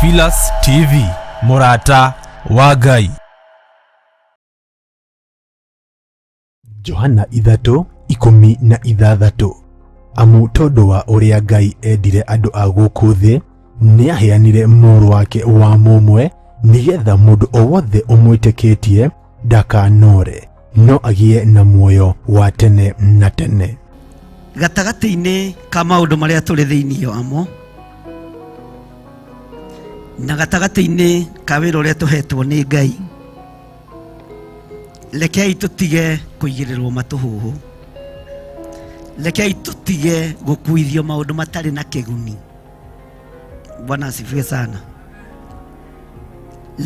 Theophilus TV, Murata wa Ngai. Johana 3:16 amu tondu wa uria Ngai endire andu a guku thi ni aheanire mũrũ wake wa mũmwe nigetha mundu o wothe umwitikitie ndakanore no agie na muoyo wa tene na tene. Gatagati-ini ka maundu maria turi thiini wamo na gatagati-ini ka wira uria tuhetwo ni Ngai, rekei tutige kuigirirwo matuhuhu, rekei tutige gukuithio maundu matari na kiguni. Bwana asifiwe sana.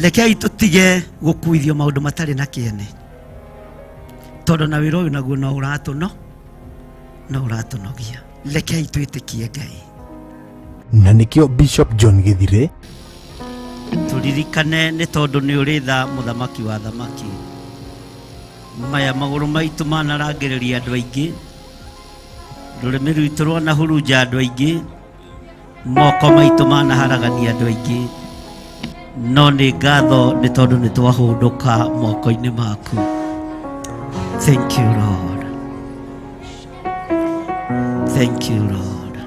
Rekei tutige gukuithio maundu matari na kiene, tondu na wira uyu naguo no uratunogia. Rekei twitikie Ngai. Na nikio Bishop John Githire turirikane ni tondu ni uritha muthamaki wa thamaki. Maya maguru maitu manarangiriria andu aingi, rurimi rwitu rwana huruja andu aingi, moko maitu manaharagania andu aingi, no ni ngatho ni tondu ni twahunduka moko-ini maku. Thank you Lord, thank you Lord.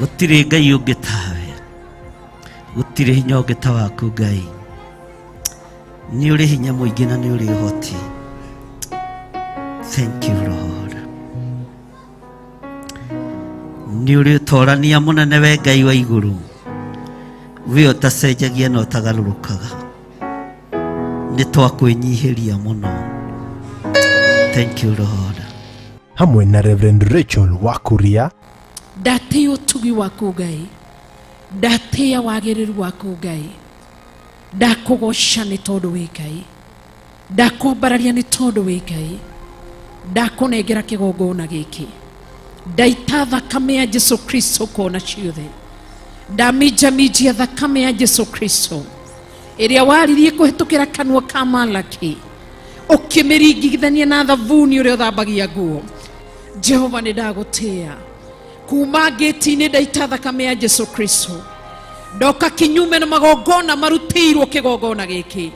Gutire Ngai ungi tawe, gutire hinya ungi ta waku Ngai. Ni uri hinya muingi na ni uri hoti. Thank you Lord. Ni uri torania munene we Ngai wa iguru, we utacenjagia no tagarurukaga, ni twakwenyihiria muno. Thank you Lord. hamwe na Reverend Rachel Wakuria. Ndatia utugi waku Ngai, ndatia wagiriru waku Ngai, ndakugoca ni tondu wi Ngai, ndakumbararia ni tondu wi Ngai, ndakunengera kigongona giki, ndaita thakame ya Jesu Kristo kona ciothe, ndaminjaminjia thakame ya Jesu Kristo iria waririe kuhitukira kanua ka Malaki, ukimiringithania na thavuni uria uthambagia nguo. Jehova ni ndagutia kuma geti-ini, ndaita thakame ya Jesu Kristo, ndoka kinyume na magongona marutirwo kigongona giki,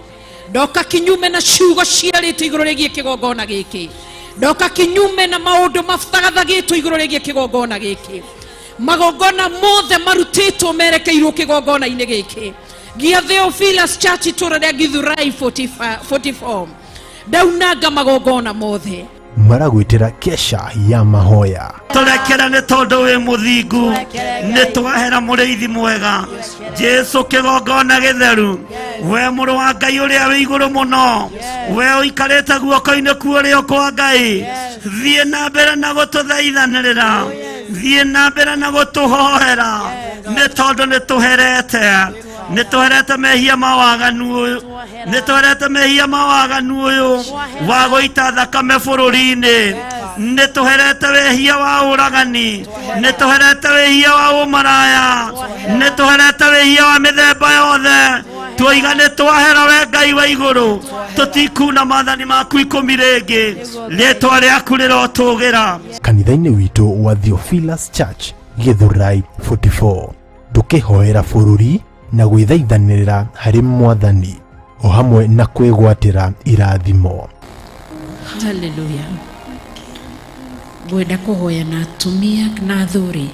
ndoka kinyume na ciugo ciarĩtwo igũrũ rĩgiĩ kigongona giki, ndoka kinyume na maundu mabagathagĩtwo igũrũ rĩgiĩ kigongona giki, magongona mothe marutĩtwo merekeirwo kigongona-inĩ giki gia Theophilus Church itũra rĩa Githurai 44. Ndaunanga magongona mothe maragwitira kesha ya mahoya. Turekera ni tondu wi muthingu, ni twahera muriithi mwega Jesu kigongona githeru. We muru wa Ngai uria wi iguru muno, we uikarite guoko-ini kuria kwa Ngai, thie na mbere na gututhaithanirira, thie na mbere na gutuhoera, ni tondu ni tuherete, ni tuherete mehia mawaganu uyu, ni tuherete mehia mawaganu uyu wa guita thakame bururi-ini, ni tuherete wehia wa uragani, ni tuherete wehia wa umaraya, ni tuherete wehia wa mithemba yothe. Twiga ni twahera we Ngai wa iguru, tutikuna mathani maku 10 ringi, ritwa riaku rirotugira. Kanitha-ini witu wa Theophilus Church Githurai 44 tukihoera bururi na gwithaithanirira hari Mwathani o hamwe na kwigwatira irathimo. Hallelujah. Gwenda kuhoya na atumia na athuri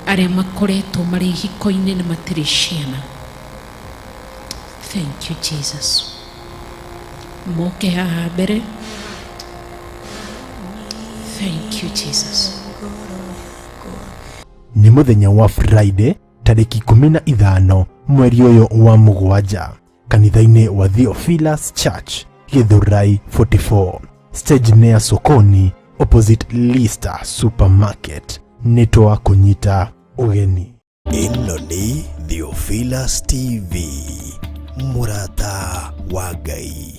aria makoretwo mari hiko-ini na matiri ciana. Thank you Jesus. Moke haha mbere. Thank you Jesus. Ni muthenya wa Friday tariki 15 mweri uyu wa mugwanja, kanitha-ini wa Theophilus Church Githurai 44, stage near sokoni opposite Lista Supermarket. Nitwa kunyita ugeni. Ino ni Theophilus TV, Murata wa Ngai.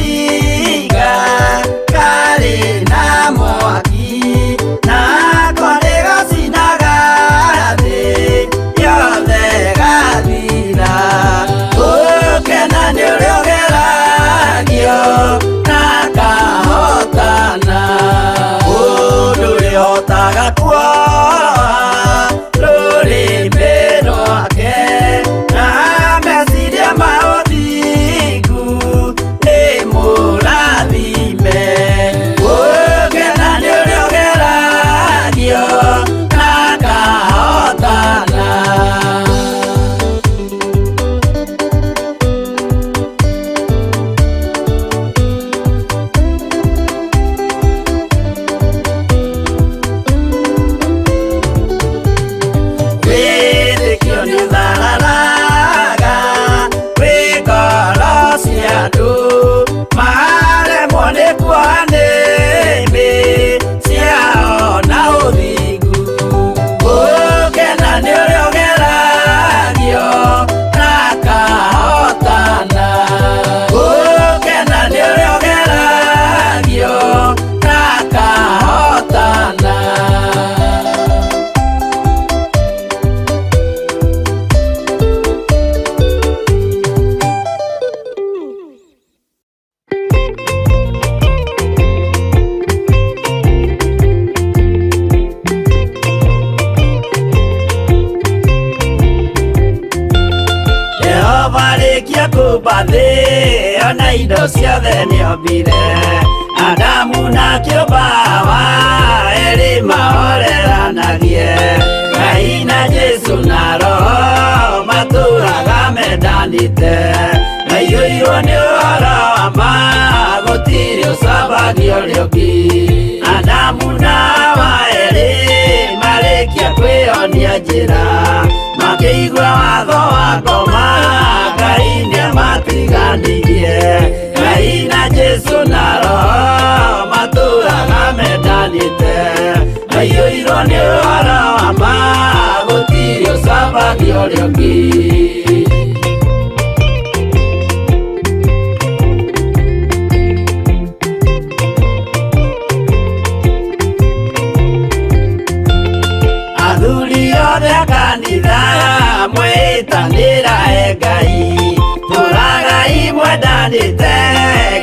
gatinga kari na mwaki na korega sinagarathi yothe gathira ukena ni uriogeragio na kahotana undu rihotaga kuoha rurimi rwake na meciria mauthingu ni murathime ukena ni uriogeragio na kahotana. Wĩtĩkio nĩ ũthararaga wĩkoro cia andũ maremwo nĩ kuoha nĩmĩ ciao na ũthingu gũkena nĩ ũrĩa ũgeragio na kahotana gũkena nĩ ũrĩa ũgeragio na kahotana. Jehova rĩkia kũmba thĩ ona indo ciothe nĩombire Adamu na kĩũmba Hawa erĩ mahoreranagie Ngai na Jesu na Roho matũũraga mendanĩte maiyũirwo nĩ ũhoro wa ma gũtirĩ ũcambagio ũrĩa ũngĩ Adamu na Hawa erĩ marĩkia kwĩonia njĩra makĩigua watho wa ngoma Ngai nĩamatiganirie Ngai na Jesu na Roho matũũraga mendanĩte maiyũirwo nĩ ũhoro wa ma gũtirĩ ũcambagio ũrĩa ũngĩ. Athuri othe a kanitha mwĩtanĩra he Ngai tũragai mwendanĩte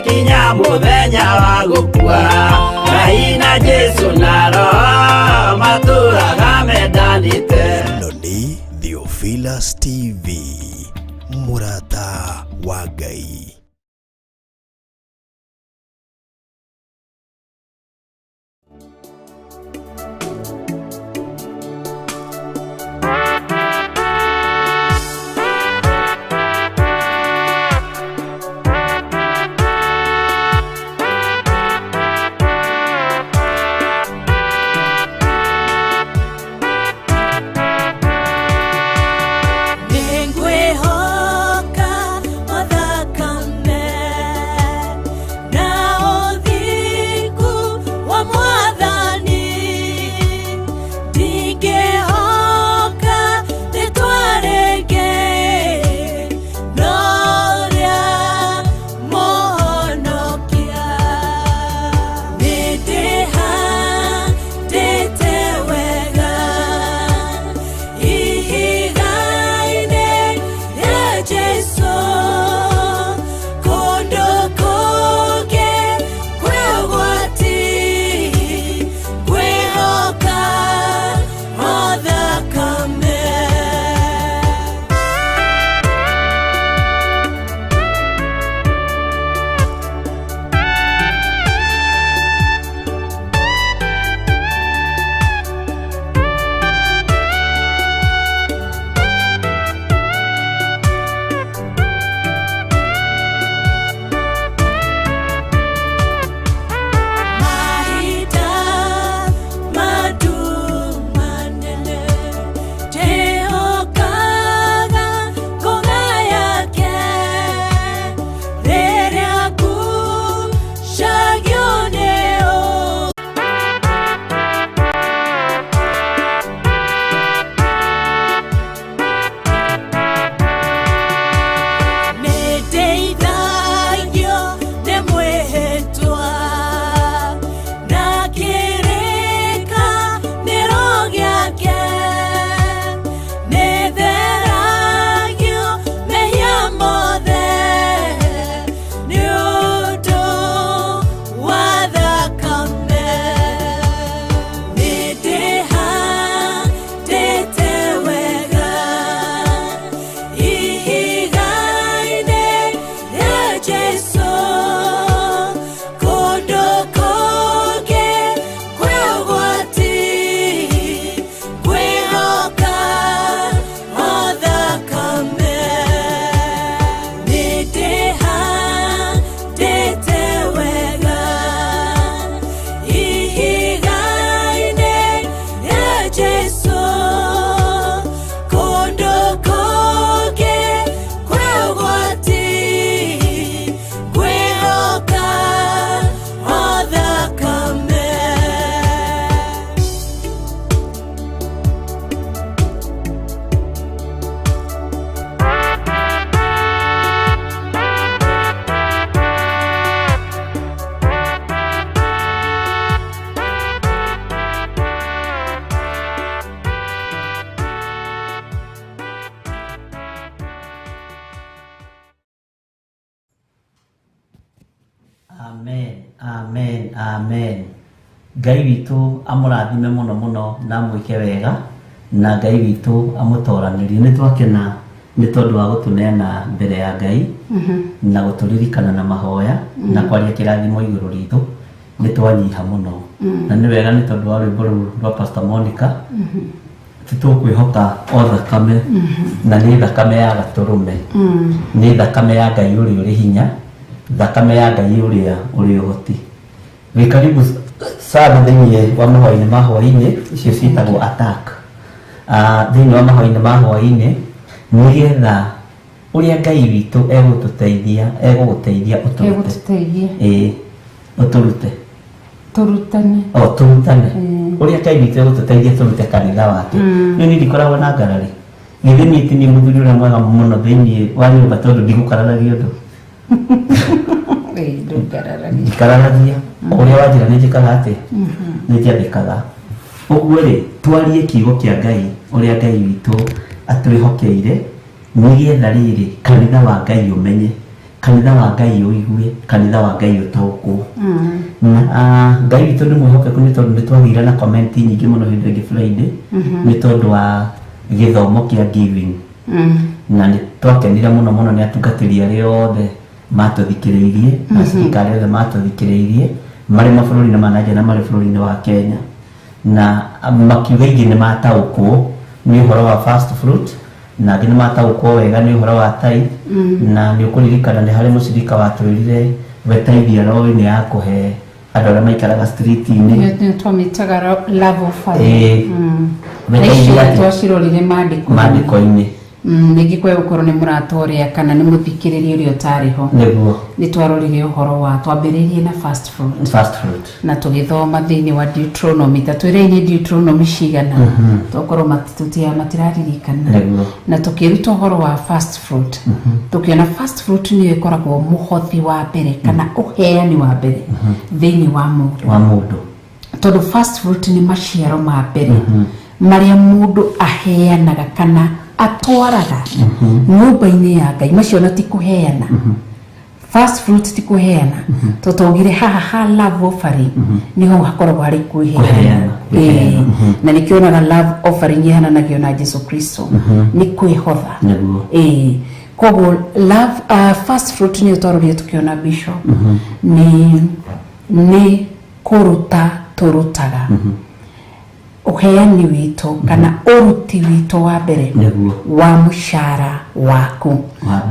kinya mũthenya wa gũkua Ngai na Jesu na Roho matũũraga mendanĩte. ĩno nĩ Theophilus TV, mũrata wa Ngai. Ningwĩhoka o thakame amen amen. Ngai witũ amũrathime mũno mũno na mwĩke wega, na Ngai witũ amũtoranĩrie. Nĩ twakena nĩ tondũ wa gũtũneana mbere ya Ngai na gũtũririkana na mahoya na kwaria kĩrathimo igũrũ ritũ. Nĩ twanyiha mũno na nĩ wega nĩ tondũ wa rwĩmbo rũu rwa Pastor Monica tũkwĩhoka o thakame na nĩ thakame ya gatũrũme, nĩ thakame ya Ngai ũrĩa ũrĩ hinya, thakame ya Ngai ũrĩa ũrĩ ũhoti. Wĩ karibu sana thĩinĩ wa mahoya-inĩ ma hwaĩ-inĩ, icio ciĩtagwo attack. Thĩinĩ wa mahoya-inĩ ma hwaĩ-inĩ nĩgetha ũrĩa Ngai witũ egũgũteithia ũtũrute turutane ũrĩa Ngai witũ egũtũteithia tũrute kanitha wake. Niĩ ndikoragwo na ngarari, githĩ ti nĩ mũthuri ũrĩa mwega mũno thĩinĩ wa nyũmba tondũ ndigũkararagia ũndũ ndikararagia ũrĩa wanjĩra nĩ njĩkaga atĩ nĩ njathĩkaga. Ũguo rĩ, twarie kiugo kĩa Ngai ũrĩa Ngai witũ atwĩhokeire nĩgetha rĩrĩ kanitha wa Ngai ũmenye, kanitha wa Ngai ũigue, kanitha wa Ngai ũtaũkwo. Ngai witũ nĩ mwĩhokeku nĩ tondũ nĩ twagĩire na comment nyingĩ mũno hĩndĩ ĩngĩ Friday nĩ tondũ wa gĩthomo kĩa giving, na nĩ twakenire mũno mũno nĩ atungatĩri arĩa othe matũthikĩrĩirie na thirikari othe matũthikĩrĩirie marĩ mabũrũri-inĩ ma nanja na marĩ bũrũri-inĩ wa Kenya, na makiuga ingĩ nĩ mataũkwo nĩ ũhoro wa first fruit na angĩ nĩ mataũkwo wega nĩ ũhoro wa tithe. Na nĩ ũkũririkana nĩ harĩ mũcirika watwĩrire we tithe aroi nĩ ya kũhe andũ arĩa maikaraga street-inĩ, nĩ twamĩtaga love offering. Twacirorire maandĩko-inĩ nĩngĩ kwa gũkorwo nĩ mũrata ũrĩa kana nĩ mũthikĩrĩria ũrĩa ũtarĩ ho, nĩ twarorire ũhoro wa twambĩrĩirie na first fruit na tũgĩthoma thĩinĩ wa Deuteronomy, ta twĩrĩine Deuteronomy cigana twakorwo matiraririkana, na tũkĩruta ũhoro wa first fruit. Tũkĩona first fruit nĩyo ĩkoragwo mũhothi wa mbere kana ũheani wa mbere thĩinĩ wa mũndũ, tondũ first fruit nĩ maciaro ma mbere marĩa mũndũ aheanaga kana atwaraga nyũmba-inĩ ya Ngai. Macio na ti kũheana, first fruit ti kũheana, tũtaugire haha love offering niho hakoragwo harĩ kwĩheana. Na nĩkĩonaga love offering ihananagio na Jesu Kristo nĩ kwĩhotha. Koguo love first fruit nĩ twarorire tũkĩona bishop nĩ kũruta tũrutaga uheani witũ kana uruti witũ wa mbere wa mũcara waku,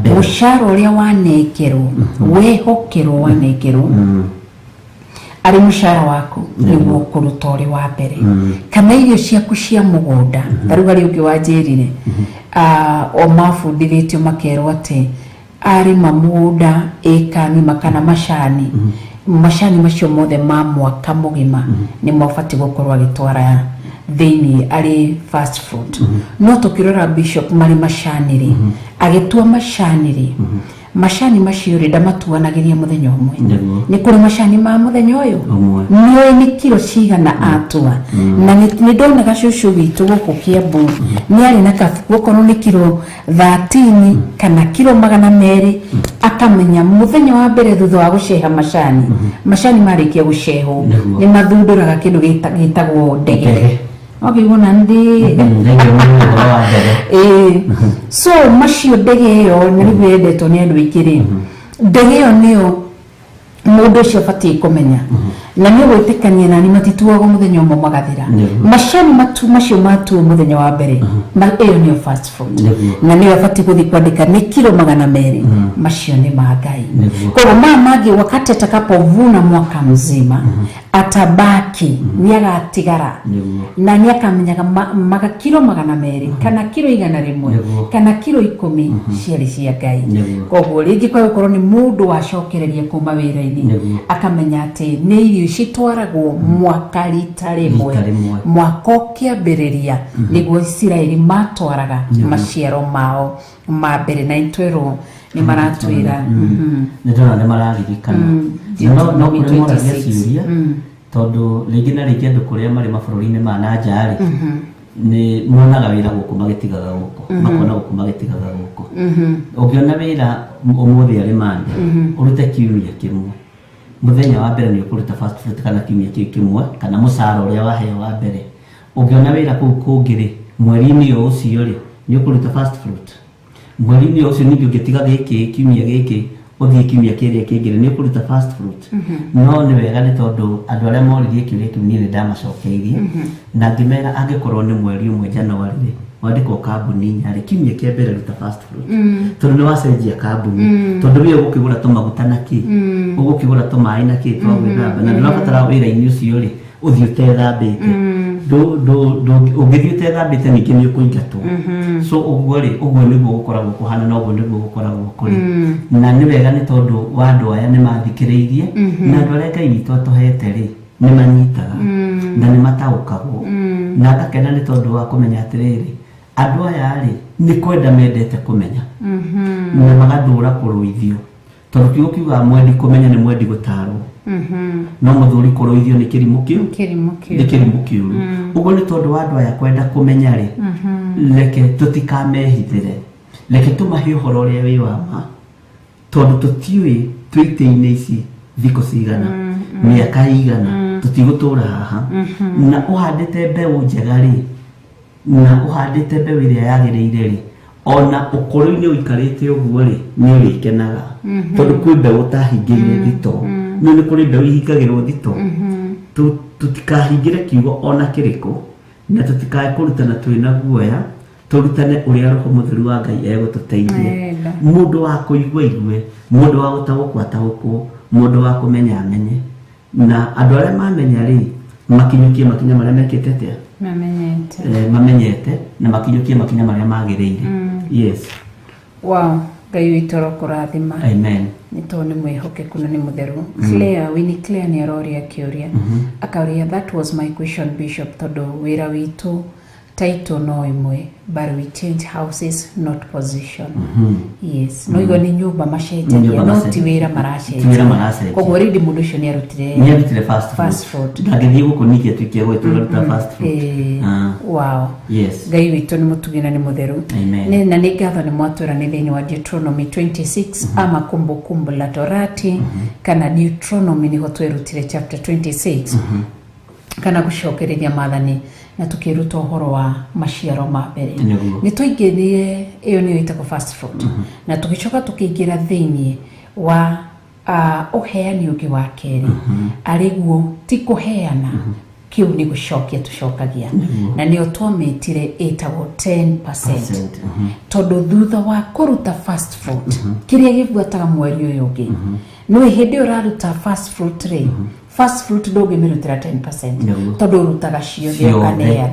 mũcara ũrĩa wanengerwo wehokerwo wanengerwo arĩ mũcara waku nĩguo kũruta ũrĩ wa mbere, kana irio ciaku cia mũgũnda. Tarĩu harĩ ũngĩ wanjĩrire o mabundithĩtio makerwo atĩ arĩma mũgũnda ĩka ng'ima kana macani macio mothe ma mwaka mũgima nĩ mabatiĩ gũkorwo agĩtwara thĩinĩ arĩ first fruit. No tũkĩrora bishop marĩ macanĩrĩ agĩtua macanĩrĩ, macani macio rĩ ndamatuanagĩria mũthenya ũmwe, nĩ kũrĩ macani ma mũthenya ũyũ nĩoĩ nĩ kiro cigana atua. Na nĩ ndona gacũcũ witũ gũkũ Kiambu nĩ arĩ na kabuku okorwo nĩ kiro 13 kana kiro 200, akamenya mũthenya wa mbere thutha wa gũceha macani marĩkia gũcehwo nĩ mathundũraga kĩndũ gĩtagwo ndege. Wakĩguna ndi so macio ndege ĩyo nĩ yendetwo nĩ andũ aingĩ rĩ. Ndege ĩyo nĩyo mũndũ ũcio abatiĩ kũmenya na nĩ gwĩtĩkania nani matituagwo mũthenya ũmwe magathira. Macani macio matuo mũthenya wa mbere ĩyo nĩyo first fruit, na nĩyo abatiĩ gũthiĩ kwandĩka nĩ kiro 200 macio nĩ ma Ngai. Koguo mangĩ wakati atakapovuna mwaka mzima atabaki nĩ agatigara na nĩ akamenyaga maga kiro 200 kana kiro 100 kana kiro 10 ciarĩ cia Ngai. Koguo rĩngĩ kwa gũkorwo nĩ mũndũ wacokereria kuma wĩra-inĩ akamenya atĩ nĩ irio citwaragwo mwaka rita rĩmwe, mwaka ũkĩambĩrĩria nĩguo Isiraeli matwaraga maciaro mao ma mbere. Na itwerwo nĩ maratwĩra nĩ ndona nĩ mararirikana no kũrĩ moragia ciũria tondũ rĩngĩ na rĩngĩ andũ kũrĩa marĩ mabũrũri-inĩ ma nanja rĩ nĩ monaga wĩra gũkũ magĩtigaga gũkũ, makona gũkũ magĩtigaga gũkũ. Ũngĩona wĩra ũmũthĩ arĩ mande ũrute kiumia kĩmwe muthenya wa mbere ni ukuruta first fruit kana kiumia kimwe kana musara uria waheo wa mbere ungiona wira kuu kungiri mweri-ini ucio ri ni ukuruta first fruit mweri-ini ucio ningi ungitiga giki kiumia giki uthie kiumia kiria kingire ni ukuruta first fruit no ni wega ni tondu andu aria moririe kiuria kiu ni ndamacokeirie na ngimera angikorwo ni mweri umwe January ri wandikwo kambuni nyari kiumia kia mbere ruta first fruit tondu ni wacenjia kambuni tondu we ugukigura tumaguta na ki ugukigura tumai na ki twagwithamba na ndurabatara wira-ini ucio ri uthie utethambite ungithie utethambite ningi ni ukuingatwo so uguo niguo gukoragwo kuhana na uguo niguo gukoragwo kuri na ni wega ni tondu wa andu aya ni mathikiriirie na andu aria Ngai witu atuhete ri ni manyitaga na ni mataukagwo na ngakena ni tondu wa kumenya atiriri andu aya ri ni kwenda mendete kumenya na magathura kuruithio tondu kiugo kiuga mwendi kumenya ni mwendi gutarwo no muthuri kuruithio ni kirimu kiu uguo ni tondu wa andu aya kwenda kumenya ri leke tutikamehithire leke tumahe uhoro uria wi wa ma tondu tutiwi twite-ini ici thiko cigana miaka igana tutigutura haha na uhandite mbeu njega ri na uhandite mbeu iria yagiriire ri ona ukuru-ini uikarite uguo ri ni urikenaga tondu kwi mbeu utahingiire thito no ni kuri mbeu ihingagirwo thito tutikahingire kiugo ona kiriko na tutikae kurutana twina guoya turutane uria roho mutheru wa Ngai egututeithie mundu wa kuigua igue mundu wa gutaguko ataguko mundu wa kumenya amenye na andu aria mamenya ri makinyukie makinya maria mekite atia mamenyete na makinyukie makinya maria magiriire yes wow Ngai witu arokurathima amen ni tondu mwihokeku na ni mutheru Claire Winnie Claire ni aroria kiuria akauria that was my question bishop tondu wira witu title no imwe but we change houses not position yes no igo ni nyumba macenjagia no ti wira maracenjia koguo rindi mundu ucio ni arutire fast food ndagithie guku nike twikia gweturuta fast food wow yes Ngai witu ni mutugina ni mutheru amen na ni gatho ni mwatwira ni thiini wa Deuteronomy 26 ama kumbukumbu la Torati kana Deuteronomy ni gotwerutire chapter 26 kana gucokereria mathani na tukiruta uhoro wa maciaro ma mbere ni tuingirie iyo ni yitako fast food na tugicoka tukiingira thiini wa uheani ungi wa keri ariguo ti kuheana kiu ni gucokia tucokagia na ni otwamitire itago 10% tondu thutha wa kuruta fast food kiria gibuataga mweri uyu ungi no hindi uraruta fast food ri fast fruit doge mirutira 10% tondu rutaga ciothe kaneya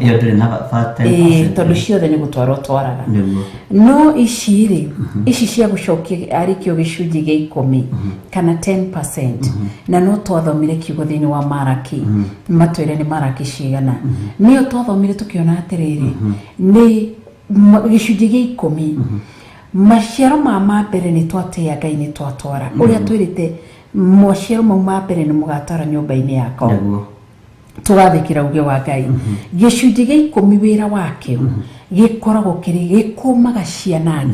tondu ciothe ni gutwarwo twaraga no iciri ici cia gucokia arikio gicunji gia 10 kana 10% na no twathomire kiugo thiini wa Maraki matwire ni Maraki cigana nio twathomire tukiona atiriri ni gicunji gia 10 maciaro ma mbere ni twatea Ngai ni twatwara uria twirite maciaro ma mbere ni mugatara nyumba-ini yakwa tugathikira uge wa Ngai gicunji gia 10 wira wake gikoragwo kiri gikumaga ciana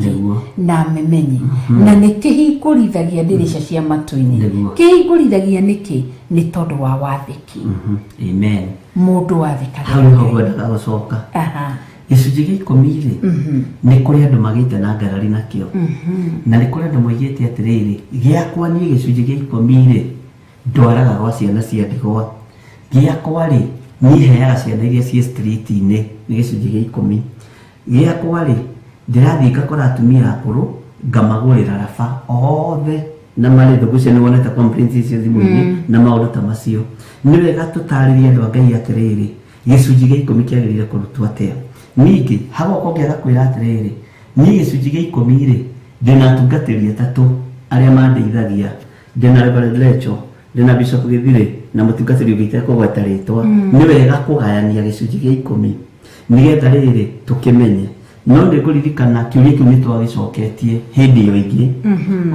na memenyi na nikihingurithagia ndirisha cia matu-ini kihingurithagia niki ni tondu wa wathiki amen mundu wathikaga hau gwethaga gucoka gicunji gia 10 ni kuri andu magite na ngarari nakio na ni kuri andu moigite atiriri giakwa ni gicunji gia 10 ndwaraga gwa ciana cia ndigwa giakwa ri ni heaga ciana iria cie street-ini ni gicunji gia 10 giakwa ri ndirathii ngakora atumia akuru ngamagurira raba othe na mari thugucia ni wonete complaints icio thimu-ini na maundu ta macio ni wega tutaririe andu a Ngai atiriri gicunji gia 10 kiagirire kurutwo atia ningi hagoko ngera kwira atiriri ni gicunji gia 10 ri ndina tungatiria tatu aria mandeithagia ndina Reverend Lecho ndina Bishop Githire na mutungatiri ugite kugweta ritwa ni wega kugayania gicunji gia 10 nigetha riri tukimenye no ndikuririkana kiuria kiu ni twagicoketie hindi iyo ingi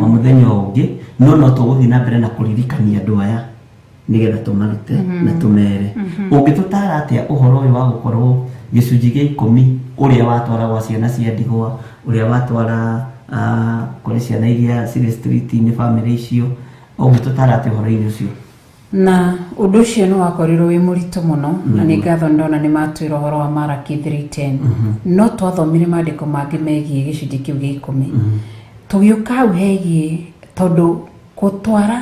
o muthenya ungi no tuguthi na mbere na kuririkania andu aya nigetha tumarute na tumere ungitutara atia uhoro uyu wa gukorwo gicunji gia 10 uria watwara gwa ciana cia ndigwa uria watwara kuri ciana iria ciri street-ini family icio ũngĩtũtara atĩ ũhoro-inĩ ũcio? Na ũndũ ũcio nĩ wakorirwo wĩ mũritũ mũno na nĩ ngatho ndona nĩ matwĩra ũhoro wa Maraki 3:10 no twathomire maandĩko mangĩ megiĩ gĩcunjĩ kĩu gĩa 10 tũgĩũka hau hegiĩ tondũ gũtwara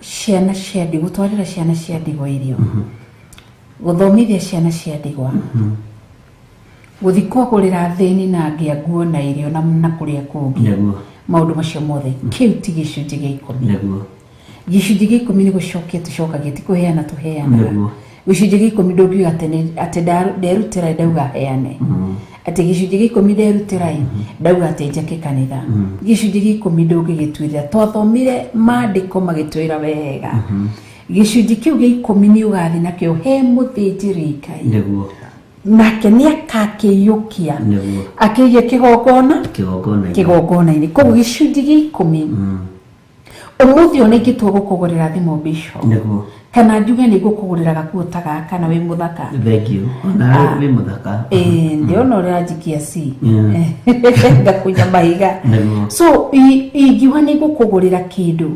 ciana cia ndigwa gũtwarĩra ciana cia ndigwa irio gũthomithia ciana cia ndigwa gũthiĩ kũgũrĩra thĩni na ngĩa nguo na irio na kũrĩa kũngĩ maũndũ macio mothe kĩu ti gĩcunjĩ gĩa 10 gĩcunjĩ gĩa 10 nĩ gũcokia tũcokagia ti kũheana tũheanaga gĩcunjĩ gĩa 10 ndũngiuga atĩ nderutĩra ndauga heane atĩ gĩcunjĩ gĩa 10 nderutĩra ndauga atĩ njake kanitha gĩcunjĩ gĩa 10 ndũngĩgĩtuĩra twathomire maandĩko magĩtwĩra wega gĩcunjĩ kĩu gĩa 10 nĩ ũgathiĩ nakĩo he mũthĩnjĩri Ngai nake nĩ akakĩiyũkia akĩige kĩgongona-inĩ koguo gĩcunjĩ gĩa 10 ũmũthĩ ona ingĩtua gũkũgũrĩra thimũ Bishop kana njuge nĩ gũkũgũrĩra gakuo ta gaka na wĩ mũthaka thank you na wĩ mũthaka ndĩona ũrĩa njikia ci ngakunya mahiga so ingiuga nĩ gũkũgũrĩra kĩndũ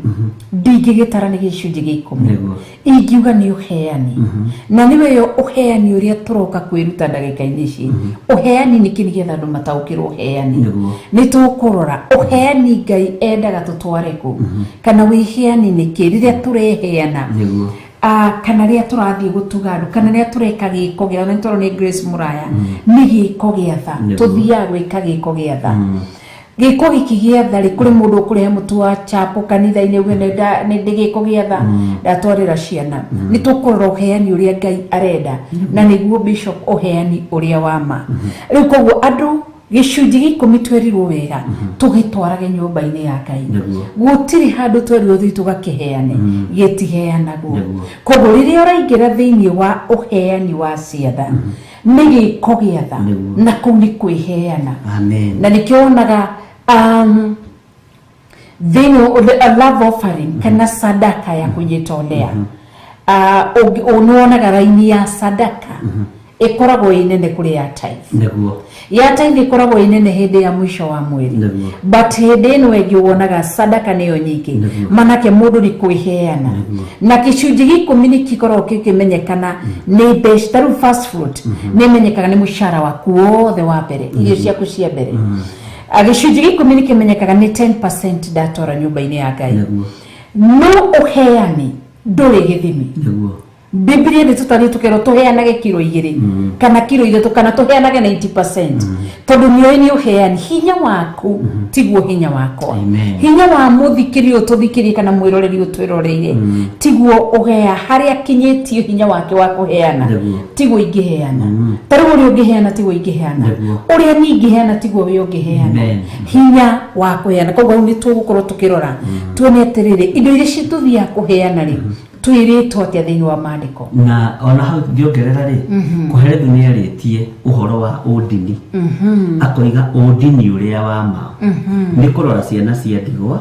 ndingĩgĩtara nĩ gĩcunjĩ gĩa 10 ingiuga nĩ ũheani na nĩ wĩyo ũheani ũrĩa tũroka kwĩruta ndagĩka-inĩ ici ũheani nĩ kĩ nĩgetha andũ mataũkĩrwo ũheani nĩ tũkũrora ũheani Ngai endaga tũtware kũ kana wĩheani nĩ kĩ rĩrĩa tũreheana kana rĩa tũrathiĩ gũtuga andũ kana rĩa tũreka gĩko gĩa na tũrona nĩ Grace Muraya nĩ gĩko gĩa tha tũthiaga gwĩka gĩko gĩa tha gĩko gĩkĩ gĩa tha rĩ kũrĩ mũndũ ũkũrehe mũtu wa chapo kanitha-inĩ uge nĩ gĩko gĩa tha ndatwarĩra ciana nĩ tũkũrora ũheani ũrĩa Ngai arenda na nĩguo Bishop ũheani ũrĩa wa ma rĩu koguo andũ gĩcunjĩ gĩa 10 twerirwo wega tũgĩtwarage nyũmba-inĩ ya Ngai gũtirĩ handũ twerirwo thĩ tũgakĩheane gĩtiheanagwo koguo rĩrĩa ũraingĩra thĩinĩ wa ũheani wa ciatha nĩ gĩko gĩa tha na kũu nĩ kwĩheana na nĩkĩo wonaga thĩinĩ a love offering kana sadaka ya kũnyitolea unaonaga raini ya sadaka ikoragwo inene kuri ya tithe ya tithe ikoragwo inene hindi ya mwisho wa mweri but hindi ino ĩngĩ wonaga sadaka niyo nyingĩ manake mũndũ ni kwĩheana na gĩcunjĩ gĩa 10 nĩ gĩkoragwo gĩkĩmenyekana nĩ mbeca taru fast fruit nĩ menyekaga nĩ mũcara waku wothe wa mbere irio ciaku cia mbere gĩcunjĩ gĩa 10 nĩ kĩmenyekaga nĩ 10% ndatora nyũmba-inĩ ya Ngai no ũheani ndũrĩ gĩthimi Biblia nĩ tũtarĩ tũkero tũheanage kilo 2 kana kilo 3 kana tũheanage 90% tondũ nĩ ũheani hinya waku tiguo hinya wakwa hinya wa mũthikĩri ũtũthikĩri kana mwĩroreri ũtwĩroreire tiguo ũhea harĩa kinyĩtio hinya wake wa kũheana tiguo ingĩheana tarĩ ũrĩa ũngĩheana tiguo ingĩheana ũrĩa ningĩheana tiguo wĩ ũngĩheana hinya wa kũheana koguo nĩ tũgũkorwo tũkĩrora tuone atĩrĩrĩ indo iria citũthiaga kũheana rĩ twĩrĩtwo atĩa thĩinĩ wa maandĩko na ona hau ngĩongerera rĩ kũherethu nĩ arĩtie ũhoro wa ũndini akoiga ũndini ũrĩa wa ma nĩ kũrora ciana cia ndigwa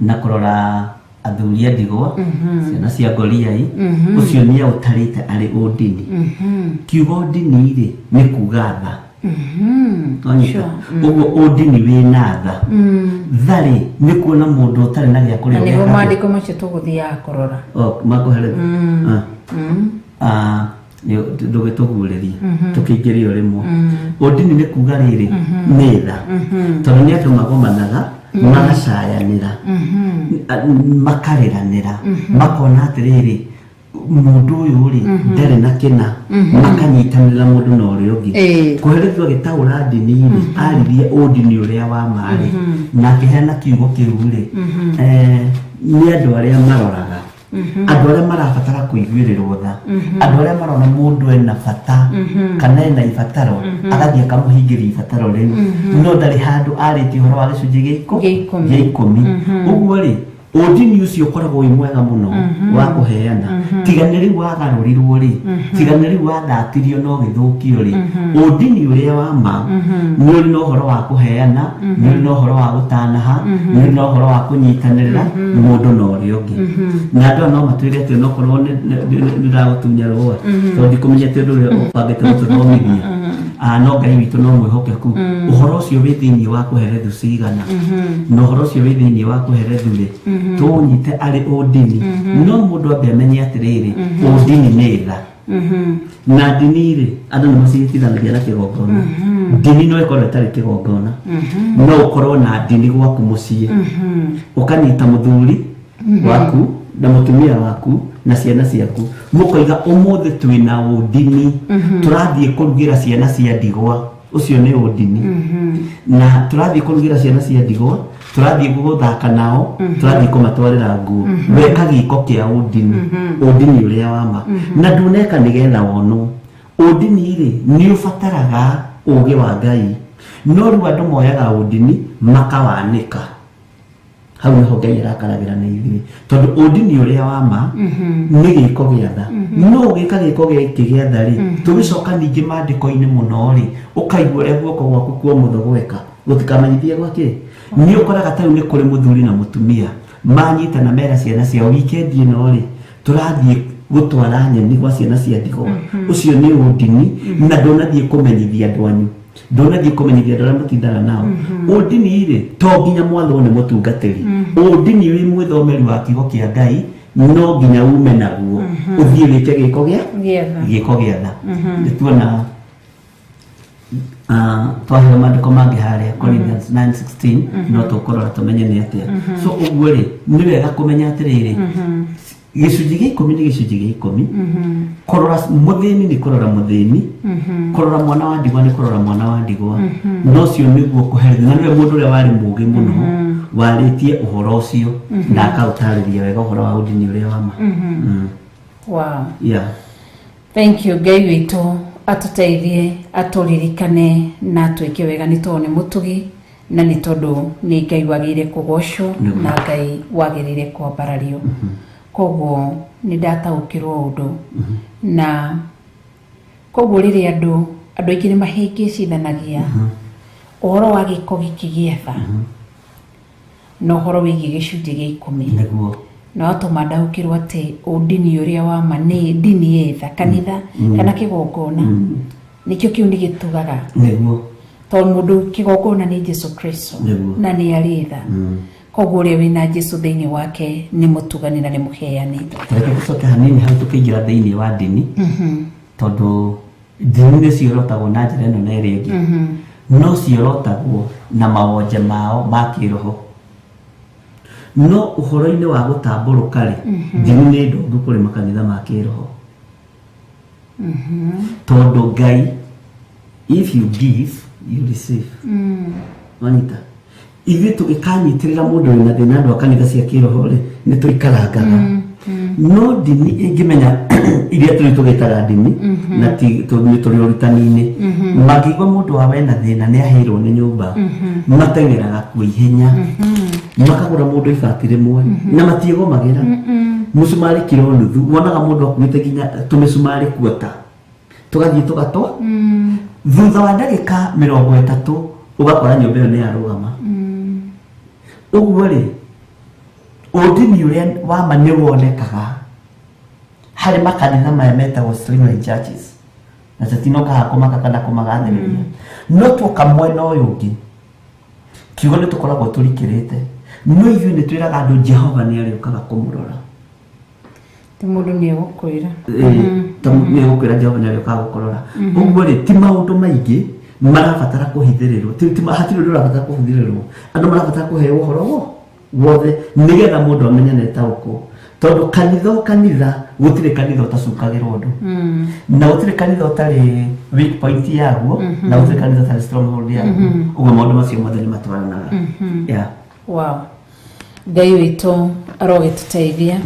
na kũrora athuri a ndigwa ciana cia ngoriai ũcio nĩ ũtarĩte arĩ ũndini kiugo ũndini rĩ nĩ kuga tha uguo ũndini wĩna tha tharĩ nĩ kuona mũndũ ũtarĩ na gĩa kũrĩa nĩguo maandĩko macio tũgũthiaga kũrora makũherethu ndũgĩtũguũrĩrie tũkĩingĩrio rĩmwe ũndini nĩ kuga rĩrĩ nĩ tha tondũ nĩ andũ magomanaga magacayanĩra makarĩranĩra makona atĩrĩrĩ mũndũ ũyũ rĩ ndarĩ na kĩna makanyitanĩra mũndũ na ũrĩa ũngĩ kũherethu agĩtaũra ndini aririe ũndini ũrĩa wa marĩ na akĩheana kiugo kĩu rĩ nĩ andũ arĩa maroraga andũ arĩa marabatara kũiguĩrĩrwo tha andũ arĩa marona mũndũ ena bata kana ena ibataro agathiĩ akamũhingĩria ibataro rĩu no ndarĩ handũ arĩtie ũhoro wa gĩcunjĩ gĩa 10 ũguo rĩ ũndini ũcio ũkoragwo wĩ mwega mũno wa kũheana tiga nĩ rĩu wagarũrirwo rĩ tiga nĩ rĩu wathatirio no gĩthũkio rĩ ũndini ũrĩa wa ma nĩ ũrĩ na ũhoro wa kũheana nĩ ũrĩ na ũhoro wa gũtanaha nĩ ũrĩ na ũhoro wa kũnyitanĩrĩra mũndũ na ũrĩa ũngĩ na andũ no matuĩre atĩ onokorwo nĩ ndagũtunya rũa tondũ ndikũmenyete ũndũ ũrĩa ũbangĩte gũtũthomithia no Ngai witũ no mwĩhokeku ũhoro ũcio wĩ thĩinĩ wa kũherethu cigana na ũhoro ũcio wĩ thĩinĩ wa kũherethu rĩ tũnyite arĩ ũndini no mũndũ ambe amenye atĩrĩrĩ ũndini nĩ tha na ndini rĩ andũ nĩ macigĩtithanagia na kĩgongona ndini no ĩkorwo ĩtarĩ kĩgongona no ũkorwo na ndini gwaku mũciĩ ũkanyita mũthuri waku na mũtumia waku na ciana ciaku mũkoiga ũmũthĩ twĩna ũndini tũrathiĩ kũrugĩra ciana cia ndigwa ucio nĩ ũndini na tũrathiĩ kũrugĩra ciana cia ndigwa tũrathiĩ gũthaka nao tũrathiĩ kũmatwarĩra nguo weka gĩko kĩa ũndini ũndini ũrĩa wa ma na nduneka nĩgetha wonwo ũndini rĩ nĩ ũbataraga ũũgĩ wa Ngai no rĩu andũ moyaga ũndini makawanĩka hau nĩho Ngai arakaragĩra na ithuĩ tondũ ũndini ũrĩa wa ma nĩ gĩko gĩa tha no ũgĩka gĩko gĩkĩ gĩa tha rĩ tũgĩcoka ningĩ maandĩko-inĩ mũno rĩ ũkaigua ũrĩa guoko gwaku kwa ũmotho gweka gũtikamenyithie gwake nĩ ũkoraga ta rĩu nĩ kũrĩ mũthuri na mũtumia manyitana mera ciana ciao wikendi ĩno rĩ tũrathiĩ gũtwara nyeni gwa ciana cia ndigwa ũcio nĩ ũndini na ndũnathiĩ kũmenyithia andũ anyu ndũnathiĩ kũmenyithia andũ arĩa mũtindaga nao ũndini rĩ to nginya mwathwo nĩ mũtungatĩri ũndini wĩ mwĩthomeri wa kiugo kĩa Ngai no nginya ume naguo ũthiĩ wĩke gĩko gĩa tha nĩtuona twaheo maandĩko mangĩ harĩa Corinthians 9:16 no tũkũrora tũmenye nĩ atĩa so ũguo rĩ nĩ wega kũmenya atĩrĩrĩ gĩcunjĩ gĩa 10 nĩ gĩcunjĩ gĩa 10 kũrora mũthĩni nĩ kũrora mũthĩni kũrora mwana wa ndigwa nĩ kũrora mwana wa ndigwa no cio nĩguo kũherithia na nĩwe mũndũ ũrĩa warĩ mũũgĩ mũno warĩtie ũhoro ũcio na akaũtarĩria wega ũhoro wa ũndini ũrĩa wa ma wow yeah thank you Ngai witũ atũteithie atũririkane na twĩke wega nĩ tondũ nĩ mũtugi na nĩ tondũ nĩ Ngai wagĩrĩire kũgocwo na Ngai wagĩrĩire kwambarario koguo nĩ ndataũkĩrwo ũndũ na koguo rĩrĩa andũ aingĩ nĩ mahĩngĩcithanagia ũhoro wa gĩko gĩkĩ gĩa tha na ũhoro wĩgiĩ gĩcunjĩ gĩa 10 na atũma ndaũkĩrwo atĩ ũndini ũrĩa wa ma nĩ ndini yetha kanitha kana kĩgongona nĩkĩo kĩu nĩ gĩtugaga tondũ mũndũ kĩgongona nĩ Jesũ Kristo na nĩ arĩ tha koguo ũrĩa wĩna Jesũ thĩinĩ wake nĩ mũtugani na nĩ mũheani reke tũcoke hanini hau tũkĩingĩra thĩinĩ wa ndini tondũ ndini nĩ ciorotagwo na njĩra ĩno na ĩrĩa ĩngĩ no ciorotagwo na mawonje mao ma kĩroho no ũhoro-inĩ wa gũtambũrũka rĩ ndini nĩ ndongu kũrĩ makanitha ma kĩroho tondũ Ngai if you give you receive wanita ithuĩ tũgĩkanyitĩrĩra mũndũ wĩna thĩna andũ a kanitha cia kĩroho rĩ nĩ tũikarangaga no ndini ĩngĩmenya iria tũgĩtaga ndini na tũrĩ ũrutani-inĩ mangĩigua mũndũ wa wena thĩna nĩ aheirwo nĩ nyũmba mateng'eraga kwa ihenya makagũra mũndũ ibati rĩmwe na matiĩgomagĩra mũcumarĩ kiro nuthu wonaga mũndũ akuĩte nginya tũmĩcumarĩ kuota tũgathiĩ tũgatwa thutha wa ndagĩka 30 ũgakora nyũmba ĩyo nĩ yarũgama ũguo rĩ ũndini ũrĩa wa ma nĩ wonekaga harĩ makanitha maya metagwo streamline churches na tũtinoka hakũmaka kana kũmagathĩrĩria no tuoka mwena ũyũ ũngĩ kiugo nĩ tũkoragwo tũrikĩrĩte no ithuĩ nĩ twĩraga andũ Jehova nĩ arĩũkaga kũmũrora ti mũndũ nĩ egũkwĩra nĩ egũkwĩra Jehova nĩ arĩũkaga gũkũrora ũguo rĩ ti maũndũ maingĩ marabatara kũhithĩrĩrwo hatirĩ ũndũ ũrabatara kũhithĩrĩrwo andũ marabatara kũheo ũhoro wothe nĩgetha mũndũ amenye nĩ taũkwo tondũ kanitha gũtirĩ kanitha ũtacukagĩrwo ũndũ na gũtirĩ kanitha ũtarĩ weak point yaguo na gũtirĩ kanitha ũtarĩ stronghold yaguo ũguo maũndũ macio mothe nĩ matwaranaga wow Ngai witũ arogĩtũteithia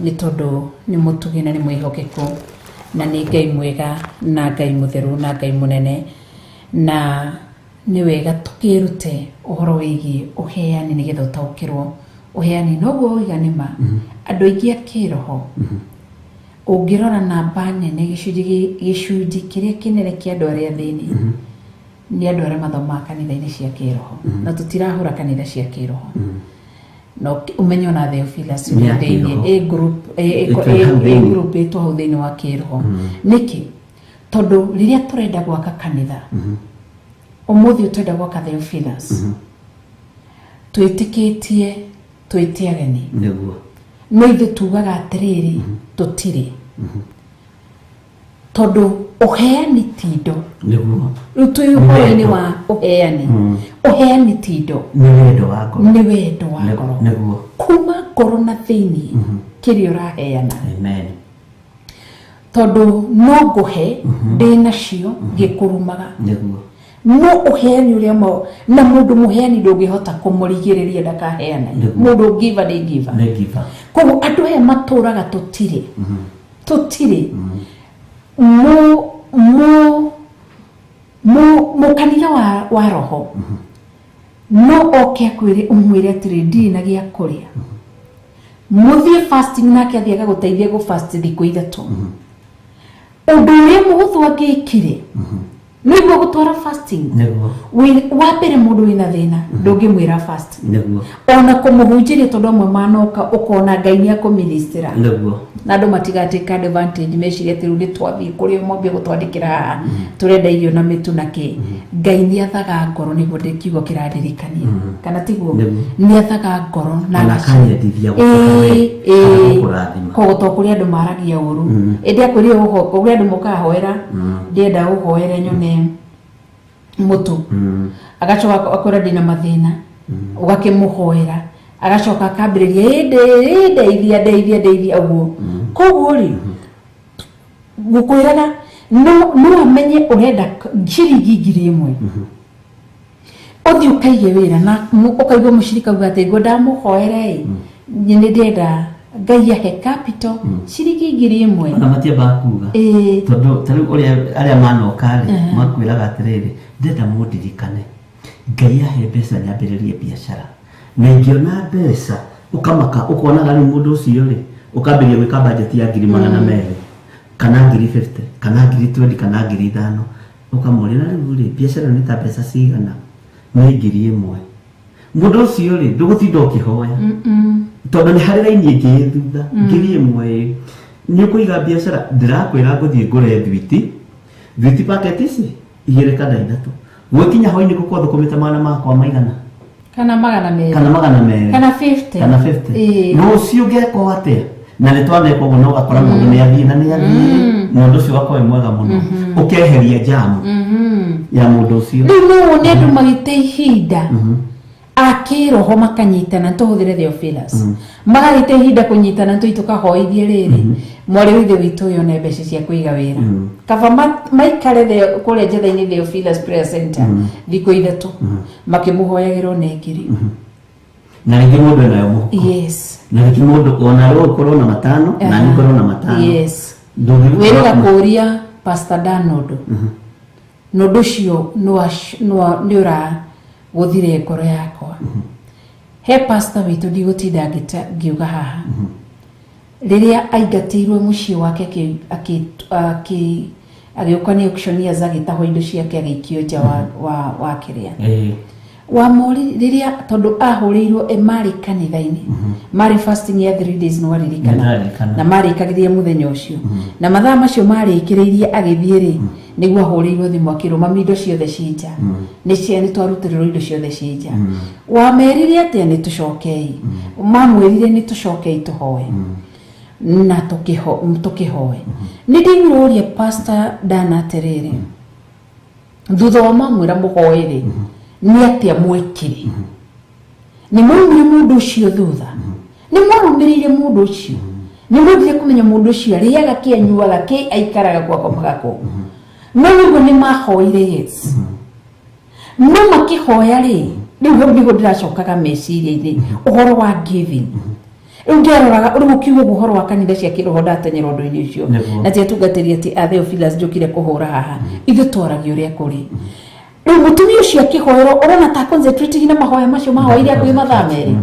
nĩ tondũ nĩ mũtugi na nĩ mwĩhokeku na nĩ Ngai mwega na Ngai mũtheru na Ngai mũnene na nĩ wega tũkĩrute ũhoro wĩgiĩ ũheani nĩgetha ũtaũkĩrwo ũheani noguo ũigane ma andũ aingĩ a kĩroho ũngĩrora namba nene gĩcunjĩ kĩrĩa kĩnene kĩa andũ arĩa thĩinĩ nĩ andũ arĩa mathomaga kanitha-inĩ cia kĩroho na tũtirahũra kanitha cia kĩroho no umenyo na Theophilus thĩinĩ group ĩtwo hau thĩinĩ wa kĩroho nĩkĩ tondu riria turenda gwaka kanitha umuthi uturenda gwaka Theophilus twitikitie twite ageni niguo no ithu tugaga atiriri tutire tondu uheani tindo niguo rutuyu-ini wa uheani uheani tindo ni wendo wa ngoro niguo kuma ngoro na thiini kiri uraheana amen tondu no nguhe ndina cio ngikurumaga niguo no uheani uria mo na mundu muheani ndungihota kumurigiriria ndakaheana mundu giva ni giva koguo andu aya maturaga tutire tutire mu kanitha wa roho no oke akwire umwire atiri ndina gia kuria muthie fasting nake athiaga guteithia go fast thiku ithatu undu uria muhuthu angikire niguo gutwara fasting wa mbere mundu wina thina ndungimwira fast ona kumuhunjiria tondu amwe manoka ukona Ngai ni akuministera na andu matigateka advantage meciria ati rundi twathii kuri mwambie gutwandikira turenda irio na mitu nake Ngai ni athaga ngoro niguo ndikiugo kiraririkania kana tiguo ni athaga ngoro na akanyendithia koguo to kuri andu maragia uru indi akwiri uho kuri andu mukahoera ndienda uhoere nyone mutu agacoka akwira ndina mathina ugakimuhoera agacoka akambiriria ndeithia uguo koguo ri gukwiraga no amenye urenda ciringi 1,000 uthi ukaige wira na ukaigwa mushirika ugate ngo ndamuhoere nyine ndenda Ngai ahe capital ciringi 1,000 na matia bakuga tondu tari uria aria manokari makwiraga atiriri ndenda mundirikane Ngai ahe mbeca nyambiririe biashara na ingiona mbeca ukamaka ukonaga ni mundu ucio ri ukambiria gwika budget ya 200,000 kana 50 kana 20 kana 5 ukamurira riu ri biashara ni ta mbeca cigana ni 1,000 mundu ucio ri nduguthinda ukihoya tondu ni hari raini ingi thutha 1,000 ni kuiga biashara ndirakwira nguthie ngure thwiti packet ici 2 kana 3 gwikinya hoini gukwa thukumite mana makwa maigana kana magana meri kana 50 no ucio ngeko atia na ni twaneko guno gakora mundu ni athii na ni athii mundu ucio gakora mwega muno ukeheria jamu ya mundu ucio no ne andu magite ihinda akiroho makanyitana tuhuthire Theophilus magarite ihinda kunyitana tuitukahoithie riri mwari withe witu yo ne mbeca cia kuiga wira kaba maikare kule jetha-ini Theophilus prayer center thiko ithatu makimuhoyagirwo nengiri na ringi mundu nayo muhuko yes na ringi mundu ona ro korona matano na ni korona matano yes wira kuria Pastor Danodo nodo cio no ura guthire ngoro yakwa he pastor witu ndigutinda ngiuga haha riria aingatirwe mucii wake agioka ni auctioneer zagitaho indo ciake agikio nja wa kiria wa mori riria tondu ahurirwo mari kanitha-ini mari fasting ya 3 days no waririkana na mari kagirie muthenya ucio na mathaa macio mari ikiriirie agithie niguo ahurirwo thimu akiruma indo ciothe cinja ni ciani twarutirwo indo ciothe cinja wa merire atia ni tucokei mamwirire ni tucokei tuhoe na tukihoe ni ndigururia Pastor Dana terere thutha wa mamwira muhoere ni atia mwekire ni mwumire mundu ucio thutha ni mwarumirire mundu ucio ni mwendire kumenya mundu ucio ariaga kianyuaga ki aikaraga gwako magako no niguo ni mahoire yes no makihoya ri riu niguo ndiracokaga meciria-ini uhoro wa giving ungeroraga uri mukiugo uhoro wa kanitha cia kiroho ndatenyera undu-ini ucio na tiatungatiria ati Theophilus njukire kuhura haha ithu twaragio uria kuri riu mutumia ucio akihoerwo urona ta concentrating na mahoya macio mahoire akui mathaa meri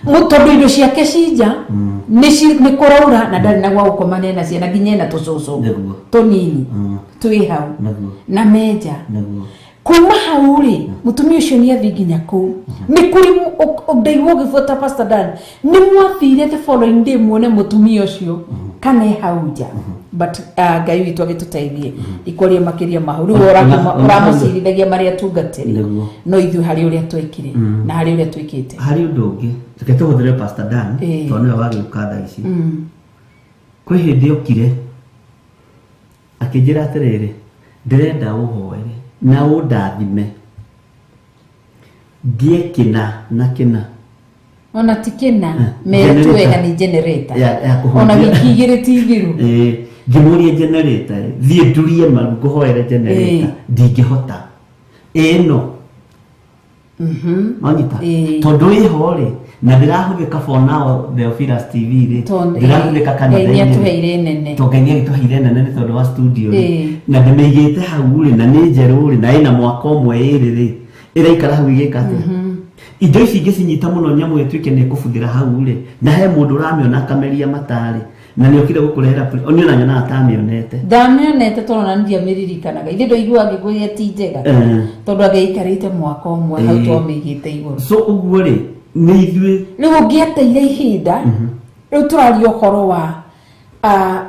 mutondu indo ciake cinja ni kuraura na ndari na gwa gukomania na ciana nginya na tucucu tunini twi hau na meja kuma hau ri mutumia ucio ni athi nginya kuu ni kuri ndaigua gibuata Pastor Dan ni mwathire the following day muone mutumia ucio kana hau nja but Ngai witũ agĩtũteithie ikoria makiria mahu rĩu ũramũcirithagia marĩa tungatĩre no ithuĩ harĩ ũrĩa twekire na harĩ ũrĩa twĩkĩte harĩ ũndũ ũngĩ reke tũhũthĩre Pastor Dan tondũ nĩwe wagĩũka thaa ici kwĩ hĩndĩ okire akĩnjĩra atĩrĩrĩ ndĩrenda ũhoere na ũndathime ngĩekĩna na kĩna ona tikena metu wega ni generator ona wikigire tiviru ngĩmũria generator thiĩ ndurie maru ngũhoere generator ndingĩhota ĩno manyita tondũ ĩho rĩ na ndĩrahũthĩka for now Theophilus TV rĩ ndĩrahũthĩka kanitha-inĩ tũheire nene tũngenia tũheire nene nĩ tondũ wa studio na ndĩmĩigĩte hau rĩ na nĩ njerũ rĩ na ĩna mwaka ũmwe ĩrĩ rĩ ĩraikara hau igĩka atĩa indo ici ingĩcinyita mũno nyamũ ĩtuĩke nĩ ĩkũbuthĩra hau rĩ na he mũndũ ũramĩona akameria matarĩ na nĩ okire gũkũrehera oniona nyonaga tamĩonete ndamĩonete tondũ na ndiamĩririkanaga ithe ndũiguaga ngĩkwĩra ti njega tondũ angĩikarĩte mwaka ũmwe hau twamĩigĩte igũrũ so ũguo rĩ nĩ ithuĩ rĩu ũngĩeteire ihinda rĩu tũraria ũhoro wa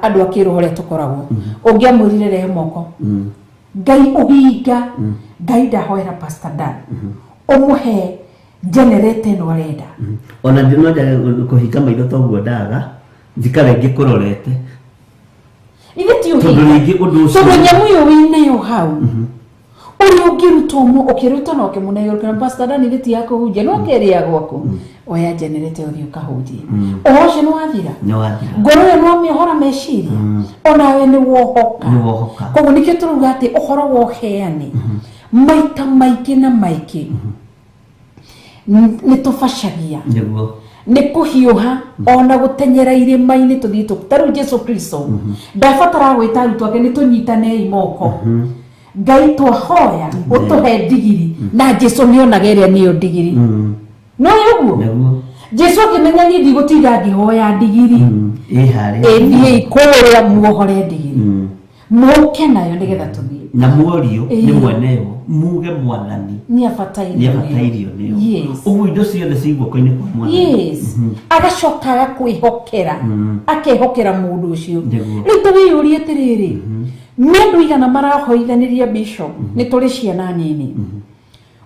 andũ a kĩroho ũrĩa tũkoragwo ũngĩamwĩrire rehe moko Ngai ũhinga Ngai ndahoera Pastor Dan ũmũhe generator ĩno arenda ona ndinoja kũhinga maitho toguo ndaga thikare ngĩkũrorete ithe ti tondũ rĩngĩ ũndũ ũcio tondũ nyamũ ĩyo wĩnayo hau ũrĩa ũngĩrutwo ũkĩruta na ũkĩmũnengera Pastor Dan ithe ti yakũhunjia no kĩrĩa gwaku oya generator ũthiĩ ũkahunjie ũhoro ũcio nĩ wathira ngoro ĩyo no mĩohora meciria onawe nĩ wohoka koguo nĩkĩo tũruga atĩ ũhoro wa ũheani maita maingĩ na maingĩ nĩ tũbacagia nĩ kũhiũha ona gũtenyera irĩma-inĩ tũthiĩ tarĩu Jesu Kristo ndabatara gwĩta arutwo ake nĩ tũnyitanei moko Ngai twahoya ũtũhe ndigiri na Jesu nĩonaga ĩrĩa nĩyo ndigiri no ũguo Jesu akĩmenya niĩ ndigũtinda ngĩhoya ndigiri ĩthiĩ kũrĩa muohore ndigiri mũke nayo nĩgetha tũthiĩ na muorio nĩ mweneyo muge mwathani nĩ abatairio nĩyo ũguo indo ciothe ciguoko-inĩ kwa mwathani agacoka agakwĩhokera akehokera mũndũ ũcio rĩu tũwĩyũrie atĩrĩrĩ nĩ andũ igana marahoithanĩria bishop nĩ tũrĩ ciana nini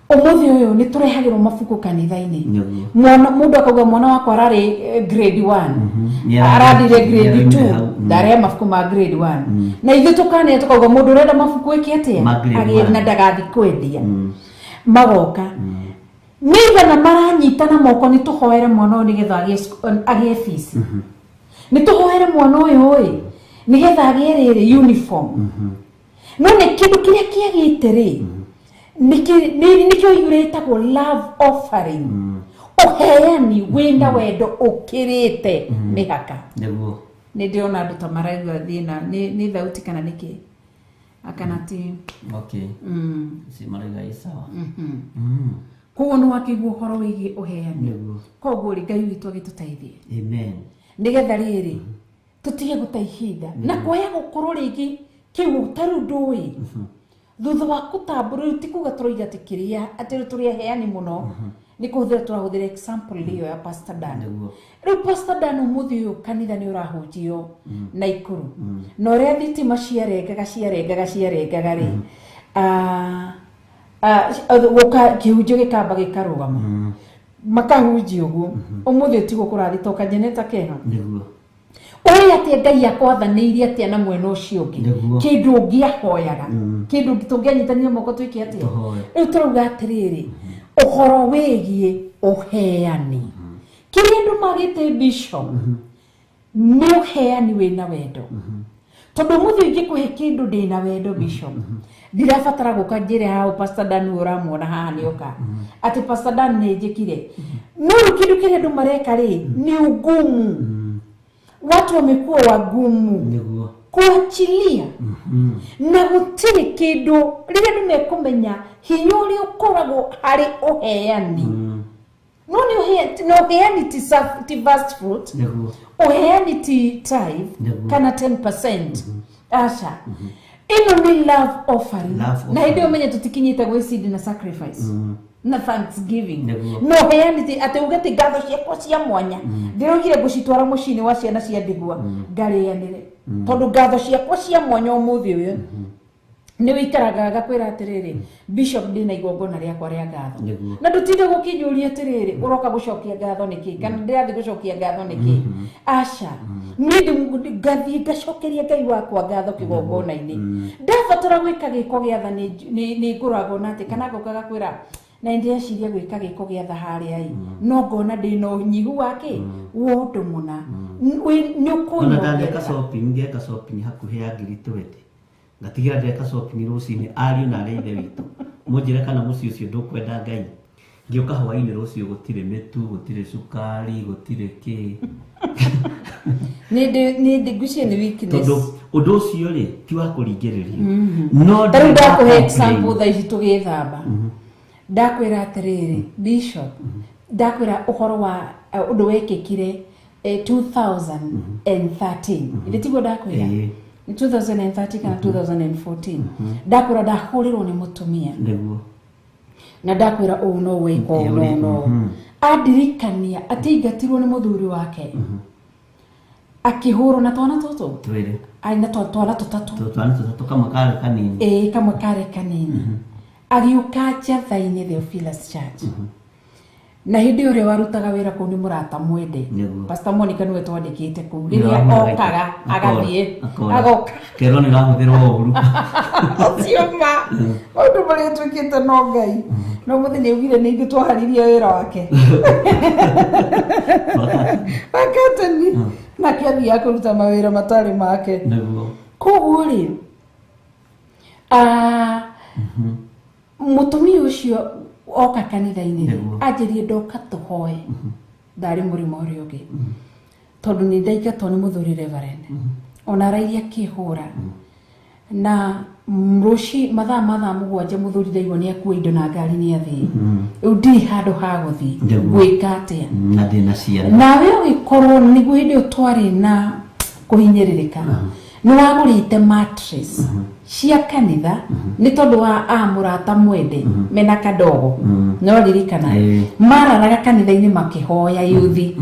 ũmũthĩ ũyũ nĩ tũrehagĩrwo mabuku kanitha-inĩ mwana mũndũ akauga mwana wakwa ararĩ grade 1 arathire grade 2 ndarehe mabuku ma grade 1 na ithuĩ tũkanĩa tũkauga mũndũ ũrenda mabuku ĩke atĩa na ndagathi kwendia magoka nĩ igana maranyitana moko nĩ tũhoere mwana ũyũ nĩgetha agĩe fees nĩ tũhoere mwana ũyũ ĩ nĩgetha agĩe rĩrĩ uniform no nĩ kĩndũ kĩrĩa kĩagĩte rĩ nikio yurĩtagwo love offering ũheani wĩna wendo ũkĩrĩte mĩhaka nĩ ndĩrona andũ ta maraigua thĩna nĩ thauti kana nĩkĩ akana ti si maraiga isawa koguo nĩ wakĩigua ũhoro wĩgiĩ ũheani koguo rĩ Ngai witũ agĩtũteithie amen nĩgetha rĩrĩ tũtige gũta ihinda na kuoya gũkorwo rĩngĩ kĩu tarĩu ndũĩ thutha wa kũtambũrwo ti kuga tũroiga atĩ kĩrĩa atĩ tũrĩ aheani mũno nĩ kũhũthĩra tũrahũthĩra example ĩyo ya Pastor Dan rĩu Pastor Dan ũmũthĩ ũyũ kanitha nĩ ũrahunjio na ikũrũ na ũrĩa thitima ciarengaga rĩ gũka kĩhunjio gĩkamba gĩkarũgama makahunjia ũguo ũmũthĩ ũtigwo kũrathi toka nyeneta keha ũrĩa atĩ Ngai akwathanĩirie atĩa na mwena ũcio ũngĩ kĩndũ ũngĩahoyaga kĩndũ tũngĩanyitanĩra moko twĩke atĩa rĩu tũrauga atĩrĩrĩ ũhoro wĩgiĩ ũheani kĩrĩa andũ magĩte bishop nĩ ũheani wĩna wendo tondũ mũthĩ ingĩkũhe kĩndũ ndĩna wendo bishop ndirabatara gũka njĩre hao Pastor Dan ũramuona haha nĩoka atĩ Pastor Dan nĩ njĩkire no kĩndũ kĩrĩa andũ mareka rĩ nĩ ugumu watu wamekuwa wagumu kuachilia na gũtirĩ kĩndũ rĩrĩa andũ mekũmenya hinya ũrĩa ũkoragwo harĩ ũheani no nĩ ũheani ti first fruit ũheani ti tithe kana 10% aca ĩno nĩ love offering na hĩndĩ ũmenye tũtikinyĩte gwĩcindi na sacrifice na thanksgiving no heanite ate ugate ngatho ciakwa cia mwanya ndirogire gucitwara mucini wa ciana cia ndigwa ngarianire tondu ngatho ciakwa cia mwanya umuthi uyu ni wikaraga gakwira atiriri bishop ndina igongona riakwa ria ngatho na ndutinde gukinjuria atiriri uroka gucokia ngatho niki kana ndirathi gucokia ngatho niki aca ni ngathi ngacokeria Ngai wakwa ngatho kigongona-ini ndabatara gwika giko giatha ni ngurago nati kana ngokaga kwira na ndiciria gwika giko giatha haria no ngona ndina unyihu wake wondu muna ni ukunywa ndeka shopping hakuhe ya ngiritoeti ngatigira ndeka shopping rucini ariu na reithe witu munjire kana muci ucio ndukwenda Ngai ngioka hwaini rucio gutire mitu gutire cukari gutire ki ni ngucie ni weakness tondu undu ucio ri ti wa kuringiriria no ndakuhe example tha ici tugithamba ndakwira atiriri bishop ndakwira uhoro wa undu wekikire 2013 ile tigo ndakwira 2013 kana 2014 ndakwira ndahurirwo ni mutumia niguo na ndakwira no wiko no adirikania atigatirwo ni muthuri wake akihurwo na twana toto twere aina twana tutatu kama kare kanini kama kare kanini agiuka thaini Theophilus Church na hindi uri warutaga wira ku ni murata mwende Pastor Monica niwe twandikite ku riria okaga agathie agoka kero ni gahuthirwo uru cioma ondu bari twikite no Ngai no muthi ni ugire ni ithu twahariria wira wake akatani na kiathi yako ruta mawira matari make koguo ri mutumia ucio oka kanitha-ini anjirie ndoka tuhoe ndari murimo uri ungi tondu ni ndaigatwo ni muthuri reverend ona rairia kihura na mrushi mathaa mugwanja muthuri ndaigwa ni akua indo na ngari ni athii riu ndiri handu ha guthii gwika atia na thina ciana nawe ugikorwo niguo hindi utwari na kuhinyiririka ni wagurite mattress cia kanitha ni tondu wa murata mwende mena kadogo no ririkana mararaga kanitha-ini makihoya yuthi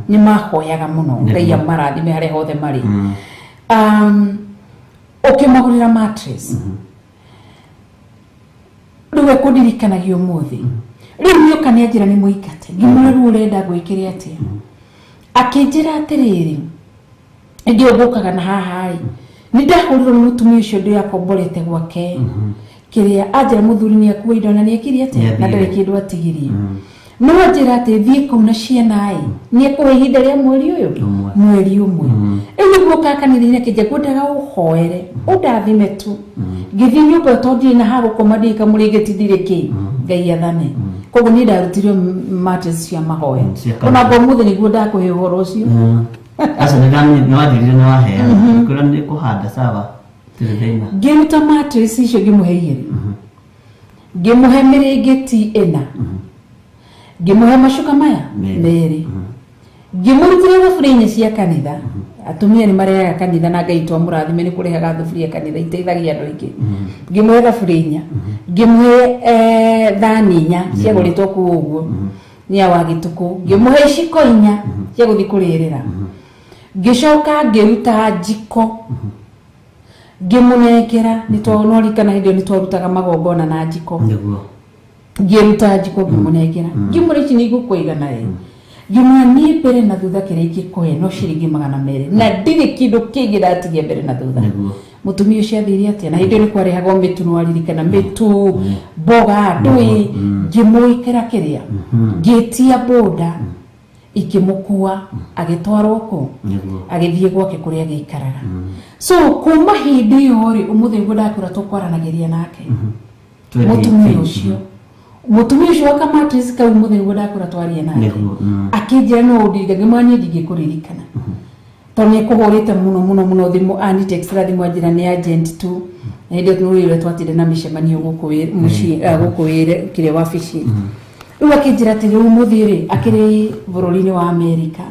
ni mahoyaga muno Ngai marathime hare hothe mari ukimagurira mattress riu kudirikanagia umuthi riu nioka ni anjira ni muikate ngimura riu urenda gwikire atia akinjira atiriri ndio gukaga na haha ni ndahurirwo ni mutumia ucio ndio akomborete gwake kiria anjira muthuri ni akua indo na ni akirie atia na ndari kindu atigirie no anjira ati thie kuu na ciana ni akuhe ihinda ria mweri umwe ewe guka kanitha-ini kije kundaga uhoere undathime tu ngithi nyumba tondi na ha gukoma ndika muringetithire ki Ngai athane koguo ni ndarutirio matters cia mahoya ona bo muthi niguo ndakuhe uhoro ucio asa nagani no athirire no ahea kura ni kuhanda sawa tirithina ngiruta matters icio ngimuheire ngimuhe miringiti ina ngimuhe macuka maya meri ngimurutire thaburia cia kanitha atumia ni mareaga kanitha na Ngai twa murathime ni kurehaga thaburia kanitha iteithagia andu aingi ngimuhe thaburia ngimuhe thani inya cia guritwo ku uguo ni awagituku ngimuhe iciko inya cia guthi kuririra ngicoka ngiruta njiko ngimunengera ni twanorikana hindi ni twarutaga magongona na njiko ngiruta njiko ngimunengera ngimurici ni gukuigana ngimwa ni mbere na thutha kiria ingikuhe no ciringi 200 na ndiri kindu kingi ndatigia mbere na thutha mutumia ucio athiria atia na hindi ni kwarehagwo mitu no aririkana mitu boga ndui ngimuikira kiria ngitia boda ikimukua agitwarwo ku agithie gwake kuria agikaraga so kuma hindi yori umuthi ngudakura tukwaranagiria nake mutumia ucio akamatrisi kau umuthi ngudakura twarie nake akinjira no udiga ngimanye ndingikuririkana tonye kuhorite muno thimu ani text thimu ajira ni agent tu na ndio tunurire twatire na mishemanio gukuwire kire wafici uwa kinjira tiri umuthiri akiri bururi-ini wa Amerika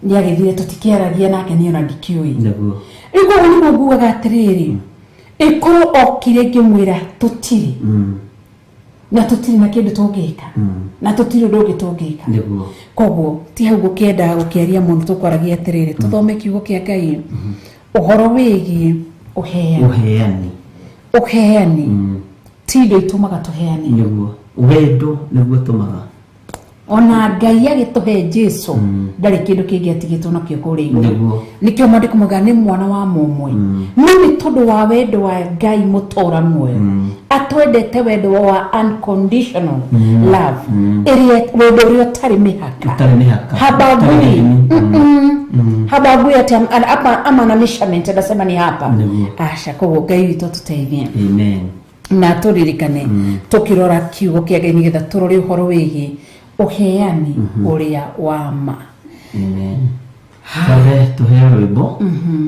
ni agithire tutikiaragia nake ni ona ndikiui niguo iko ni nguaga atiriri ikuru okire ngimwira tutiri na tutiri na kindu tungika na tutiri ndu gitungika niguo koguo ti hau gukienda gukiaria mundu tukwaragia atiriri tuthome kiugo kia Ngai uhoro wigi uheani ti ndo itumaga tuheani niguo wendo niguo tumaga ona Ngai agituhe Jesu ndari kindu kingi atigitwo nakio kuri iguru nikio mandiko mugane mwana wa mumwe nini tondu wa wendo wa Ngai mutora mwe atwendete wendo wa unconditional love wendo rio tari mihaka habagui ati ama na measurement ndasema ni hapa asha koguo Ngai witu tuteithie amen na turirikane tukirora kiugo kia Ngai nigetha turore uhoro wigi uheani uria wa ma amen Kabe tuheo rwimbo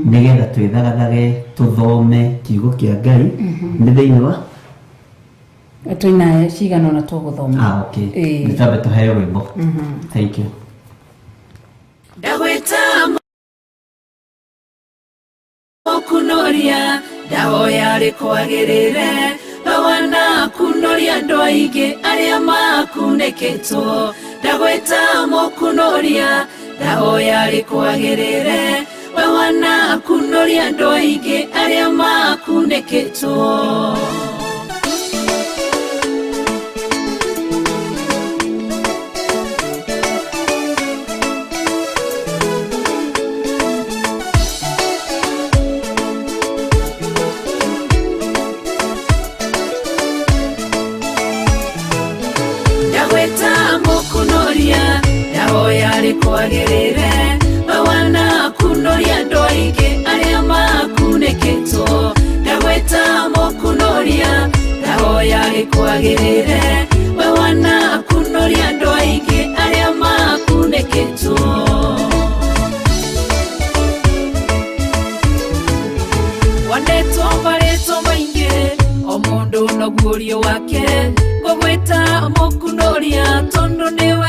nigetha twithagathage tuthome kiugo kia Ngai ni thiini wa tuina cigano na tuguthoma okay nitabe tuheo rwimbo thank you ndagweta mokunoria ndahoya rikwagirire bawana kunoria ndo aige aria makuneketwo ndagweta mokunoria ndahoya rikwagirire bawana kunoria ndo aige aria makuneketwo kwagirire bawana kunoria ndoige aria makuneketwo ndagweta mokunoria ndahoya rikwagirire bawana kunoria ndoige aria makuneketwo wanetwo bareto maingi o mundu no gurio wake ngweta mokunoria tondu niwe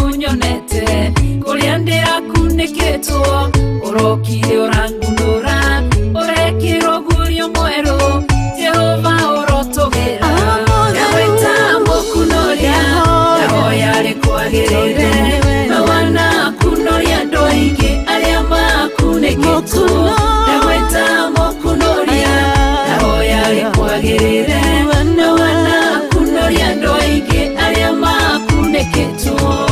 unyonete kuria ndira kuneketwo urokire orangunura urekiro gurio mwero Jehova urotogira ndagweta mokunoria ndahoya rikwagirire bawana kunoria ndoige aria makuneketwo ndagweta mokunoria ndahoya rikwagirire bawana kunoria ndoige aria makuneketwo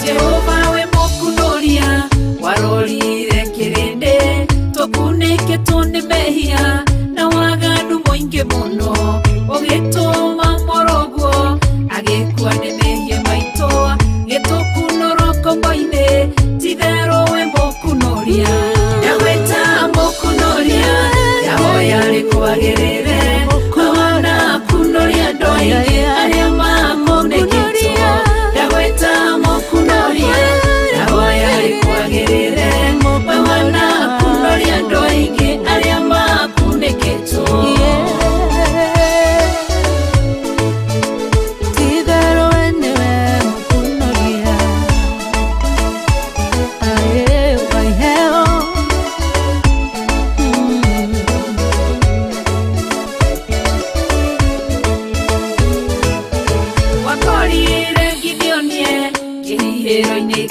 Jehova we mokunoria warorire kirinde tokuneketwo ni mehia na waganu moingi muno ugituma morogo agikwa ni mehia maito gitukunoroko moine tigero we mokunoria ndagweta mokunoria yahoya rikwagirire bawana kunoria ndoige aria makuneketwo ndagweta mokunoria yahoya rikwagirire bawana kunoria ndoige aria makuneketwo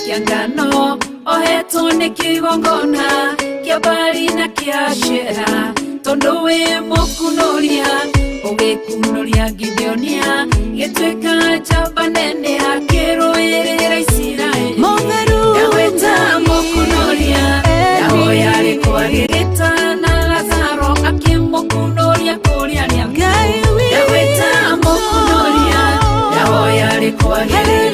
Kiangano oheto ne kigongona kia bari na kia shera tondo we mokunoria ogekunoria Gideonia getweka chabanene akero erera Israeli ndagweta mokunoria yahoya rikwagirita na Lazaro akimokunoria kuria ria ndagweta mokunoria yahoya rikwagirire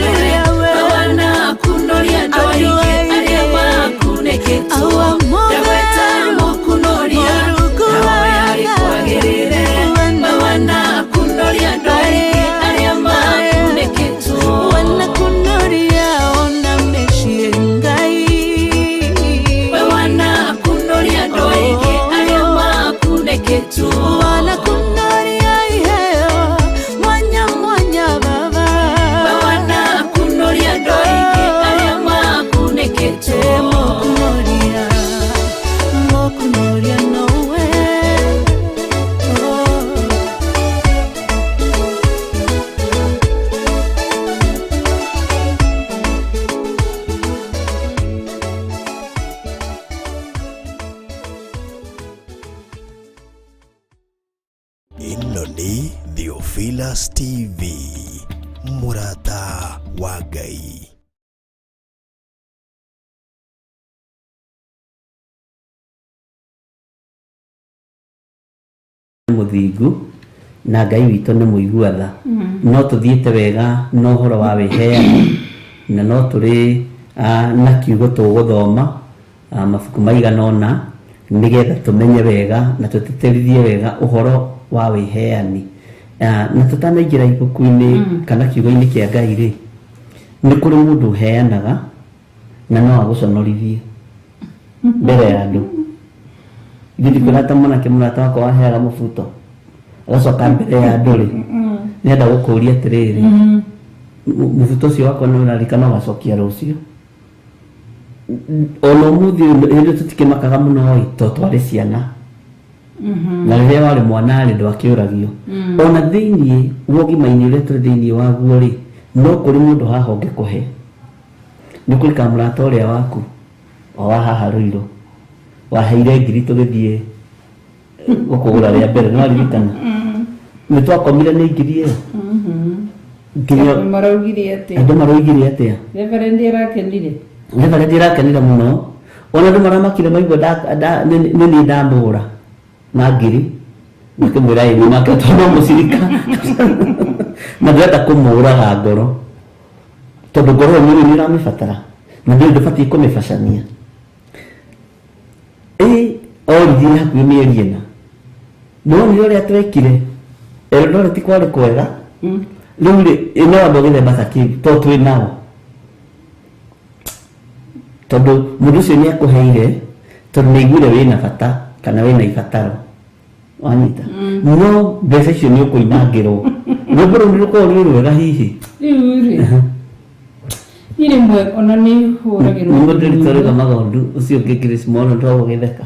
kunoria ndoige aria makuneketwo ndagweta mokunoria yahoya rikwagirire bawana kunoria ndoige aria makuneketwo Theophilus TV, Murata wa Ngai. Muthingu na Ngai witũ nĩ mũiguatha no tũthiĩte wega no ũhoro wa wĩheani na no tũrĩ na kiugo tũgũthoma mabuku maigana ũna nĩgetha tũmenye wega na tũtĩtĩrithie wega ũhoro wa wĩheani na tũtanaingĩra ibuku-inĩ kana kiugo-inĩ kĩa Ngai rĩ nĩ kũrĩ mũndũ ũheanaga na no agũconorithie mbere ya andũ. Gidi kuna tamana ke murata wako waheaga mufuto agacoka mbere ya andũ rĩ nĩenda gũkũria atĩrĩrĩ mufuto ũcio wako nĩ ũrarikana ũgacokia rũciũ ona ũmũthĩ hĩndĩ tũtikĩmakaga mũno to twarĩ ciana na rĩrĩa warĩ mwana rĩ ndwakĩũragio ona thĩinĩ wa ũgima-inĩ ũrĩa tũrĩ thĩinĩ waguo rĩ no kũrĩ mũndũ haha ũngĩkũhe nĩ kũrĩ kamũrata ũrĩa waku o wa haha Rũirũ waheire ngiri tũgĩthiĩ gũkũgũra rĩa mbere no aririkana nĩ twakomire nĩ ngiri ĩyo andũ maraugire atĩa Reverend ĩrakenire mũno ona andũ maramakire maigua nĩ niĩ ndamũgũra na ngiri makĩmwĩra ĩni make tondũ mũcirika na ndĩrenda kũmũraga ngoro tondũ ngoro ĩyo nĩ ĩramĩbatara na ndĩbatiĩ kũmĩbacania orithire hakuhĩ mĩeri ĩna nĩwonire ũrĩa twekire Eldoret kwarĩ kwega rĩu rĩ no andũ gĩthemba ta kĩu to twĩ nao tondũ mũndũ ũcio nĩ akũheire tondũ nĩ aiguire wĩna bata kana wĩna ibataro wanyita no mbeca icio nĩ ũkũinangĩrwo rũmbo rũu nĩ rũkoragwo rwĩ rwega hihi rĩmwe ona nĩ hũragĩrwo nĩ mũndũ rĩtwarĩga magondu ũcio ũngĩ Krismoro ndwagũgĩtheka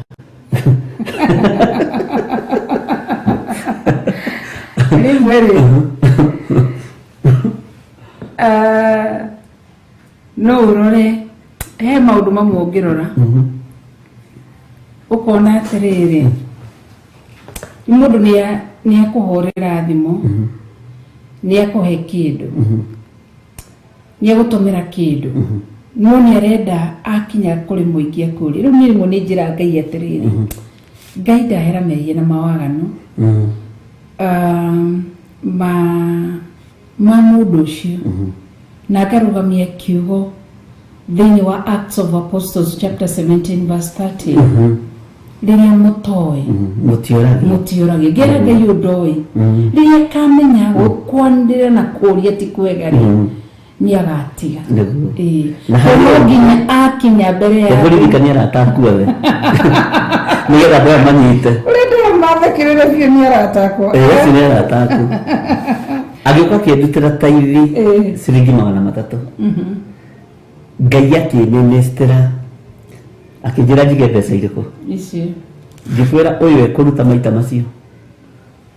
rĩmwe rĩ no ũrore he maũndũ mamwe ũngĩrora ũkona atĩrĩrĩ mũndũ nĩ akũhũrĩra thimũ nĩ akũhe kĩndũ nĩ agũtũmĩra kĩndũ no nĩ arenda akinya kũrĩ mũingĩ akũrĩ rĩu nĩ nĩ njĩra Ngai atĩrĩrĩ Ngai ndahera mehia na mawaganu ma mũndũ ũcio na ngarũgamia kiugo thĩinĩ wa Acts of Apostles chapter 17 verse 30 rĩrĩa mũtoĩ mũtiũragio ngera Ngai ũndoĩ rĩrĩa kamenya gũkwanĩrĩra na kũũria ti kwega rĩ nĩ agatiga no nginya akinya mbere ya kũririkania aratakuothe nĩgetha andũ aya manyite ũrĩa ndĩramathekĩrĩra biũ nĩ aratakwa ũcio nĩ arataku agĩũka akĩndutĩra taithi ciringi 300 Ngai akĩnyenestera akĩnjĩra njige mbeca irĩkũ icio ngĩkwĩra ũyũ ekũruta maita macio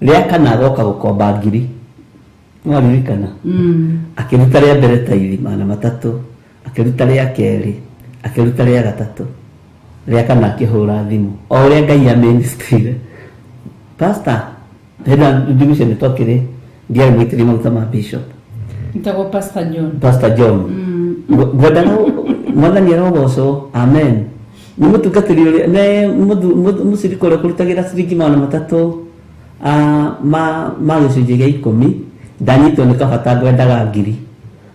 rĩa kana agoka gũkomba ngiri no aririkana akĩruta rĩa mbere taithi 300 akĩruta rĩa kerĩ akĩruta rĩa gatatũ rĩa kana akĩhũra thimũ o ũrĩa Ngai amĩnistire pastor hena division nĩ twakĩrĩ ndiarĩ mũitĩri maguta ma bishop ntagwo Pastor John ngwendaga mwathani arogocwo amen nĩ mũtungatĩri ũrĩa mũcirika ũrĩa kũrutagĩra ciringi 300 ma gĩcunjĩ gĩa 10 ndanyitwo nĩ kabata ngwendaga ngiri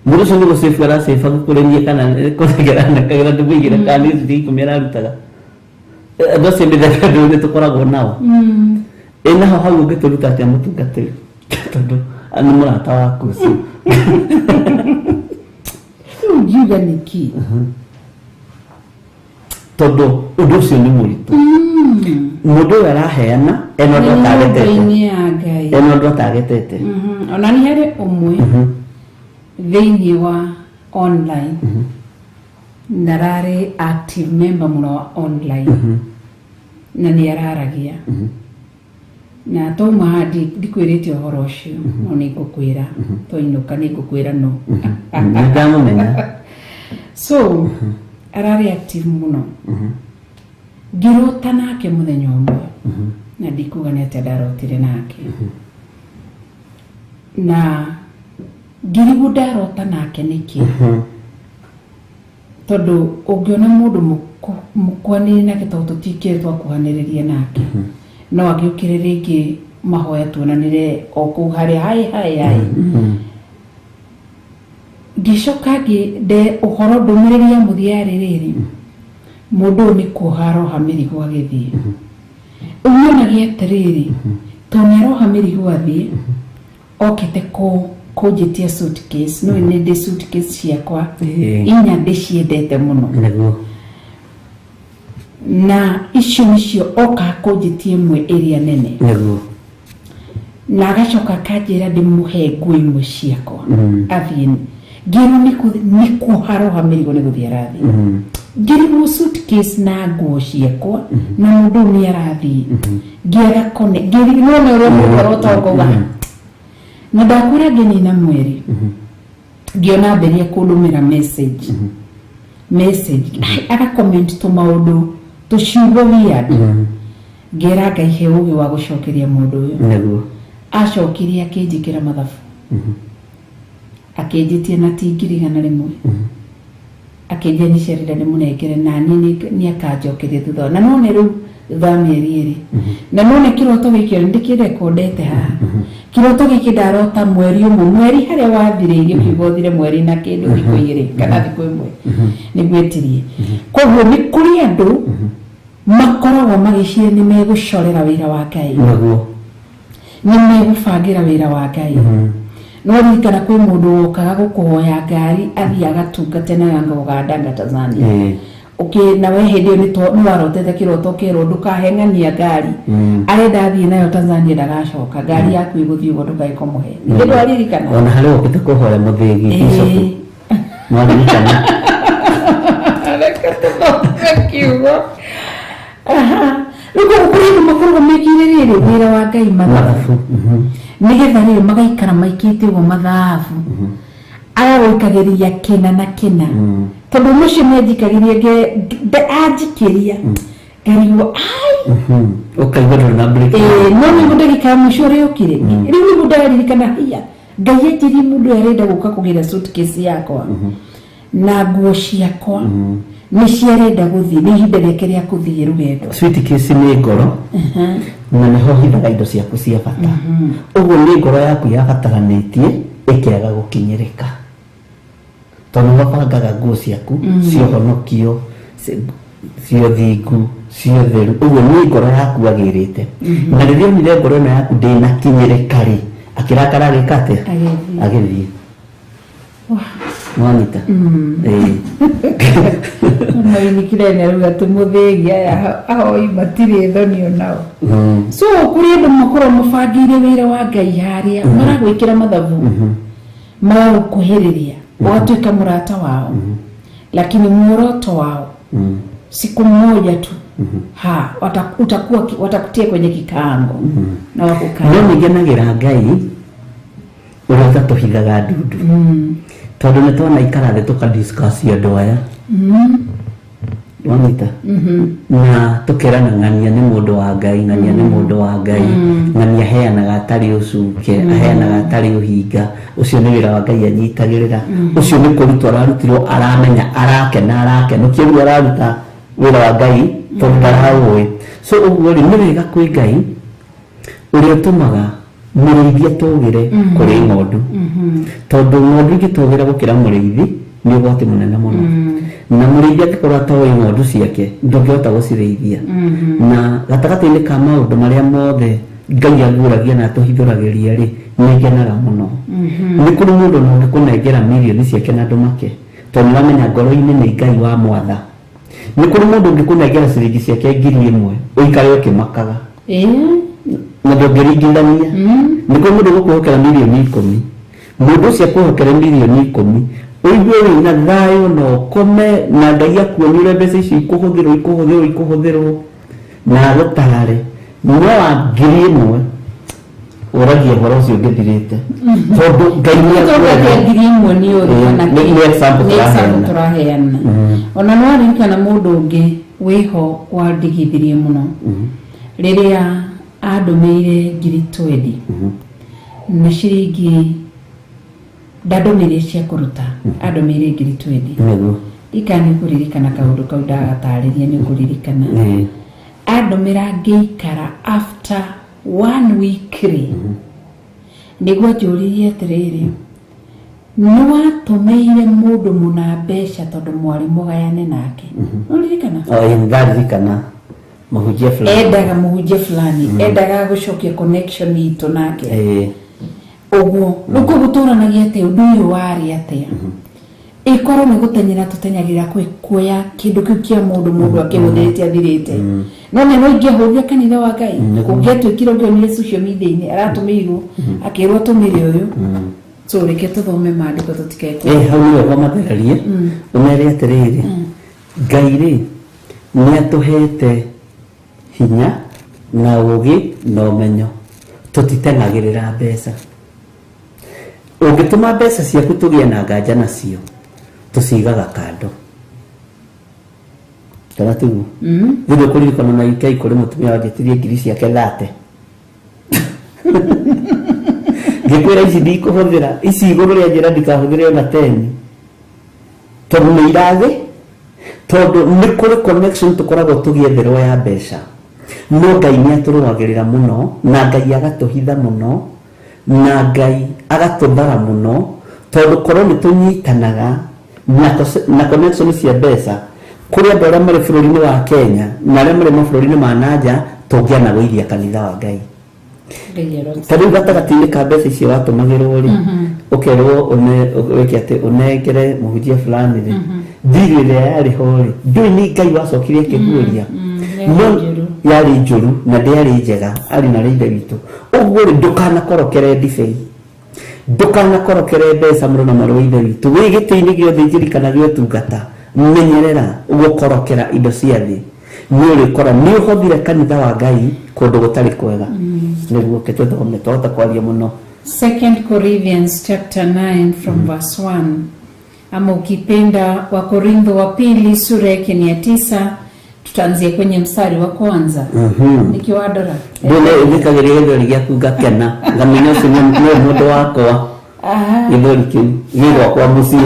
mũndũ ũcio nĩ gũcĩbu aracĩba kũrĩnie kana kũregera na kagera ndũmĩigĩra kana nĩ ciringi 10 ararutaga andũ acio mĩthemba ndũĩ nĩ tũkoragwo nao naho hau ũngĩtũruta atĩa mũtungatĩri tondũ nĩ mũrata waku ũcio ujiuga niki tondũ ũndũ ũcio nĩ mũritũ mũndũ ũyũ araheana eno ndũ atagetete ona nĩ harĩ ũmwe thĩinĩ wa online nararĩ active member mũno wa online na nĩ araragia na toma ndikwĩrĩte ũhoro ũcio no nĩ ngũkwĩra toinũka nĩ ngũkwĩra no ndamũmenya so ararĩ active mũno ngĩrota nake mũthenya ũmwe na ndikuga nĩ atĩ ndarotire nake na ngirigu ndarota nake niki tondu ungiona mundu mukwaniri nake tondu tutikĩrĩtwo kuhanĩrĩria nake no agiũkĩre rĩngĩ mahoya tuonanire o kũu harĩa hai ngicoka ngĩnde ũhoro ndũmĩrĩri ya mũthia rĩrĩ mũndũ nĩ kũharoha mĩrigo agĩthiĩ ũmionagia atĩrĩrĩ tondũ nĩaroha mĩrigo athiĩ okĩte kũnjĩtia suitcase no nĩ ndĩ suitcase ciakwa inya ndĩciendete mũno na icio nĩcio oka kũnjĩtie ĩmwe ĩrĩa nene na agacoka kanjĩra ndĩmũhe nguo imwe ciakwa athiĩ ngĩrwo nĩ kũharoha mĩrigo nĩ gũthiĩ arathiĩ ngĩrwo suitcase na nguo ciakwa na mũndũ nĩ arathiĩ ngĩaga kone ngĩrwo no ũrĩa ũtongoga na ndakora ngĩnina mweri ngĩona mbere kũndũmĩra message aga comment tũmaũndũ tũciugo weird ngera ngaihe ũgĩ wa gũcokeria mũndũ ũyũ acokirie akĩnjĩkĩra mathabu akĩnjĩtie na tingirigana rĩmwe akĩnjia nĩcerire nĩmũnengere na nĩ akanjokeria thutha na no nĩ rĩu thutha mĩeri ĩrĩ na no nĩ kĩroto gĩkĩ ndĩkĩrekondete haha kĩroto gĩkĩ ndarota mweri ũmwe mweri harĩa wathirĩirie kiugo ũthire mweri na kĩndũ thikũ igĩrĩ kana thikũ ĩmwe nĩgwĩtirie koguo nĩ kũrĩ andũ makoragwo magĩciria nĩ megũcorera wĩra wa Ngai nĩ megũbangĩra wĩra wa Ngai no ririkana kwĩ mũndũ wokaga gũkũhoya ngari athiĩ agatungate na Uganda Tanzania na we hĩndĩ ĩyo nĩ warotete kĩroto kĩerwo ndũkaheng'ania ngari arenda athiĩ nayo Tanzania ndagacoka ngari yaku ĩgũthiĩ ũguo ndũkae kũmũhe nĩ ndwaririkana ona harĩ ũkĩte kũhoya mũthĩgi bicopu mwaririkana reke tũthome kiugo rĩu kũrĩ andũ makoragwo mekĩrĩrĩrĩ wĩra wa Ngai mathabu nĩgetha rĩrĩ magaikara maikĩte ũguo mathabu agagũikagĩrĩria kĩna na kĩna tondũ mũcio nĩanjikagĩria anjikĩria ngarigwo ũkaigua ndũrĩ na break no nĩguo ndagĩka mũico ũrĩa ũkire rĩu nĩguo ndaririkana hiya Ngai anjĩrie mũndũ arenda gũka kũgĩra suitcase yakwa na nguo ciakwa nĩ ciarenda gũthiĩ nĩ ihinda rĩake rĩa gũthiĩ rũgendo suitcase nĩ ngoro na nĩho hithaga indo ciaku cia bata ũguo nĩ ngoro yaku yabataranĩtie ĩkĩaga gũkinyĩrĩka tondũ wabangaga nguo ciaku ciohonokio cio thingu cio theru ũguo nĩ ngoro yaku agĩrĩte na rĩrĩa onire ngoro ĩno yaku ndĩnakinyĩrĩka rĩ akĩrakara agĩka atĩa agĩthiĩ Mwanita Maini kirene ruga tumuthegi aya ahoi matire thonio nao so kuri andũ makorwo mabangĩire wĩra wa Ngai harĩa maragwĩkĩra mathabu magũkuhĩrĩria watuĩka mũrata wao lakini muoroto wao siku moja tu watakutia kwenye kikango na wakukaa no nĩngenagĩra Ngai ũrĩa ũtatũhithaga ndundu tondũ nĩ twana ikara thĩ tũkadiscuss andũ aya Mwanita na tũkerana ng'ania nĩ mũndũ wa Ngai ng'ania nĩ mũndũ wa Ngai ng'ania aheanaga atarĩ ũcuke aheanaga atarĩ ũhinga ũcio nĩ wĩra wa Ngai anyitagĩrĩra ũcio nĩ kũrutwo ararutirwo aramenya arakenũkia rĩu araruta wĩra wa Ngai tondũ ndaraũĩ so ũguo rĩ nĩ wega kwĩ Ngai ũrĩa ũtũmaga mũrĩithia tũgĩre kũrĩ ng'ondu tondũ ng'ondu ingĩtũgĩra gũkĩra mũrĩithi nĩ ũgwati mũnene mũno na mũrĩithia angĩkorwo atoĩ ng'ondu ciake ndũngĩhota gũcirĩithia na gatagatĩ-inĩ ka maũndũ marĩa mothe Ngai aguũragia na atũhithũragĩria rĩ nĩ ngenaga mũno nĩ kũrĩ mũndũ no ũngĩkũnengera mirioni ciake na ndũmake tondũ nĩramenya ngoro-inĩ nĩ Ngai wa mwatha nĩ kũrĩ mũndũ ũngĩkũnengera ciringi ciake 1,000 ũikare ũkĩmakaga na ndũngĩringithania nĩ kũrĩ mũndũ ũgũkwĩhokera mirioni 10 mũndũ ũcio akwĩhokere mirioni 10 ũigue wĩna thayũ na ũkome na Ngai akuonire mbeca icio ikũhũthĩrwo na agũtare no wa 1,000 ũragia ũhoro ũcio ũngĩthirĩte tondũ Ngai nĩ example tũraheana ona no aririkana mũndũ ũngĩ wĩho wandigithirie mũno rĩrĩa andũmĩire 20,000 na ciringi ndandomire cia kuruta andomire ngiri 20 ikani kuririkana kaundu kau ndagataririe ni kuririkana andomira ngeikara after 1 week niguo njuririe atiriri niwatumeire mundu muna mbeca tondu mwarimu gayane nake uririkana ndaririkana muhujia fulani endaga muhujia fulani endaga gucokia connection itu nake oguo nuko guturanagia ate undu uyu wari atia ikoro ni gutenyera tutenyagira kuoya kindu kiu kia mundu akimuthete athirite none no ingehuvia kanitha wa Ngai kungetwikira ngio ni social media ni aratumirwo akirwo tumire uyu so reke tuthome maandiko tutikae hau ni wega matherarie umere atiriri Ngai ri ni atuhete hinya na ugi na umenyo tutitenagirira mbeca ungituma mbeca ciaku tugie na nganja nacio tucigaga kando kana tu ndio kuririkana na UK kuri mutumia wajetirie ngiri ciake 30 ngikwira ici ndikuhuthira ici iguru ria njira ndikahuthire na 10 tondu ni irathi tondu ni kuri connection tukoragwo tugietherwo ya mbeca no Ngai ni aturugagirira muno na Ngai agatuhitha muno na Ngai agatuthara muno tondu korwo ni tunyitanaga na connection cia mbeca kuri andu aria mari bururi-ini wa Kenya na aria mari mabũrũri-ini ma nanja tungiana guithia kanitha wa Ngai tadu gatagati-ini ka mbeca icio watumagirwo ri ukerwo wiki ati unengere muhujia fulani ri thiri ria yari ho ri ndui ni Ngai wacokirie kiguria yari njuru na ndiari njega ari na reithe witu uguo ri ndukanakorokere ndibei ndukanakorokere mbeca mũno na marũithe witu wi gĩtĩ-inĩ gĩothe njirikana gĩa ũtungata menyerera gukorokera indo cia thĩ ni ũrĩkora ni ũhũthire kanitha wa Ngai kũndũ gũtarĩ kwega nĩguo ke tũthome twahota kwaria mũno 2 Corinthians chapter 9 from verse 1 ama ukipenda wa Korintho wa pili sura yake ni ya 9 tutaanzia kwenye mstari wa kwanza nikiwadora ndio nikageria ndio ligiaku ngakena ngamenya ucio ni mundu wakwa ndio kiu ndio kwa musie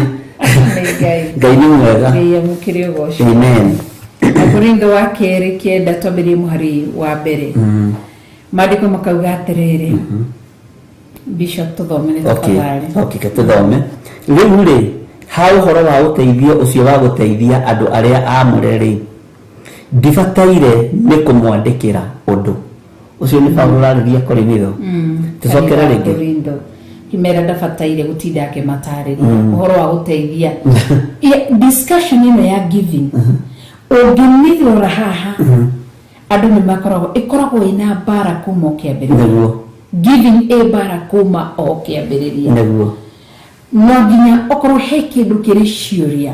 Ngai ni mwega Ngai amukire gosho amen Korintho wa keri kienda twambirie muhari wa mbere maandiko makauga atiriri Bishop tuthome ni tafadhali okay tuthome riu ri ha uhoro wa uteithio ucio wa guteithia andu aria amureri ndibataire ni kumwandikira undu ucio ni Paulo araria Korintho tucokera ringi kimera ndabataire gutinda akimatariria uhoro wa guteithia discussion ino ya giving ungimithora haha andu ni ikoragwo ina bara kuma ukiambiriria giving a bara kuma ukiambiriria neguo no nginya okorwo he kindu kiri ciuria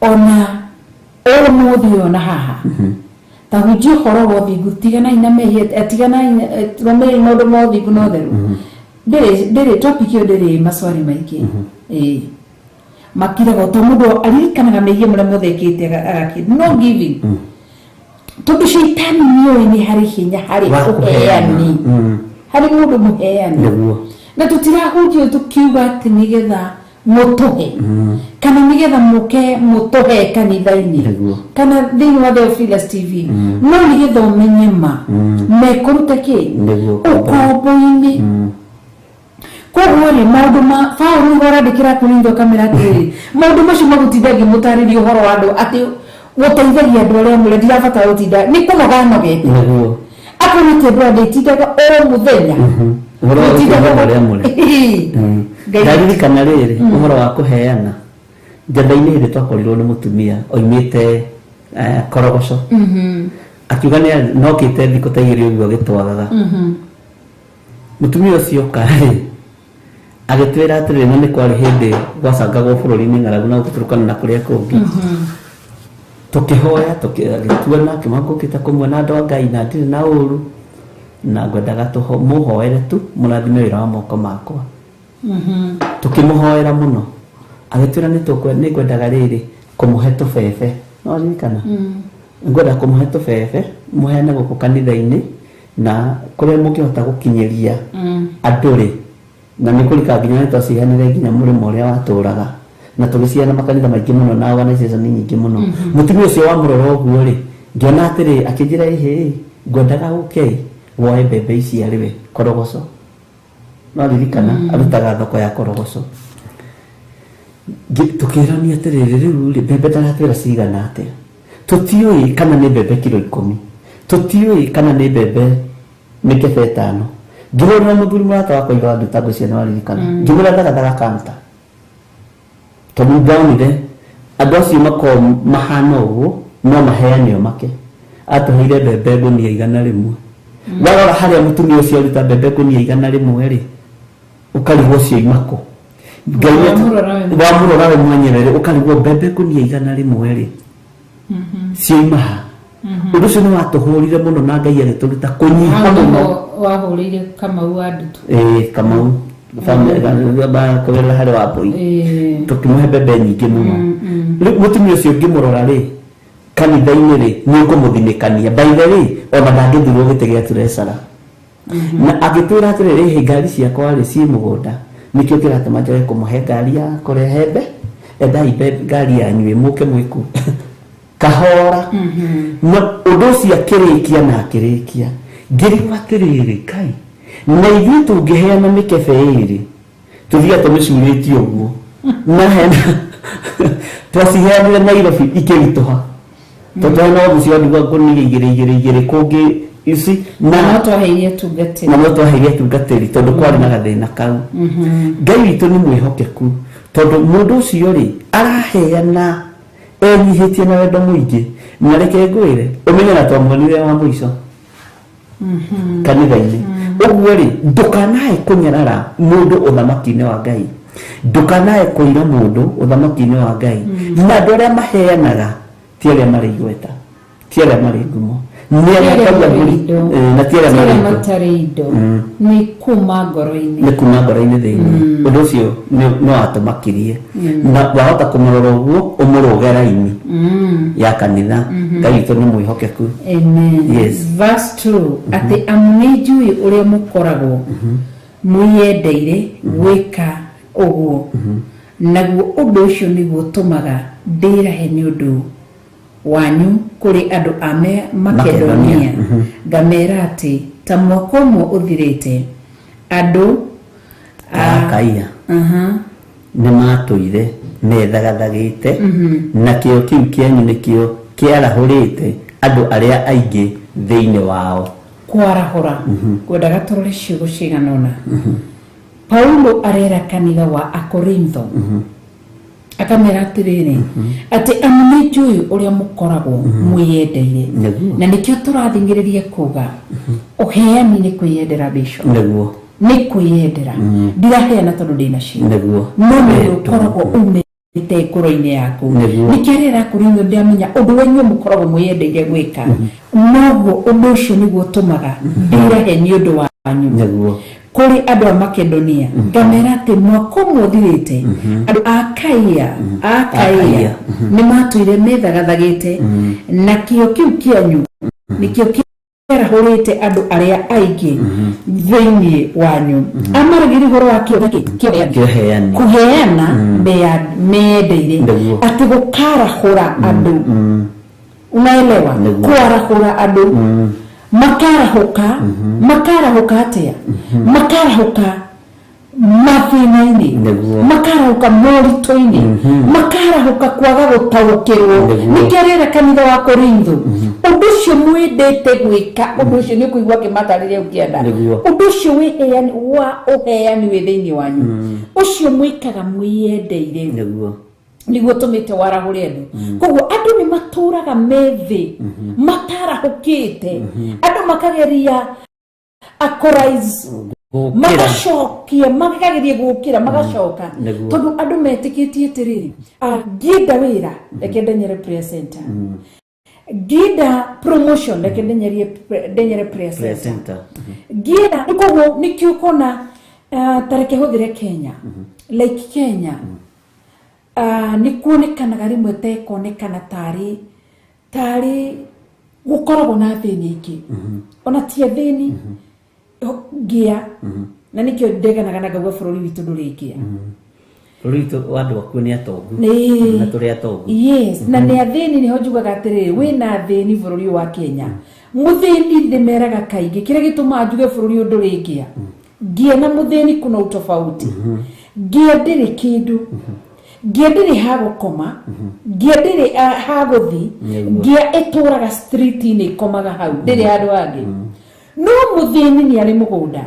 ona umuthi ona haha ta hujio horo wothingu tigana ina mehe tigana romeri maundu mothingu no theru ndiri topic yo ndiri maswali maiki makira goto mundu aririkanaga mehie muria muthekite agaki no giving tondu shaitani niyo ni hari hinya hari uheani hari mundu muheani na tutirahujio tukiuga ati nigetha mutuhe kana nigetha mutuhe kanitha-ini kana thiini wa Theophilus TV no nigetha umenye ma mekuruta ki ukombo-ini koguo ri maundu ma Paulo arandikira Korintho kamera atiri maundu macio magutithagia mutarĩrie ũhoro wa andũ ati guteithagia andũ arĩa mũre ndirabatara gutinda ni kũnoga nogete akorwo andũ nditindaga o muthenya ndaririkana riri uhoro wa kuheana njatha-ini hindi twakorirwo ni mutumia oimite korogoco akiuga nokite thiku ta igiri uguo agitwagaga mutumia ucio kari agitwira atiriri na ni kwari hindi gwacangagwo bururi-ini ng'aragu na guturukana na kuria kungi tukihoya tukituana kimangukite kumwe na andu a Ngai na ndiri na uru na ngwendaga muhoere tu murathime wira wa moko makwa tukimuhoera muno agitwira ni ngwendaga riri kumuhe tubebe no ririkana ngwenda kumuhe tubebe muheane guku kanitha-ini na kule mungihota gukinyiria andũ-rĩ na nĩ kũrika nginya nĩ twacihanire nginya mũrĩmo ũrĩa watũraga na tũgĩciana makanitha maingĩ mũno na organization nyingĩ mũno mũtumia ũcio wa mũrora ũguo-rĩ ngĩona atĩrĩ akĩnjĩra ihe ngwendaga ũke woe mbembe ici arĩwe korogoco no ririkana arutaga thoko ya korogoco tukĩrania atĩrĩrĩ rĩu mbembe ndaratwĩra cigana atĩa tũtiũĩ kana nĩ mbembe kilo 10 tũtiũĩ kana nĩ mbembe mĩkebe 5 ngĩhũrĩra mũthuri mũrata wakwa iga nduta ngũcia nĩ waririkana ngĩmwĩra ndagathaga kanta tondũ ndaonire andũ acio makorwo mahana ũguo no maheane o make atũheire mbembe ngũnia 100 warora harĩa mũtumia ũcio aruta mbembe ngũnia 100-rĩ ũkarigwo cio imako wamũrora we mwenyewe ũkarigwo mbembe ngũnia 100-rĩ cio imaha ũndũ ũcio nĩ watũhũrire mũno na Ngai agĩtũruta kũnyiha mũno wahũrĩire Kamau wa Ndutu Kamau kũrera harĩ wa Mbũi tũkĩmũhe mbembe nyingĩ mũno rĩu mũtumia ũcio ngĩmũrora-rĩ kanitha-inĩ-rĩ nĩ ũkũmũthinĩkania by the way ona ndangĩthurwo gĩtĩ gĩa Turesara na agĩtwĩra atĩrĩrĩ ngari ciakwa-rĩ ciĩ mũgũnda nĩkĩo kĩratũma njoe kũmũhe ngari ya kũrehe mbe endai ngari yanyu mũke mwĩku kahora na ũndũ ũcio akĩrĩkia na akĩrĩkia ngĩrigwo atĩrĩrĩ Ngai na ithuĩ tũngĩheana mĩkebe ĩrĩ tũthiga tũmĩcurĩtie ũguo na hena twaciheanire Nairobi ikĩritũha tondũ hena mũcio ndigwa ngũnia igĩrĩ kũngĩ ici na twaheirie tungatĩri tondũ kwarĩ na gathĩna kau Ngai witũ nĩ mwĩhokeku tondũ mũndũ ũcio-rĩ araheana enyihĩtie na wendo mũingĩ na reke ngwĩre ũmenye na twamwonire wa mũico kanitha-inĩ ũguo-rĩ ndũkanahe kũnyarara mũndũ ũthamaki-inĩ wa Ngai ndũkanahe kũira mũndũ ũthamaki-inĩ wa Ngai na andũ arĩa maheanaga ti arĩa marĩ igweta ti arĩa marĩ ngumo na ti arĩa matarĩ indo nĩ kuma ngoro-inĩ thĩinĩ ũndũ ũcio nĩ watũmakirie na wahota kũmũrora ũguo ũmũrũge raini ya kanitha Ngai witũ nĩ mwĩhokeku verse 2 atĩ amu nĩ njũĩ ũrĩa mũkoragwo mwĩyendeire gwĩka ũguo naguo ũndũ ũcio nĩguo ũtũmaga ndĩrahe nĩ ũndũ wanyu kũrĩ andũ a Makedonia ngamera atĩ ta mwaka ũmwe ũthirĩte andũ Akaia nĩ matũire methagathagĩte na kĩo kĩu kĩanyu nĩkĩo kĩarahũrĩte andũ arĩa aingĩ thĩinĩ wao kwarahũra ngwendaga tũrore ciugo cigana ũna Paulo arera kanitha wa Akorintho akamera atĩrĩrĩ atĩ amu nĩ njũĩ ũrĩa mũkoragwo mwĩyendeire na nĩkĩo tũrathingĩrĩria kuga ũheani nĩ kwĩyendera bishop nĩ kwĩyendera ndiraheana tondũ ndĩna cio no nĩ ũkoragwo umĩte ngoro-inĩ yaku nĩkĩo rĩra Korintho ndĩramenya ũndũ wenyu mũkoragwo mwĩyendeire gwĩka noguo ũndũ ũcio nĩguo ũtũmaga ndĩrahe nĩ ũndũ wanyu kuri andũ a Makedonia ngamera atĩ mwaka ũmwe ũthirĩte andũ Akaia nĩ matũire methagathagĩte na kĩo kĩu kĩanyu nĩkĩo kĩarahũrĩte andũ arĩa aingĩ thĩinĩ wanyu amaragĩri ũhoro wa kũheana meyendeire atĩ gũkarahũra andũ unaelewa kwarahũra andũ makarahuka atĩa makarahuka mathĩna-inĩ makarahuka moritũ-inĩ makarahuka kwaga gũtaũkĩrwo nĩkĩo rĩra kanitha wa Korintho ũndũ ũcio mwendete gwĩka ũndũ ũcio nĩ kũigua kĩmatarĩria ũkĩenda ũndũ ũcio wĩheani wa ũheani wĩ thĩinĩ wanyu ũcio mwĩkaga mwĩyendeire nĩguo tũmĩte warahũre andũ koguo andũ nĩ matũraga methĩ matarahũkĩte andũ makageria akorize magacokia makageria gũkĩra magacoka tondũ andũ metĩkĩtie atĩrĩrĩ ngĩenda wĩra reke ndenyere prayer center ngĩenda promotion reke ndenyere prayer center ngĩenda koguo nĩkĩo ũkona tareke hũthĩre Kenya like Kenya nĩ kuonekanaga rĩmwe tekonekana tarĩ gukoragwo na thĩni ingĩ ona ti thĩni ngĩa na nikio ndeganaga na ngauga bũrũri witũ ndũrĩ ngĩa bũrũri witũ andũ akuo nĩ atongu na tũrĩ atongu yes na nĩ athĩni nĩho njugaga atĩrĩrĩ wĩna thĩni bũrũri wa Kenya mũthĩni ndĩmeraga kaingĩ kĩrĩa gĩtũmaga njuge bũrũri ũyũ ndũrĩ ngĩa ngĩa na mũthĩni kuna utofauti ngĩa ndĩrĩ kĩndũ ngĩa ndĩrĩ ha gũkoma ngĩa ndĩrĩ ha gũthi ngĩa ĩtũraga street-inĩ ikomaga hau ndĩrĩ andũ angĩ no mũthĩni nĩ arĩ mũgũnda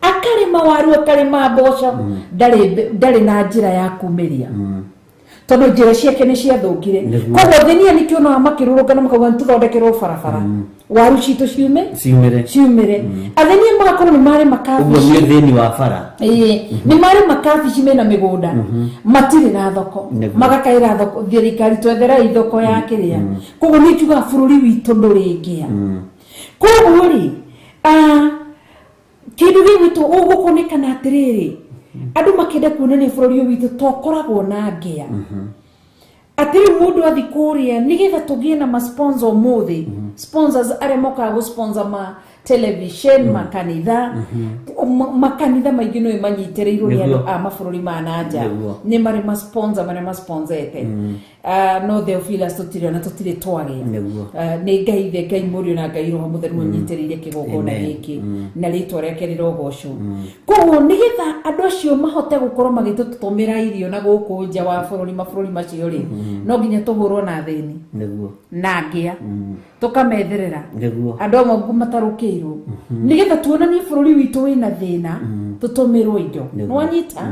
akarĩma waru akarĩma mboco ndarĩ na njĩra ya kumĩria tondũ njĩra ciake nĩ ciathũkire koguo thĩnia nĩ kĩonaga makĩrũrũngana makauga nĩtũthondekerwo barabara waru citũ ciumĩre athĩnia magakorwo nĩ marĩ makabici ũguo nĩ thĩni wa bara nĩ marĩ makabici mena mĩgũnda matirĩ na thoko magakaĩra thoko thirikari twetherai thoko ya kĩrĩa koguo nĩ njugaga bũrũri witũ ndũrĩ ngĩa koguo rĩ kĩndũ gĩgwĩtwo ũgũkonekana atĩrĩrĩ andũ makĩenda kuonania bũrũri ũyũ witũ tokoragwo na ngĩa atĩrĩ mũndũ athi kũrĩa nĩgetha tũgĩe na masponsor mũthĩ sponsors arĩa mokaga gũsponsor ma television makanitha maingĩ no manyitĩrĩirwo nĩ andũ a mabũrũri ma nanja nĩ marĩ masponsor marĩa masponsorete no Theophilus tũtirĩ na tũtirĩ twagĩa nĩ Ngai ithe Ngai mũriũ na Ngai roho mũtheru mũnyitĩrĩire kĩgongona gĩkĩ na rĩtwa rĩake rĩrogocwo koguo nĩgetha andũ acio mahote gũkorwo magĩtũtũmĩra irio na gũkũ nja wa mabũrũri macio rĩ no nginya tũhũrwo na thĩni na ngĩa tũkametherera andũ amwe matarũkĩirwo nĩgetha tuonanie bũrũri witũ wĩna thĩna tũtũmĩrwo indo nĩwanyita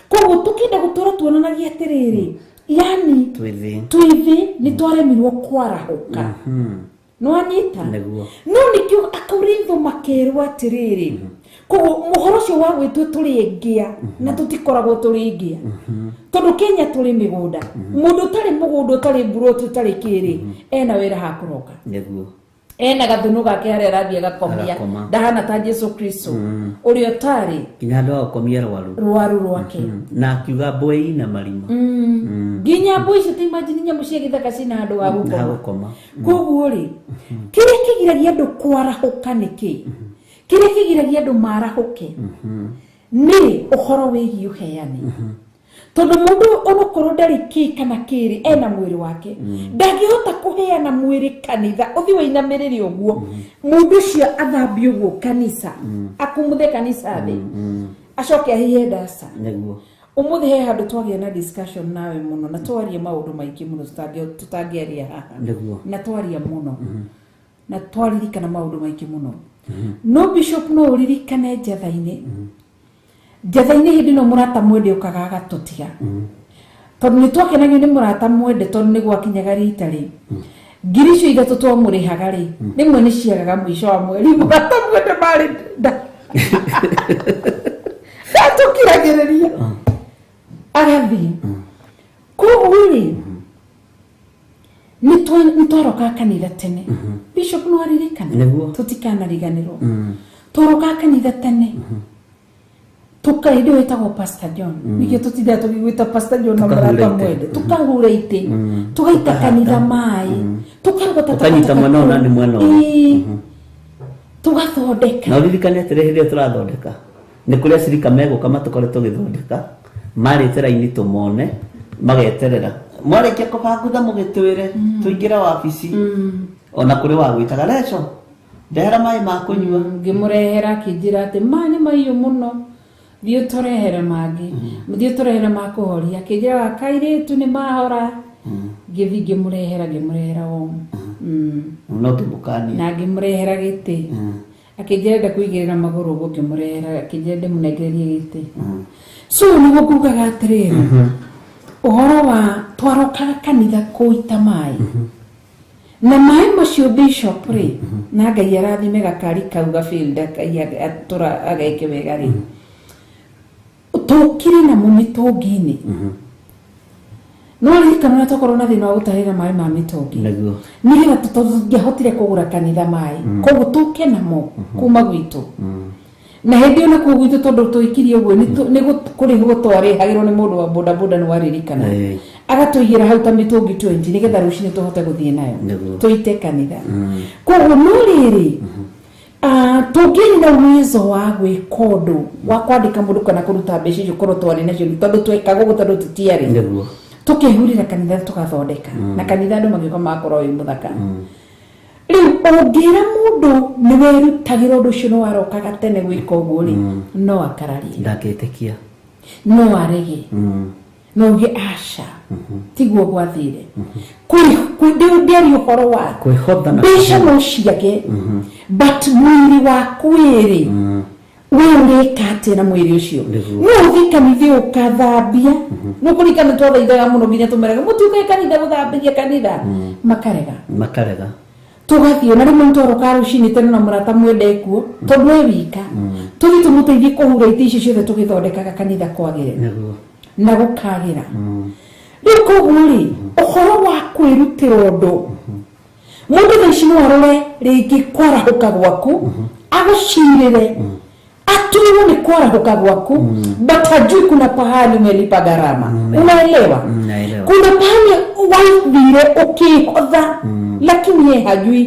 koguo tũkĩenda gũtũra tuonanagia atĩrĩrĩ yani twĩthĩ nĩ twaremirwo kwarahũka nĩwanyita no nĩkĩo akaurithwo makerwo atĩrĩrĩ koguo mũhoro ũcio wa gwĩtwo tũrĩ ngĩa na tũtikoragwo tũrĩ ngĩa tondũ Kenya tũrĩ mĩgũnda mũndũ ũtarĩ mũgũnda ũtarĩ mburoti ũtarĩ kĩrĩ ena wĩra ha kũroka ena gathũnũ gake harĩa arathiĩ agakomia ndahana ta Jesu Kristo ũrĩa ũtarĩ nginya andũ agakomia rwaru rwake na akiuga mbũi na marima nginya mbũi icio imagine nyamũ cia gĩthaka cina andũ wa gũkoma koguo rĩ kĩrĩa kĩgiragia andũ kwarahũka nĩkĩ kĩrĩa kĩgiragia andũ marahũke nĩ ũhoro wĩgiĩ ũheani tondũ mũndũ onokorwo ndarĩ kĩ kana kĩrĩ ena mwĩrĩ wake ndangĩhota kũheana mwĩrĩ kanitha ũthi wainamĩrĩre ũguo mũndũ ũcio athambie ũguo kanitha akumuthe kanitha thĩ acoke ahihe ndasa ũmũthĩ he handũ twagĩa na discussion nawe mũno na twaria maũndũ maingĩ mũno tũtangĩaria haha na twaria mũno na twaririkana maũndũ maingĩ mũno no bishop no ũririkane njatha-inĩ hĩndĩ no mũrata mwende ũkaga agatũtiga tondũ nĩ twakenagio nĩ mũrata mwende tondũ nĩ gwakinyaga rita rĩ ngiri icio ithatũ twamũrĩhaga rĩ rĩmwe nĩ ciagaga mũico wa mweri mũrata mwende marĩ ndatũkiragĩrĩria agathiĩ koguo rĩ nĩ twarokaga kanitha tene bishop no aririkana tũtikanariganĩrwo tworokaga kanitha tene tukaide wetagwo Pastor John nikio tutithia tukigwita Pastor John na mũrata mwende tukahura ite tugaita kanitha mai tukanyita mwana ona ni mwana tugathondeka na uririkane atĩrĩrĩ tũrathondeka nĩ kũrĩa cirika megũka matukoretwo gĩthondeka marĩtera ini tũmone mageterera mwarĩkia kũbangutha mũgĩtwĩre tũingĩra wabici ona kũrĩ wa gwĩtaga leco ndehera maĩ ma kũnyua ngĩmũrehera kĩnjĩra atĩ maĩ mahiũ mũno thiĩ tũrehere mangĩ thiĩ tũrehere ma kũhoria kĩnjĩra wa kairĩtu nĩ mahora ngĩthi ngĩmũrehera omu no tũmũkania na ngĩmũrehera gĩtĩ akĩnjĩra kũigĩrĩra magũrũ ũguo ngĩmũrehera akĩnjĩra ndĩmũnengererie gĩtĩ so nĩguo ngugaga atĩrĩrĩ ũhoro wa twarokaga kanitha kũita maĩ na maĩ macio bishop rĩ na Ngai arathime gakari kau gabĩnda atũra ageke wega rĩ tũkire na mũmĩtũngi-inĩ no ririkana na tokorwo na thĩna wa gũtahĩra maĩ ma mĩtũngi nĩgetha tũngĩahotire kũgũra kanitha maĩ koguo tũke namo kuma gwitũ na hĩndĩ ona kũu gwitũ tondũ tũikirie ũguo nĩ kũrĩhwo twarĩhagĩrwo nĩ mũndũ wa bodaboda nĩ waririkana agatuigira hau ta mitungi 20 nigetha rucini tuhote guthie nayo Nĩguo. tuite kanitha koguo no riri tungiri na uwezo wa gwika undu wa kwandika mundu kana kuruta mbeca icio korwo twari nacio tondu twekaga uguo tondu tutiari Nĩguo. tukihurira kanitha tugathondeka na kanitha andu magiko makorwo wi muthaka riu ungira mundu ni werutagira undu ucio no warokaga tene gwika uguo ri no akararie ndangĩtĩkia no arege no uge asha tiguo gwathire ndiari uhoro wa kwĩhotha na mbeca no ciage but mwĩrĩ waku ĩrĩ we ũreka atĩa na mwĩrĩ ũcio no ũthiĩ kanitha ũkathambia no kũringana twathaithaga mũno nginya tũmeraga mũtiuke kanitha gũthambĩria kanitha makarega tugathiĩ na rĩmwe nĩtwaroka rũcinĩ tene na mũrata mwende kuo tondũ we wika tũthiĩ tũmũteithie kũhura itĩ icio ciothe tũgĩthondekaga kanitha kwagĩre na gũkagĩra rĩu koguo rĩ ũhoro wa kwĩrutĩra ũndũ mũndũ thaa ici no arore rĩngĩ kwarahũka gwaku agũcirĩre atuirwo nĩ kwarahũka gwaku but hajui kuna pahali umelipa gharama unaelewa kuna pahali wathire ukihotha lakini ye hajui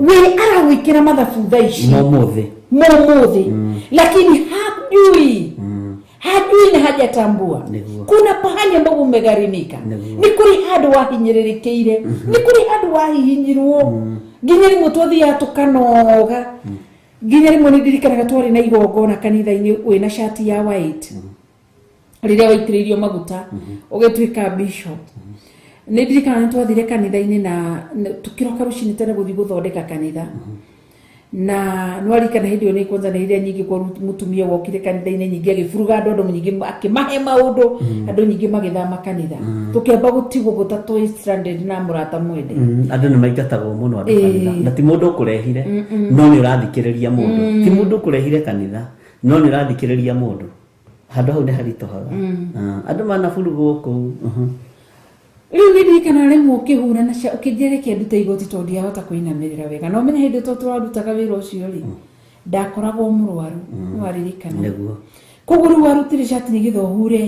we aragwĩkĩra mathabu thaa ici mũmũthĩ lakini hajui na hajatambua kuna pahali ambapo umegharimika ni kuri handu wahinyĩrĩrĩkĩire ni kuri handu wahihinyirwo nginya rĩmwe twathiaga tukanoga nginya rĩmwe nĩndirikanaga twarĩ na igongona kanitha-inĩ wĩna shati ya white rĩrĩa waitĩrĩirio maguta ũgĩtuĩka bishop nĩndirikanaga nĩtwathire kanitha-inĩ na tũkĩroka rũcinĩ tene gũthiĩ gũthondeka kanitha na nwarikana hĩndĩ ĩyo nĩ kwanza nĩ iria nyingĩ kwa mũtumia wokire kanitha-inĩ nyingĩ agĩburuga andũ nyingĩ akĩmahe maũndũ andũ nyingĩ magĩthama kanitha tũkĩamba gũtigwo gũtatũ stranded na mũrata mwende andũ nĩ maingatagwo mũno andũ kanitha na ti mũndũ ũkũrehire no nĩ ũrathikĩrĩria mũndũ ti mũndũ ũkũrehire kanitha no nĩ ũrathikĩrĩria mũndũ handũ hau nĩ haritũhaga andũ manaburugwo kũu riu nĩndirikana rĩmwe ũkĩhura na ũkĩnjerekia ndute igoti tondũ ndiahota kũinamĩrĩra wega no menya hĩndĩ tũrarutaga wĩra ũcio rĩ ndakoragwo mũrwaru nĩwaririkana koguo rĩu warutire shati nĩgetha ũhure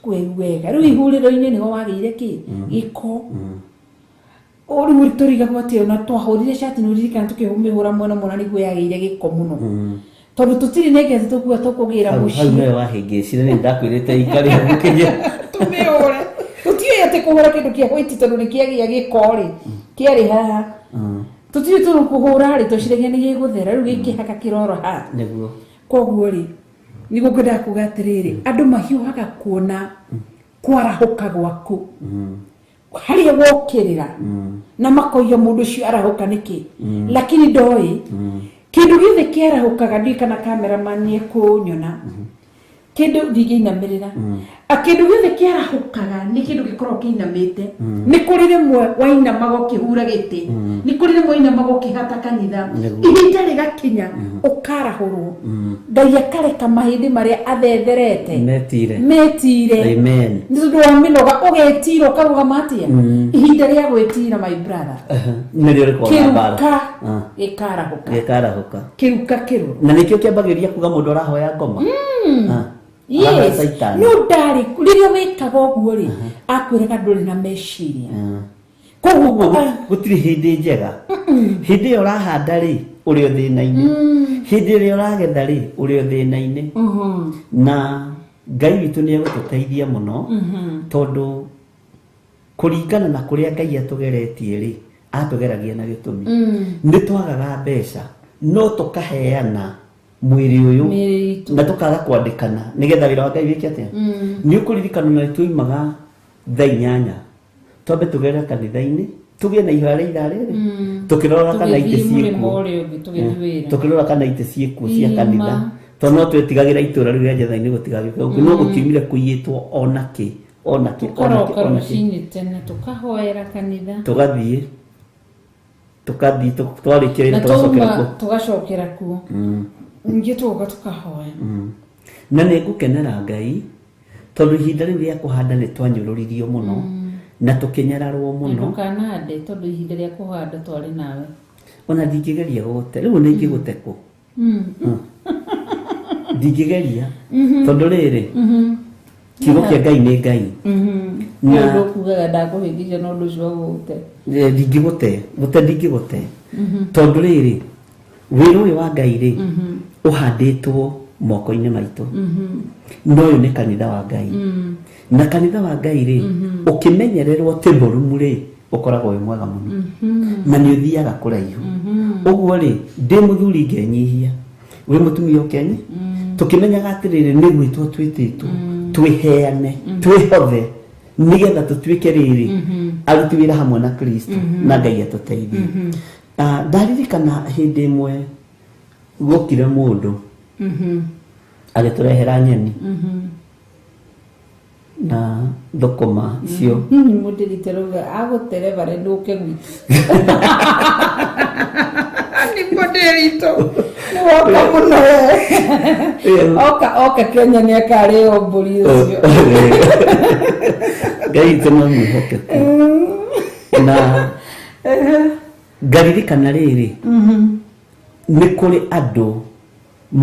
kwĩru wega rĩu ihurĩro-inĩ nĩho wagĩire gĩko rĩu tũrigagwo atĩ ona twahũrire shati nĩũririkana tũkĩmĩhũra mwena mũna nĩguo yagĩire gĩko mũno tondũ tũtirĩ nĩngezi tũkuga tũkũgĩra mũciĩ hau nĩwe wahĩngĩcire nĩ ndakwĩrĩte ikari gũkĩnja tũmĩhũre tutiye ate kuhura kindu kia white tondu ni kiagia gikori kiari haha tutiye turu kuhura ri tucirege ni giguthera riu gikihaka kiroro ha niguo koguo ri niguo ngenda kuga atiriri andu mahiuhaga kuona kwarahuka gwaku haria wokirira na makoiya mundu ucio arahuka niki lakini ndoi kindu githe kiarahukaga ndi kana cameraman ni kunyona kindu ndingiinamirira akindu githe kiarahukaga ni kindu gikorwo kiinamite ni kuri rimwe wainamaga ukihura giti ni kuri rimwe wainamaga ukihata kanitha ihinda rigakinya ukarahurwo ngai akareka mahindi maria athetherete metire amen ndu wa minoga ugetira ukarugama atia ihinda ria gwitira my brother nĩrĩo rĩkoragwo mbara gikarahuka kiruka kiruru na nĩkĩo kĩambagĩrĩria kuga mũndũ arahoya ngoma yes no ndari riria wikaga ũguo ri akwĩraga ndũrĩ na meciria koguo gũtirĩ hĩndĩ njega hĩndĩ ĩyo ũrahanda rĩ ũrĩ o thĩna-inĩ hĩndĩ ĩrĩa ũragetha rĩ ũrĩ o thĩna-inĩ na ngai witũ nĩ egũtũteithia mũno tondũ kũringana na kũrĩa ngai atũgeretie rĩ atũgeragia na gĩtũmi nĩ twagaga mbeca no tũkaheana mwĩrĩ ũyũ na tũkaga kwandĩkana nĩgetha wĩra wa ngai wĩke atĩa nĩ ũkũririkana na tũimaga thaa 8 twambe tũgerera kanitha-inĩ tũgĩe na ihoya rĩa ithaa rĩrĩ tũkĩrora kana itĩ ciĩkuo tũkĩrora kana itĩ ciĩkuo cia kanitha tondũ no twĩtigagĩra itũra rĩu rĩa Njetha-inĩ gũtigagĩka ũguo no gũtiumire kũiyĩtwo onakĩ tukahoera kanitha tũgathiĩ twarĩkia wĩra tũgacokera kuo ningĩ tũgoka tukahoya na nĩ ngũkenera ngai tondũ ihinda rĩu rĩa kũhanda nĩ twanyũrũririo mũno na tũkĩnyararwo mũno ndukanahande tondũ ihinda rĩa kũhanda twarĩ nawe ona ndingĩgeria gũte rĩu nĩ ingĩgũte kũ ndingĩgeria tondũ rĩrĩ kiugo kia Ngai nĩ Ngai na kugaga ndakuhingiria no ndu cio gute ndingĩgũte tondũ rĩrĩ wĩra ũyũ wa Ngai rĩ ũhandĩtwo moko-inĩ maitũ no ũyũ nĩ kanitha wa Ngai na kanitha wa Ngai rĩ ũkĩmenyererwo tĩ mũrumu rĩ ũkoragwo wĩ mwega mũno na nĩ ũthiaga kũraihu ũguo rĩ ndĩ mũthuri ngenyihia wĩ mũtumia ũkenye tũkĩmenyaga atĩrĩrĩ nĩ gwĩtwo twĩtĩtwo twĩheane twĩhothe nigetha tũtuĩke rĩrĩ aruti wĩra hamwe na Kristo na Ngai atũteithie ndaririkana hĩndĩ ĩmwe gũkire mũndũ agĩtũrehera nyeni na thũkũma icio mũndiriteruga agũterevare ndũke gwitũ nĩ mũndirito nĩ woka mũno oka Kenya nĩ akarĩ mbũri ũcio Ngai tena mwĩhokeku na ngaririkana rĩrĩ nĩ kũrĩ andũ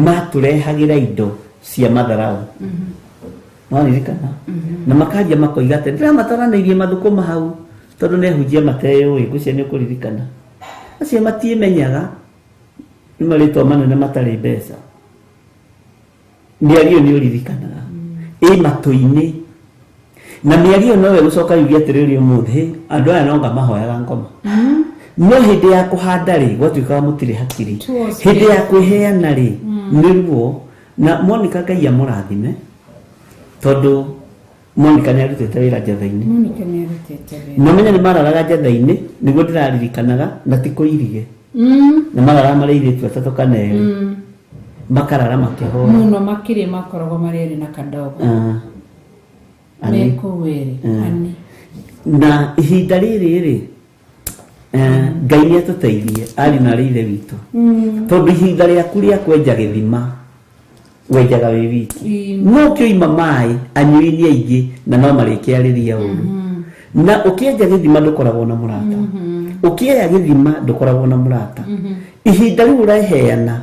matũrehagĩra indo cia matharaũ mwaririkana na makanjia makoiga atĩ ndĩramatwaranĩirie mathũkũma hau tondũ nĩhunjia mateyũĩ ngũcia nĩ ũkũririkana acio matiĩmenyaga nĩ marĩtwa manene matarĩ mbeca mĩario nĩ ũririkanaga matũ-inĩ na mĩario nowe gũcoka yugi atĩrĩrĩ ũmũthĩ andũ aya nonga mahoyaga ngoma no hĩndĩ ya kũhanda rĩ gwatuĩkaga mũtirĩ hakiri hĩndĩ ya kwĩheana rĩ nĩruo na Monica Ngai amũrathime tondũ Monica nĩ arutĩte wĩra njatha-inĩ na menya nĩ mararaga njatha-inĩ nĩguo ndĩraririkanaga na ti kũirige nĩ mararaga marĩ airĩtu atatũ kana erĩ makarara makĩhoya mũno makĩrĩ makoragwo marĩ na kadogo mekũwĩrĩ na ihinda rĩrĩ rĩ Ngai nĩ atũteithie ari na rĩithe witũ tondũ ihinda rĩaku rĩa kwenja gĩthima wenjaga wĩ wiki no kĩoima maĩ anyui-inĩ aingĩ na no marĩkĩarĩria ũru na ũkĩenja gĩthima ndũkoragwo na mũrata ũkĩenja gĩthima ndũkoragwo na mũrata ihinda rĩu ũreheana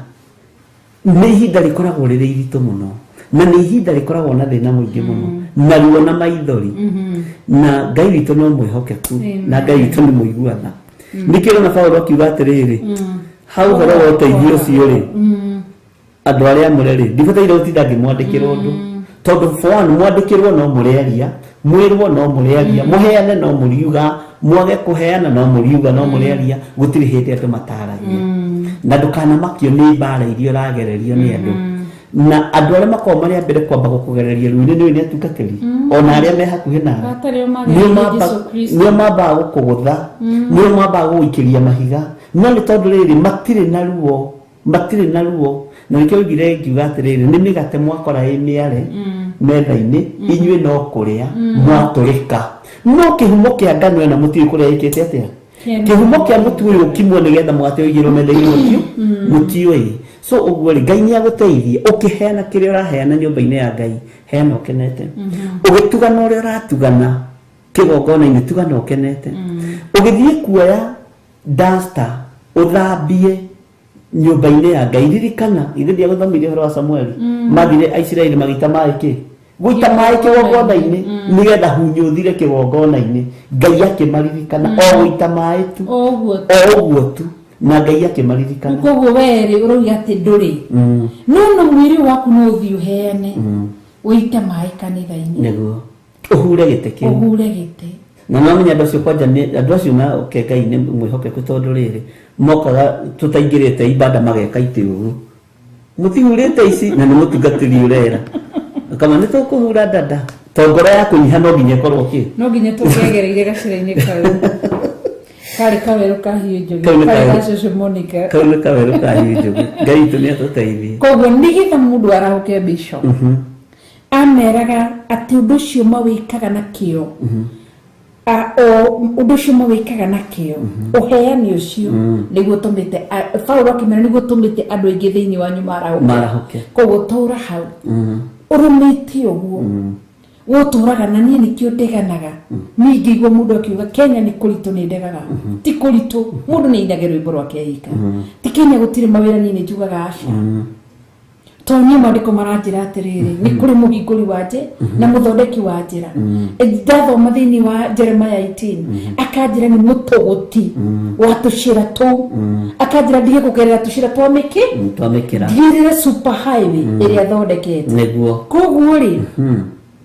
nĩ ihinda rĩkoragwo rĩrĩ iritũ mũno na nĩ ihinda rĩkoragwo na thĩna mũingĩ mũno na ruo na maithori na Ngai witũ no mwĩhokeku na Ngai witũ nĩ mũiguana nĩkĩo na Paulo akiuga atĩrĩrĩ hau horo wa ũteithio ũcio rĩ andũ arĩa mũrerĩ ndibataire gũtinda ngĩmwandĩkĩra ũndũ tondũ for mwandĩkĩrwo no mũrĩaria mwĩrwo no mũrĩaria mũheane no mũriuga mwage kũheana no mũriuga no mũrĩaria gũtirĩ hĩndĩ andũ mataragia na ndũkanamakio nĩ mbara iria ũragererio nĩ andũ na andũ arĩa makoragwo marĩ mbere kwamba gũkũgereria ruo-inĩ nĩ nĩ atungatĩri ona arĩa me hakuhĩ nawe nĩo mambaga gũkũgũtha nĩo mambaga gũgũikĩria mahiga no nĩ tondũ rĩrĩ matirĩ na ruo na nĩkĩo ngire ngiuga atĩrĩrĩ nĩ mĩgate mwakora ĩ mĩare metha-inĩ inyuĩ no kũrĩa mwatũrĩka no kĩhumo kĩa ngano ĩno mũtiũĩ kũrĩa ĩkĩte atĩa kĩhumo kĩa mũtu ũyũ ũkimwo nĩgetha mũgate ũigĩrwo metha-inĩ mũtiũĩ so ũguo rĩ Ngai nĩ agũteithie ũkĩheana kĩrĩa ũraheana nyũmba-inĩ ya Ngai heana ũkenete ũgĩtugana ũrĩa ũratugana kĩgongona-inĩ tugana ũkenete ũgĩthiĩ kuoya duster ũthambie nyũmba-inĩ ya Ngai ririkana ithe ndiagũthomirie ũhoro wa Samueli mathire Aisiraeli magĩita maĩ kĩ gũita maĩ kĩgongona-inĩ nĩgetha hunyo ũthire kĩgongona-inĩ Ngai akĩmaririkana o gũita maĩ tu o ũguo tu na Ngai akĩmaririkana koguo werĩ ũrauga atĩ ndũrĩ no mwĩrĩ waku no ũthiĩ ũheane ũite maĩ kanitha-inĩ nĩguo ũhure gĩtĩ kĩu na no menya andũ acio kwanja andũ acio moke Ngai nĩ mwĩhokeku tondũ rĩrĩ mokaga tũtaingĩrĩte ibada mageka itĩ ũru mũtihurĩte ici na nĩ mũtungatĩri ũrera kama nĩ tũkũhura dada tondũ ngoro ya kũnyiha no nginya ĩkorwo kĩ no nginya tũkĩagereire gacĩra-inĩ kau karĩ kawerũ kahiũ njũgĩ karĩ gacucu Monica kau nĩ kawerũ kahiũ njũgĩ Ngai witũ nĩ atũteithie koguo nĩgetha mũndũ arahũke bishop ameraga atĩ ũndũ ũcio mawĩkaga na kĩo ũndũ ũcio mawĩkaga na kĩo ũheani ũcio nĩguo tũmĩte Paulo akĩmera nĩguo tũmĩte andũ aingĩ thĩinĩ wanyu marahũke koguo tũra hau ũrũmĩte ũguo gũtũraga na niĩ nĩkĩo ndeganaga niĩ ngĩigua mũndũ akiuga Kenya nĩ kũritũ nĩ ndegaga ti kũritũ mũndũ nĩ ainage rwĩmbo rwake aika ti Kenya gũtirĩ mawĩra niĩ nĩ njugaga aca tonye maandiko maranjira atiriri ni kuri muhinguri wanje na muthondeki wa njira ndathoma thiini wa Jeremiah 18 akanjira ni mutuguti wa tushira tu akanjira ndige kugerera tushira twamikira ndirire super highway iria thondekete niguo koguo ri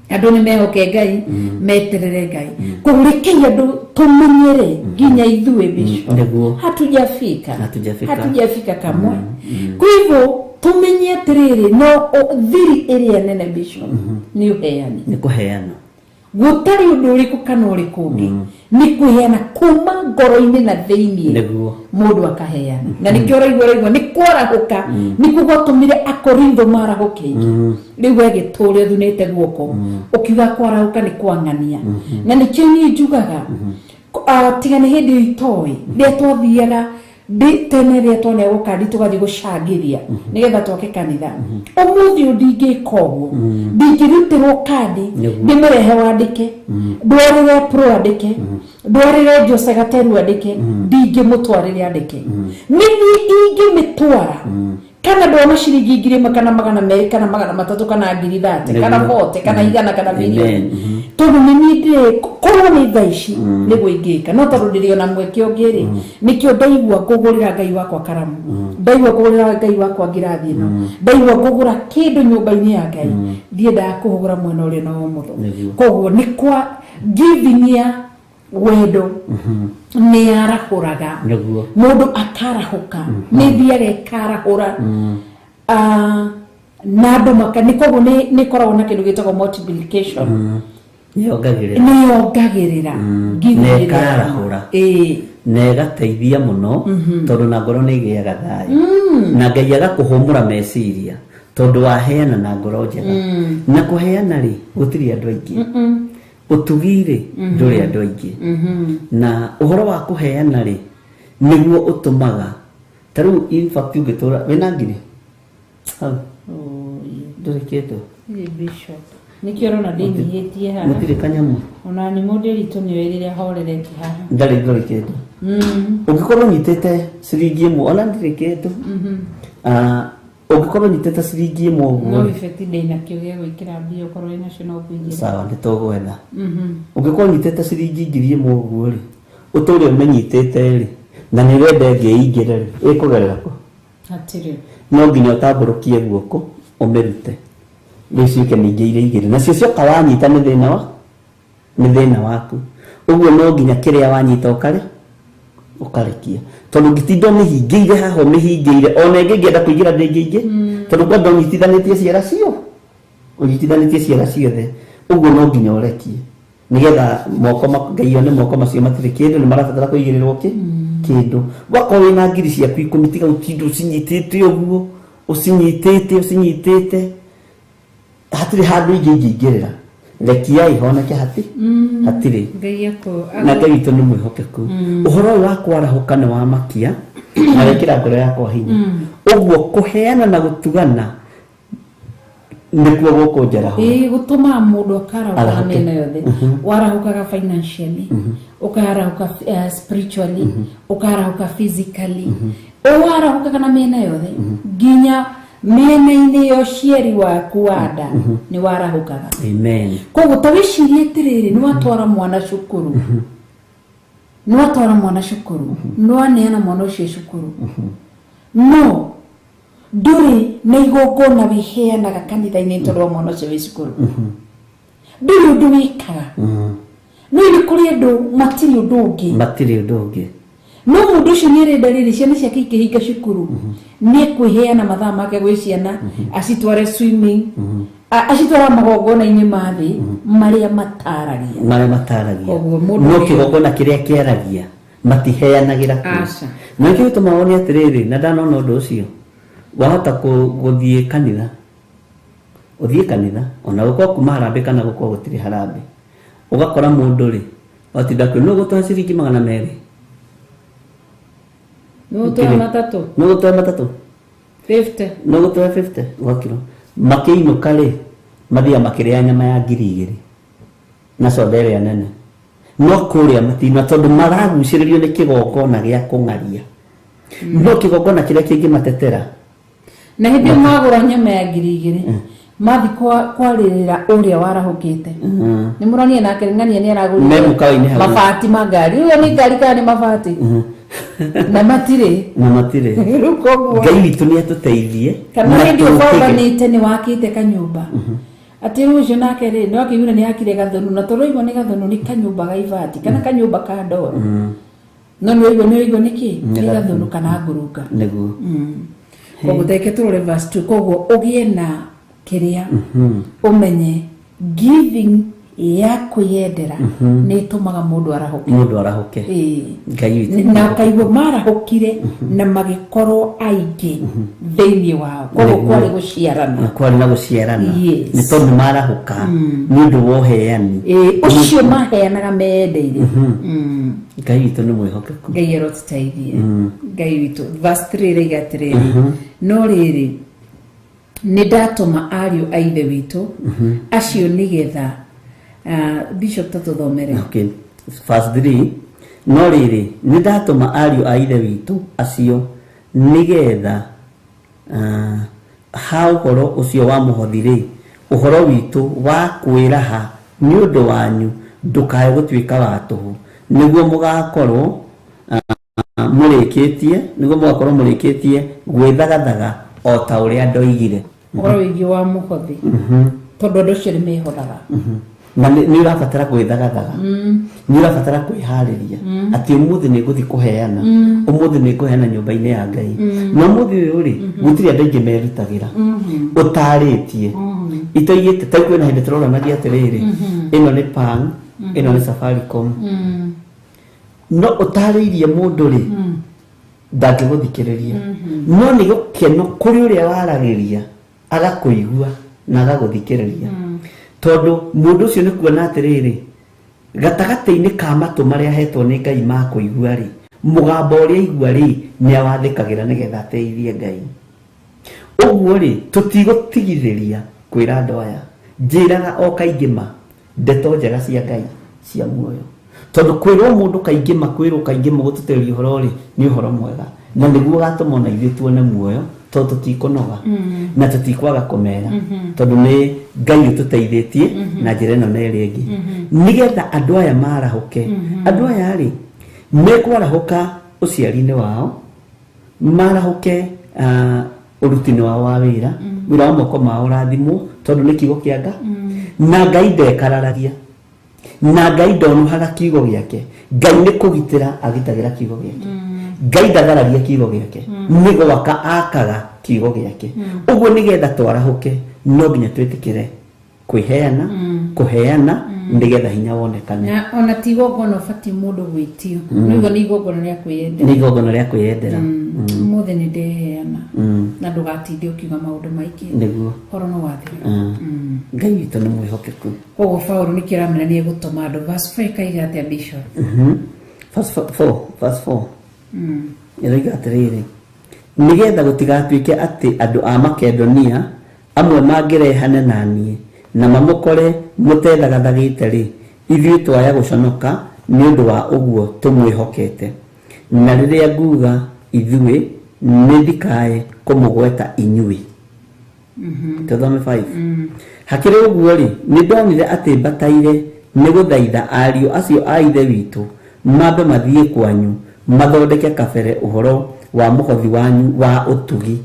andu ni mehoke Ngai meterere Ngai kugurekeria andu tumenyere nginya ithue bisho niguo hatujafika kamwe kwa hivyo tumenye atiriri no thiri iria nene bisho ni uheani ni kuheana gutari undu uriku kana uriku ungi ni kuheana kuma ngoro-ini na thiini niguo mundu akaheana na nikio raigwa ni kwarahuka ni kugotumire akorintho marahukiire riu agituria thunite guoko ukiuga kwarahuka ni kwang'ania na nikio ni njugaga tigane hindi itoi retwathiaga tene retone gukandi tugathi gucangiria nigetha twoke kanitha umuthi ndingika uguo ndingirutirwo kandi ndimurehe wandike ndwarire pro andike ndwarire Jose Gateru andike ndingimutwarire andike nini ingimitwara kana ndona ciringi 1,000 kana 200 kana 300 kana 30 kana 40 kana 100 kana milioni tondu nini ndire korwo ni thaici ni gwingika no tondu ndirio na mweke ungiri nikio ndaigua kugurira Ngai wakwa karamu ndaigua kugurira Ngai wakwa ngirathi ino ndaigua kugura kindu nyumba-ini ya Ngai thie ndakuhugura mwena uri na umutho koguo ni kwa giving ya wendo ni arahuraga mundu akarahuka ni thiaga karahura na andu makani koguo ni koragwo na kindu gitagwo multiplication niyongagirira nekarahura negateithia muno tondu na ngoro ni giaga thayu na Ngai agakuhumura meciria tondu waheana na ngoro njega na kuheana ri gutiri andu aingi utugire nduri andu aingi na uhoro wa kuheana ri niguo utumaga taru in fact ungitura wena ngiri nduri kitu bishop nikio rona ndinyihitie haha mutiri kanyamu ona ni mundu ritu ni werire horerete haha ndari nduri kitu ungikorwo nyitete ciringi 1 ona ndiri kitu ungikorwo nyitete ciringi 1 uguo no ifeti ndina kio gya gwikira mbio korwo ina cio no kuingira sawa nditogwetha ungikorwo nyitete ciringi 1,000 uguo ri uturi umenyitete ri na ni wende ngeingire ri ikugerera ko atiri no nginya utamburukie guoko umirute ricike ningeire igire na cio cioka wanyita ni thina waku uguo no nginya kiria wanyita ukarikia tondu ngitindo mihingiire haho mihingiire ona ingienda kuigira ndingiingi tondu kwa ndonyitithanitie ciara cio unyitithanitie ciara ciothe uguo no nginya urekie nigetha moko Ngai one moko macio matire kindu ni marabatara kuigirirwo kindu wako wina ngiri ciaku 10 tiga utindu ucinyitite uguo ucinyitite hatiri handu ingingirira rekia ihoneke hatiri Ngai yako na Ngai tu ni mwihokeku uhoro wa kwarahuka ni wa makia na wekira ngoro yakwa hinya uguo kuheana na gutugana nikuo guko njaraho gutuma mundu akarahuka mena yothe warahukaga financially ukarahuka spiritually ukarahuka physically warahuka kana mena yothe nginya mena-ini yo cieri waku wanda ni warahukaga amen koguo tawicirie tiriri ni watwara mwana cukuru no aneana mwana ucio cukuru no nduri na igongona wiheanaga kanitha-ini tondu mwana ucio wi cukuru nduri undu wikaga no ni kuri andu matiri undu ungi no mundu ucio ni renda riri ciana ciake ikihinga cukuru ni kwiheana mathaa make gwi ciana acitware swimming acitwara magongona-ini mathi maria mataragia no kigongona kiria kiaragia matiheanagira kuo na nikio tumaoni atiriri na ndanona undu ucio wahota guthie kanitha ona guko kuma harambe kana guko gutiri harambe ugakora mundu ri watinda kwi no gutwa ciringi 200 no matatu 50 no gutwa 50 wakiro makiinuka ri mathia makiria nyama ya 2,000 na soda ĩrĩa nene no kuria matina tondu maragucĩrĩrio nĩ kĩgongona gĩa kũng'aria no kĩgongona kĩrĩa kĩngĩ matetera na hindi magura nyama ya 2,000 mathi kwarĩrĩra ũrĩa warahũkĩte nĩ mũronia nake ng'ania nĩ aragũrire mabati magari uyo ni ngari kana ni mabati na matire Ngai witũ nĩ atũteithie kana hindi ũbanĩte nĩ wakĩte kanyũmba ati rũcio nake rĩ nĩ wakĩigua nĩ akire gathonu na tũroigua nĩ gathonu nĩ kanyũmba ga ibati kana kanyũmba ka ndoro no nĩ oigua nĩkĩ nĩ gathonu kana ngurunga nĩguo koguo teke tũrore verse 2 koguo ũgĩe na kiria umenye giving ya kwiyendera ni tumaga mundu arahuke Ngai na kaigwo marahukire na magikorwo aingi thĩinĩ wao koguo kwari na guciarana ni tondu marahuka ni undu wa uheani ucio maheanaga mendeire Ngai witũ nĩ mwĩhokeku Ngai arotũteithie Ngai witũ verse 3 rigatiriri no rĩrĩ nĩ ndatũma ariũ a ithe witũ acio nĩgetha bishop tatuthomere okay verse 3 no rĩrĩ nĩ ndatũma ariũ a ithe witũ acio nĩgetha ha ũhoro ũcio wa mũhothi-rĩ ũhoro witũ wa kwĩraha nĩ ũndũ wanyu ndũkae gũtuĩka wa tũhũ nĩguo mũgakorwo mũrĩkĩtie gwĩthagathaga o ta ũrĩa ndoigire ũhoro wĩgiĩ wa mũhothi tondũ andũ acio nĩ mehothaga na nĩ ũrabatara gwĩthagathaga nĩ ũrabatara kwĩharĩria atĩ ũmũthĩ nĩ ngũthiĩ kũheana ũmũthĩ nĩ ngũheana nyũmba-inĩ ya Ngai na ũmũthĩ ũyũ-rĩ gũtirĩ andũ aingĩ merutagĩra ũtarĩtie itoigĩte ta kwĩna hĩndĩ tũroranagia atĩrĩrĩ ĩno nĩ Pang ĩno nĩ Safaricom no ũtarĩirie mũndũ-rĩ ndangĩgũthikĩrĩria no nĩ gũkeno kũrĩ ũrĩa waragĩria agakũigua na agagũthikĩrĩria tondũ mũndũ ũcio nĩ kuona atĩrĩrĩ gatagatĩ-inĩ ka matũ marĩa hetwo nĩ Ngai ma kũigua-rĩ mũgambo ũrĩa aigua-rĩ nĩ awathĩkagĩra nĩgetha ateithie Ngai ũguo-rĩ tũtigũtigithĩria kwĩra andũ aya njĩraga o kaingĩ ma ndeto njega cia Ngai cia muoyo tondũ kwĩrwo mũndũ kaingĩ ma kwĩrwo kaingĩ ma gũtũteria ũhoro-rĩ nĩ ũhoro mwega na nĩguo gatũma ona ithuĩ tuone muoyo tondũ tũtikũnoga na tũtikwaga kũmera tondũ nĩ Ngai ũtũteithĩtie na njĩra ĩno na ĩrĩa ĩngĩ nĩgetha andũ aya marahũke andũ aya-rĩ mekwarahũka ũciari-inĩ wao marahũke ũruti-inĩ wao wa wĩra wĩra wa moko mao ũrathimwo tondũ nĩ kiugo kĩa Ngai na Ngai ndekararagia na Ngai ndonuhaga kiugo gĩake Ngai nĩ kũgitĩra agitagĩra kiugo gĩake Ngai ndatharagia kiugo gĩake nĩ gwaka akaga kiugo gĩake ũguo nĩgetha twarahũke no nginya twĩtĩkĩre kwĩheana kũheana nĩgetha hinya wonekane na ona ti igongona ũbatiĩ mũndũ gwĩtio nĩguo nĩ igongona rĩa kwĩyendera nĩ igongona rĩa kwĩyendera ũmũthĩ nĩ ndeheana na ndũgatinde ũkiuga maũndũ maingĩ nĩguo horo no wathira Ngai witũ nĩ mwĩhokeku koguo Paulo nĩ kĩramenya nĩ egũtũma andũ verse 4 kaiga atĩa bishop verse 4 ĩroiga atĩrĩrĩ nĩgetha gũtigatuĩke atĩ andũ a Makedonia amwe mangĩrehane na niĩ na mamũkore mũtethagathaĩte-rĩ ithuĩ twaya gũconoka nĩ ũndũ wa ũguo tũmwĩhokete na rĩrĩa nguga ithuĩ nĩ ndikae kũmũgweta inyuĩ tũthome 5 hakĩrĩ ũguo-rĩ nĩ ndonire atĩ mbataire nĩ gũthaitha ariũ acio a ithe witũ mambe mathiĩ kwanyu mathondeke kabere ũhoro wa mũhothi wanyu wa ũtugi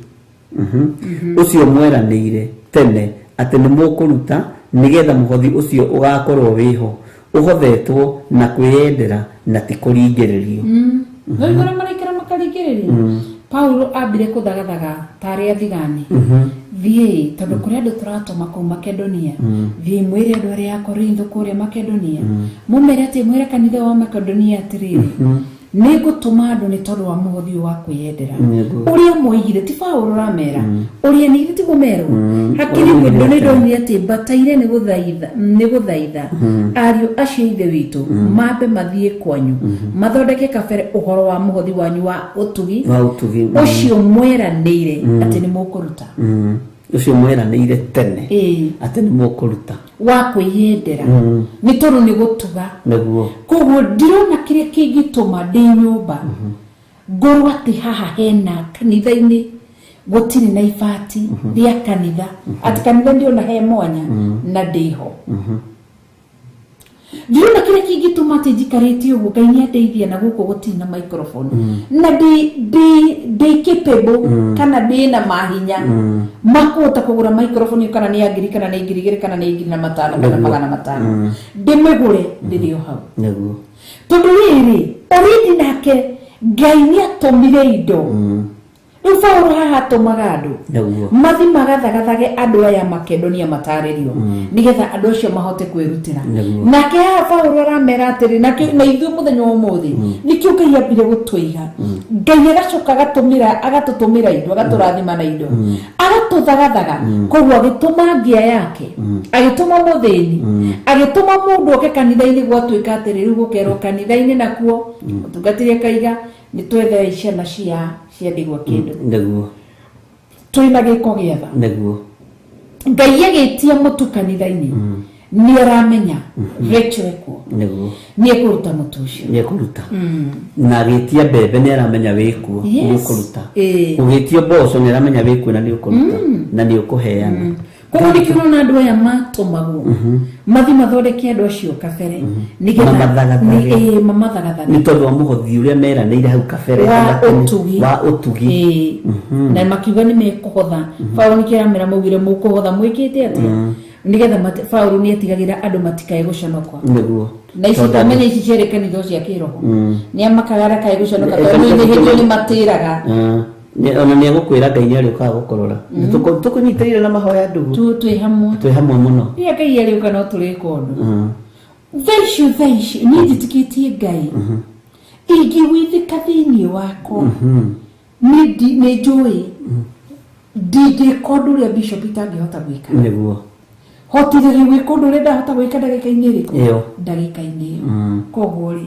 ũcio mweranĩire tene atĩ nĩ mũkũruta nĩgetha mũhothi ũcio ũgakorwo wĩho ũhothetwo na kwĩyendera na ti kũringĩrĩrio Ngũrĩgũra marekera makaringĩrĩrio Paulo ambire kũthagathaga tarĩ athigani thiĩ tondũ kũrĩ andũ tũratũma kũu Makedonia thiĩ mwĩre andũ arĩa a Korintho kũrĩa Makedonia mũmere atĩ mwĩre kanitha wa Makedonia atĩrĩrĩ nĩ ngũtũma andũ nĩ tondũ wa mũhothi wa kwĩyendera ũrĩa moigire ti Paulo ramera ũrĩa nĩ ti gũmerwo hakiri mũndũ nĩ ndonire atĩ mbataire nĩ gũthaitha ariũ acio ithe witũ mambe mathiĩ kwanyu mathondeke kabere ũhoro wa mũhothi wanyu wa ũtugi ũcio mweranĩire atĩ nĩ mũkũruta ũcio mweranĩire tene atĩ nĩ mũkũruta wa kwĩyendera nĩ tondũ nĩ gũtuga nĩguo koguo ndirona kĩrĩa kĩngĩtũma ndĩ nyũmba ngorwo atĩ haha hena kanitha-inĩ gutiri na ifati ria kanitha ati kanitha ndio na he mwanya na ndiho Ndiona kile kingituma ati njikarite uguo Ngai ni andeithia na guko gutiri na microphone na ndi capable kana ndi na mahinya makota kugura microphone kana ni agiri kana ni ngiri kana ni ngiri na matano kana magana matano ndimegure ndirio hau Neguo tondu riri oridi nake Ngai ni atomire indo Paulo haha atomaga andu mathi magathagathage andu aya Makedonia mataririo nigetha andu acio mahote kwirutira nake haha Paulo aramera atiri na ithuĩ muthenya wa umuthi nikio Ngai ambire gutwiga Ngai agacoka agatutumira indo agaturathima na indo agatuthagathagaga koguo agituma ngia yake agituma muthini agituma mundu oke kanitha-ini gwatuika atiri riu gukerwo kanitha-ini nakuo utungatirie kaiga ni twethe ciana cia ndigwa kindu Neguo twina giko gietha Neguo Ngai agitia mutu kanitha-ini ni aramenya rechweko Neguo ni ekuruta mutu ucio ni ekuruta na agitia bebe ni aramenya wikuo ni ukuruta ugitia boco ni aramenya wikuo na ni ukuruta na ni ukuheana Koguo ndikirona andu aya matomagwo mathi mathondeke andu acio kabere nigetha mamathagathage ni tondu wa muhothi uria meranĩire hau kabere wa utugi na makiuga ni mekuhotha Paulo nikiramera maugire mukuhotha mwikite atia nigetha Paulo ni atigagira andu matikae guconokwa Neguo na ici kamenya ici ciere kanitho cia kiroho ni amakagara kae guconoka tondu ni matiraga ona ni agukwira Ngai ni ariuka gukorora tukunyitĩrĩire na mahoya ndugu twĩ hamwe muno ya Ngai ariuka no tũrĩ kondo thaici ni njitikitie Ngai ingĩwithika thĩinĩ wako ni njũĩ ndingĩka ũndũ ũrĩa Bishop itangĩhota gwĩka Nĩguo hotithĩria gwĩka ũndũ ũrĩa ndahota gwĩka ndagĩka-inĩ ĩrĩkũ ndagĩka-inĩ ĩyo koguo rĩ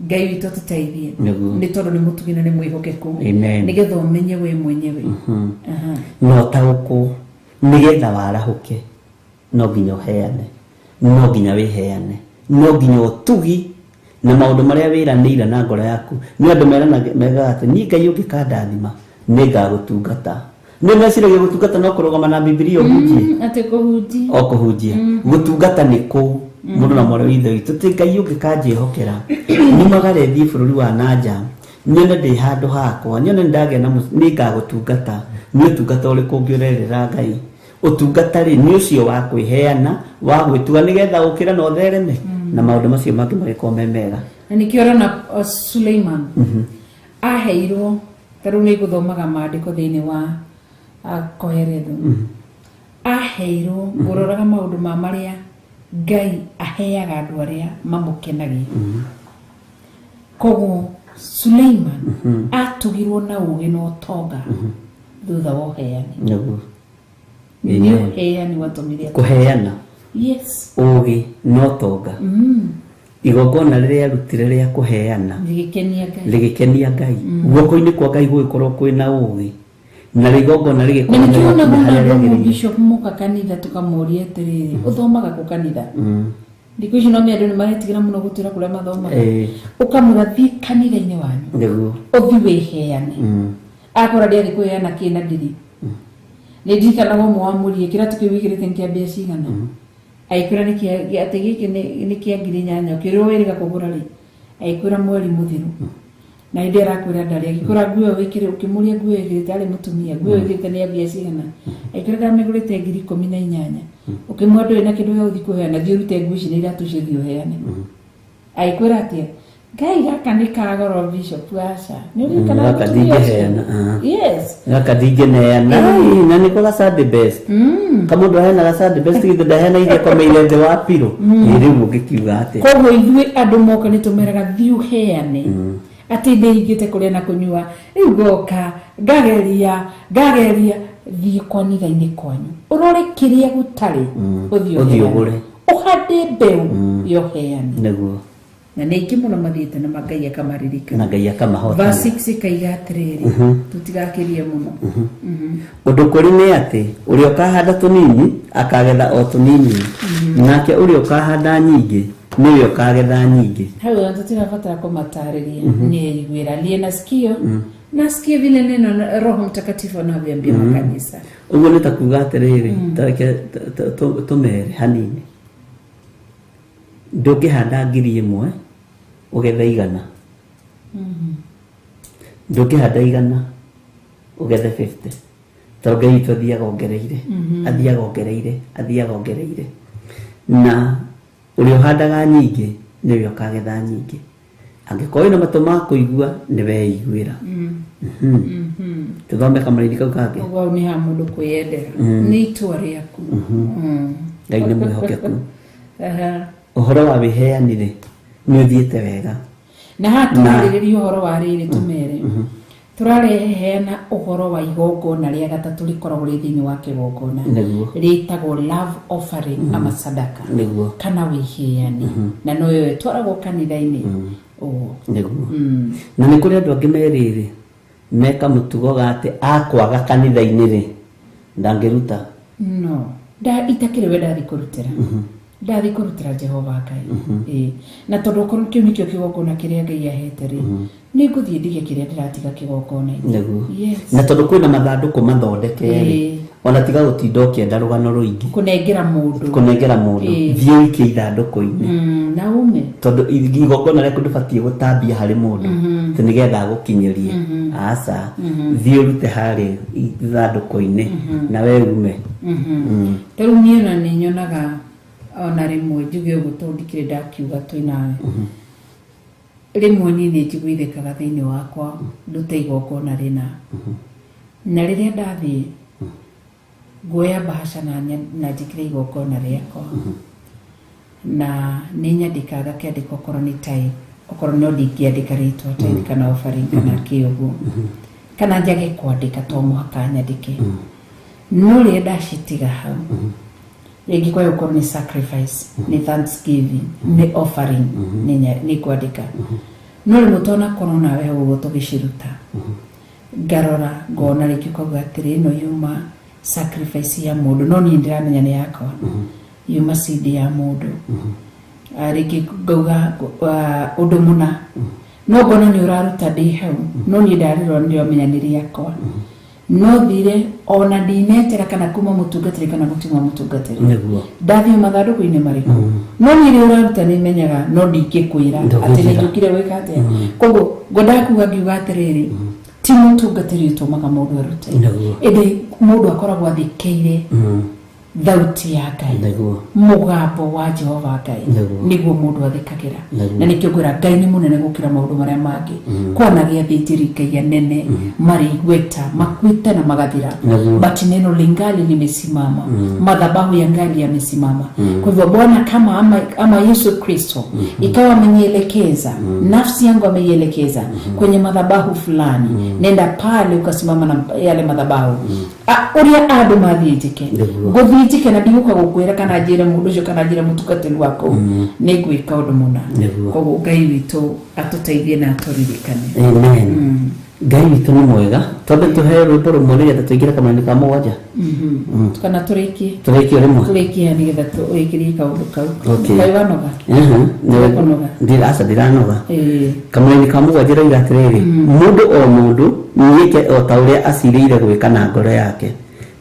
Ngai witũ tũteithie nĩ tondũ nĩ mũtugi na nĩ mwĩhokeku nigetha ũmenye we mwenyewe no taũkũ nigetha warahuke no nginya ũheane no nginya wĩheane no nginya ũtugi na maũndũ marĩa wĩranĩire na ngoro yaku nĩ andũ megaga atĩ niĩ Ngai ũngĩkandathima nĩ ngagũtungata nĩ meciragia gũtungata no kũrũgama na Biblia ũhunjie atĩ kũhunjia o kũhunjia gũtungata nĩ kũu mundu na mwana withe witũ ti Ngai ũngĩkanjĩhokera nyumagare thiĩ bũrũri wa nanja nyone ndĩ handũ hakwa nyone ndagĩa na nĩ ngagũtungata nĩ ũtungata ũrĩkũ ũngĩorerera Ngai ũtungata rĩ nĩ ũcio wa kwĩheana wa gwĩtuga nĩgetha ũkĩra na ũthereme na maũndũ macio mangĩ magĩkorwo me mega na nĩkĩo na Suleiman aheirwo tarĩu nĩ gũthomaga maandĩko thĩinĩ wa Koheretho aheirwo ngũroraga maũndũ marĩa Ngai aheaga andu aria mamukenagia koguo Suleiman atugirwo na ugi no tonga thutha wa uheani ni uheani watumire kuheana yes ugi no tonga igongona riria rutire ria kuheana ligikenia Ngai guoko-ini kwa Ngai gugikorwo kwina ugi na rigongona rigikorwo na Bishop muka kanitha tukamuria atiriri uthomaga ku kanitha ndiko ici no mĩandũ nĩ maretigira mũno gũtĩra kũrĩa mathomaga ũkamũra thiĩ kanitha-inĩ wanyu ũthiĩ wĩheane akora ndĩathiĩ kwĩheana kĩna ndiri nĩ ndirikanaga ũmwe wa mũriĩ kĩratũ kĩu wĩkĩrĩte nĩ kĩa mbia cigana aikwĩra atĩ gĩkĩ nĩ kĩa ngiri 8 ũkĩrwo wĩrĩga kũgũra rĩ aikwĩra mweri mũthiru na hĩndĩ arakwĩra ndarĩ agĩkora nguo wĩkĩrĩ ũkĩmũria nguo wĩkĩrĩte arĩ mũtumia nguo wĩkĩrĩte nĩ mbia cigana aikwĩra ndamĩgũrĩte ngiri 18 ukimwa ndũrĩ na kĩndũ gĩa gũthiĩ kũheana thiĩ ũrute nguo ici na iratũ ciothe ũheane aikwĩra atĩa Ngai gaka nĩ kagoro Bishop aca nĩ ũrikana ndingĩheana gaka ndingĩneana na nĩ kwa Sunday best kamũndũ aheanaga Sunday best githĩ ndaheana iria komeire thĩ wa piro rĩu ũngĩkiuga atĩ koguo ithuĩ andũ moka nĩ tũmeraga thiĩ ũheane atĩ ndĩhingĩte kũrĩa na kũnyua rĩu ngoka ngageria thiĩ kanitha-inĩ kwanyu ũrore kĩrĩa gũtarĩ ũthiĩ ũgũre ũhande mbeũ yoheane nĩguo na nĩ ingĩ mũno mathiĩte na Ngai akamaririkana na Ngai akamahota verse 6 kaiga atĩrĩrĩ tũtigakĩrie mũno ũndũ kũrĩ nĩ atĩ ũrĩa ũkahanda tũnini akagetha o tũnini nake ũrĩa ũkahanda nyingĩ niwe ũkagetha nyingĩ hau tũtirabatara kũmatarĩria nĩ iguĩra liena sikio nasikia vile neno Roho Mtakatifu anavyoambia makanisa. Uguo nitakuga atiriri tareke tumere hanini. Ndungihanda 1,000 ugethe 100. Ndungihanda 100 ugethe 50. Tongai tuthiaga ongereire, athiaga ongereire. Na uri uhandaga nyingi niwe ukagetha nyingi. Angĩkorwo na matũ ma kũigua nĩ weiguĩra. Tũthome kamũraini kau kangĩ. Ũguo nĩ ha mũndũ kwĩyendera. Nĩ itua rĩaku. Ngai nĩ mwĩhokeku. Ũhoro wa wĩheani-rĩ nĩ ũthiĩte wega. Na hatũrĩrĩria ũhoro wa rĩrĩ tũmere. Tũrareheana ũhoro wa igongona rĩa gatatũ rĩkoragwo rĩ thĩinĩ wa kĩgongona. Rĩtagwo love offering ama sadaka. Kana wĩheani. Na noyo twaragwo kanitha-inĩ. Na nĩ kũrĩ andũ angĩ merĩrĩ meka mũtugo gati akwaga kanitha-inĩ-rĩ ndangĩruta. No, itakĩrĩ we ndathi kũrutĩra. Ndathi kũrutĩra Jehova Ngai. Na tondũ korwo kĩu nĩkĩo kĩgongona kĩrĩa Ngai ahete-rĩ, nĩ ngũthiĩ ndige kĩrĩa ndĩratiga kĩgongona-inĩ. Na tondũ kwĩna mathandũkũ mathondeke-rĩ, ona tiga gũtinda ũkĩenda rũgano rũingĩ. Kũnengera mũndũ. Thiĩ ũikie ithandũkũ-inĩ. Na ume. Tondũ igongona rĩaku ndũbatiĩ gũtambia harĩ mũndũ atĩ nĩgetha agũkinyĩrie. Aca, thiĩ ũrute harĩ ithandũkũ-inĩ na we ume. Rĩu niĩ na nĩ nyonaga ona rĩmwe njuge ũguo tondũ ndikĩrĩ ndakiuga twĩ nawe. Rĩmwe niĩ nĩ njiguithĩkaga thĩinĩ wakwa ndute igongona rĩna. Na rĩrĩa ndathiĩ nguoya bahasha na njĩkĩre igongona rĩakwa. Na nĩ nyandĩkaga kĩandĩko okorwo nĩ type, okorwo no ndingĩandĩka rĩtwa type kana offering kana kĩũguo. Kana njage kwandĩka to mũhaka nyandĩke. No rĩrĩa ndacitiga hau rĩngĩ kwa okorwo nĩ sacrifice, nĩ thanksgiving, nĩ offering, nĩ kwandĩka. No rĩmwe tona korwo nawe hau ũguo tũgĩciruta. Ngarora ngona rĩngĩ ũkauga atĩrĩ ĩno yuma sacrifice ya mũndũ no niĩ ndĩramenya nĩ yakwa. Yuma seed ya mũndũ. Rĩngĩ ngauga ũndũ mũna. No ngona nĩ ũraruta ndĩ hau. No niĩ ndarĩrwo nĩomenya nĩ rĩakwa. No thire ona ndinetera kana kuma mũtungatĩri kana mũtuma mũtungatĩri. Ndathiĩ mathandũkũ-inĩ marĩkũ. No niĩ rĩu ũraruta nĩmenyaga no ndingĩkwĩra atĩ nĩ njũkire gwĩka atĩa. Koguo ndakuga ngiuga atĩrĩrĩ ti mũtungatĩri ũtũmaga mũndũ arute. Ĩndĩ mũndũ akoragwo athĩkĩire thauti ya Ngai, mũgambo wa Jehova Ngai nĩguo mũndũ athikagĩra. Na nĩkĩo ngwĩra Ngai nĩ mũnene gũkĩra maũndũ marĩa mangĩ. Kwanagia athĩnjĩri Ngai anene marĩ igweta makuĩte na magathira, but neno lingali limesimama, madhabahu ya Ngai yamesimama. Kwa hivyo Bwana kama ama Yesu Kristo ikawa amenielekeza, nafsi yangu ameielekeza kwenye madhabahu fulani, nenda pale ukasimama na yale madhabahu. Uria andũ mathiĩtĩke gũthiĩtĩke na ndigũka gũkwĩra kana njĩre mũndũ ũcio kana njĩre mũtungatĩri wako nĩ ngwĩka ũndũ mũna. Koguo Ngai witũ atũteithie na atũririkane. Amen. Ngai witũ nĩ mwega. Twambe tũheo rwĩmbo rũmwe nĩgetha tũingĩre kamũraini ka mũgwanja. Kana tũrĩkie rĩmwe. Tũrĩkie nĩgetha tũrĩkĩrie kaũndũ kau. Ngai wanoga. Ndiranoga. Kamũraini ka mũgwanja rĩu atĩrĩrĩ, mũndũ o mũndũ nĩeke o ta ũrĩa acirĩire gwĩka na ngoro yake,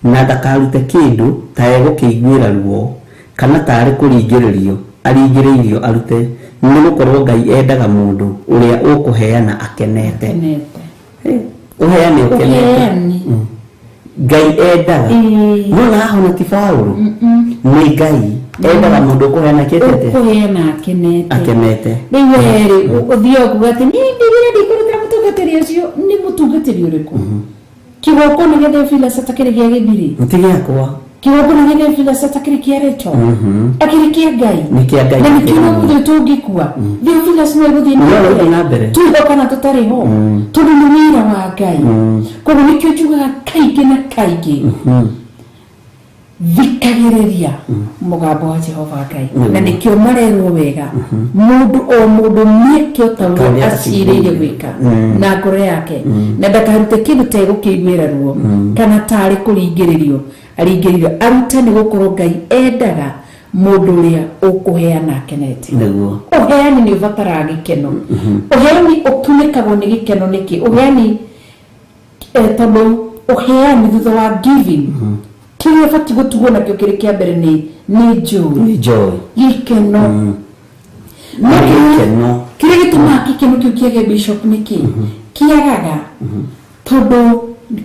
na ndakarute kĩndũ ta egũkĩiguĩra ruo kana tarĩ kũringĩrĩrio aringĩrĩirio arute, nĩgũkorwo Ngai endaga mũndũ ũrĩa ũkũheana akenete. Ũheane ũkenete. Ngai endaga. No naho na ti Paulo. Nĩ Ngai endaga mũndũ ũkũheana kĩtete. Ũkũheana akenete. Rĩu rĩ ũthiĩ kuga atĩ nĩ ndĩrenda mũtungatĩri ũcio nĩ mũtungatĩri ũrĩkũ? Kĩgongona gĩa Theophilus atakĩrĩ gĩa gĩthiri. Ti gĩakwa. Kĩgongona gĩa Theophilus atakĩrĩ kĩa Rachel. Akĩrĩ kĩa Ngai. Nĩ kĩa Ngai. Na nĩkĩo mũndũ tũngĩkua. Theophilus nĩ gũthiĩ na mbere. Tuho kana tũtarĩ ho. Tondũ nĩ wĩra wa Ngai. Koguo nĩkĩo njugaga kaingĩ na kaingĩ. Thikagĩrĩria mũgambo wa Jehova Ngai. Na nĩkĩo marerwo wega mũndũ o mũndũ nĩkĩo ta ũrĩa acirĩire gwĩka na ngoro yake, na ndakarute kĩndũ ta egũkĩiguĩra ruo kana tarĩ kũringĩrĩrio aringĩrĩrio arute, nĩ gũkorwo Ngai endaga mũndũ ũrĩa ũkũheana akenete. Ũheani nĩ ũbataraga gĩkeno. Ũheani ũkunĩkagwo nĩ gĩkeno nĩkĩ? Ũheani tondu uheani thutha wa giving kile fati gutugwo nakyo kiri kia mbere ni joy gikeno kile gituma gikeno kyo kiage bishop niki kiagaga tondu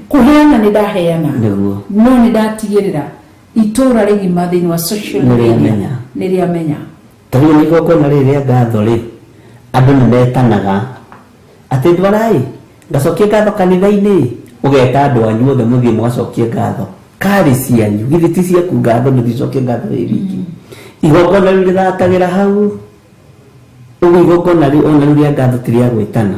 kuheana ni ndaheana no ni ndatigirira itura rigima thiini wa social media niria menya tondu ni gokona riria ngatho ri andu ni metanaga ati ndwarai ngacokia ngatho kanitha-ini ugeta andu anyu othe muthie mugacokia ngatho kari cianyu githiti ciaku ngatho ndithicokia ngatho riki igokona riratagira hau ugu igokona ri ona riria ngatho tiria gwitana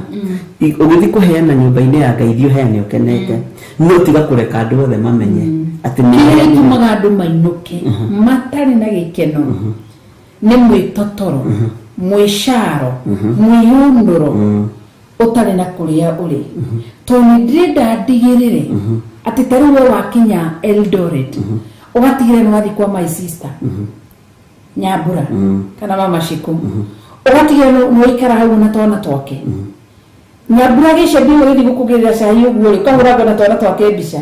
ugithi kuheana nyumba-ini ya Ngai thio heane ukenete no tiga kureka andu othe mamenye ati ni tumaga andu mainuke matari na gikeno ni mwitotoro mwisharo mwiyunuro utari na kuria uri toni ndenda ndigirire ati taruwe wakinya Eldoret ugatigire no wathi kwa my sister Nyambura kana mama Shiku ugatigire no ikara hau na twana twake Nyambura gicembi ugithi gukugirira cai uguo ri kagura na twana twake mbica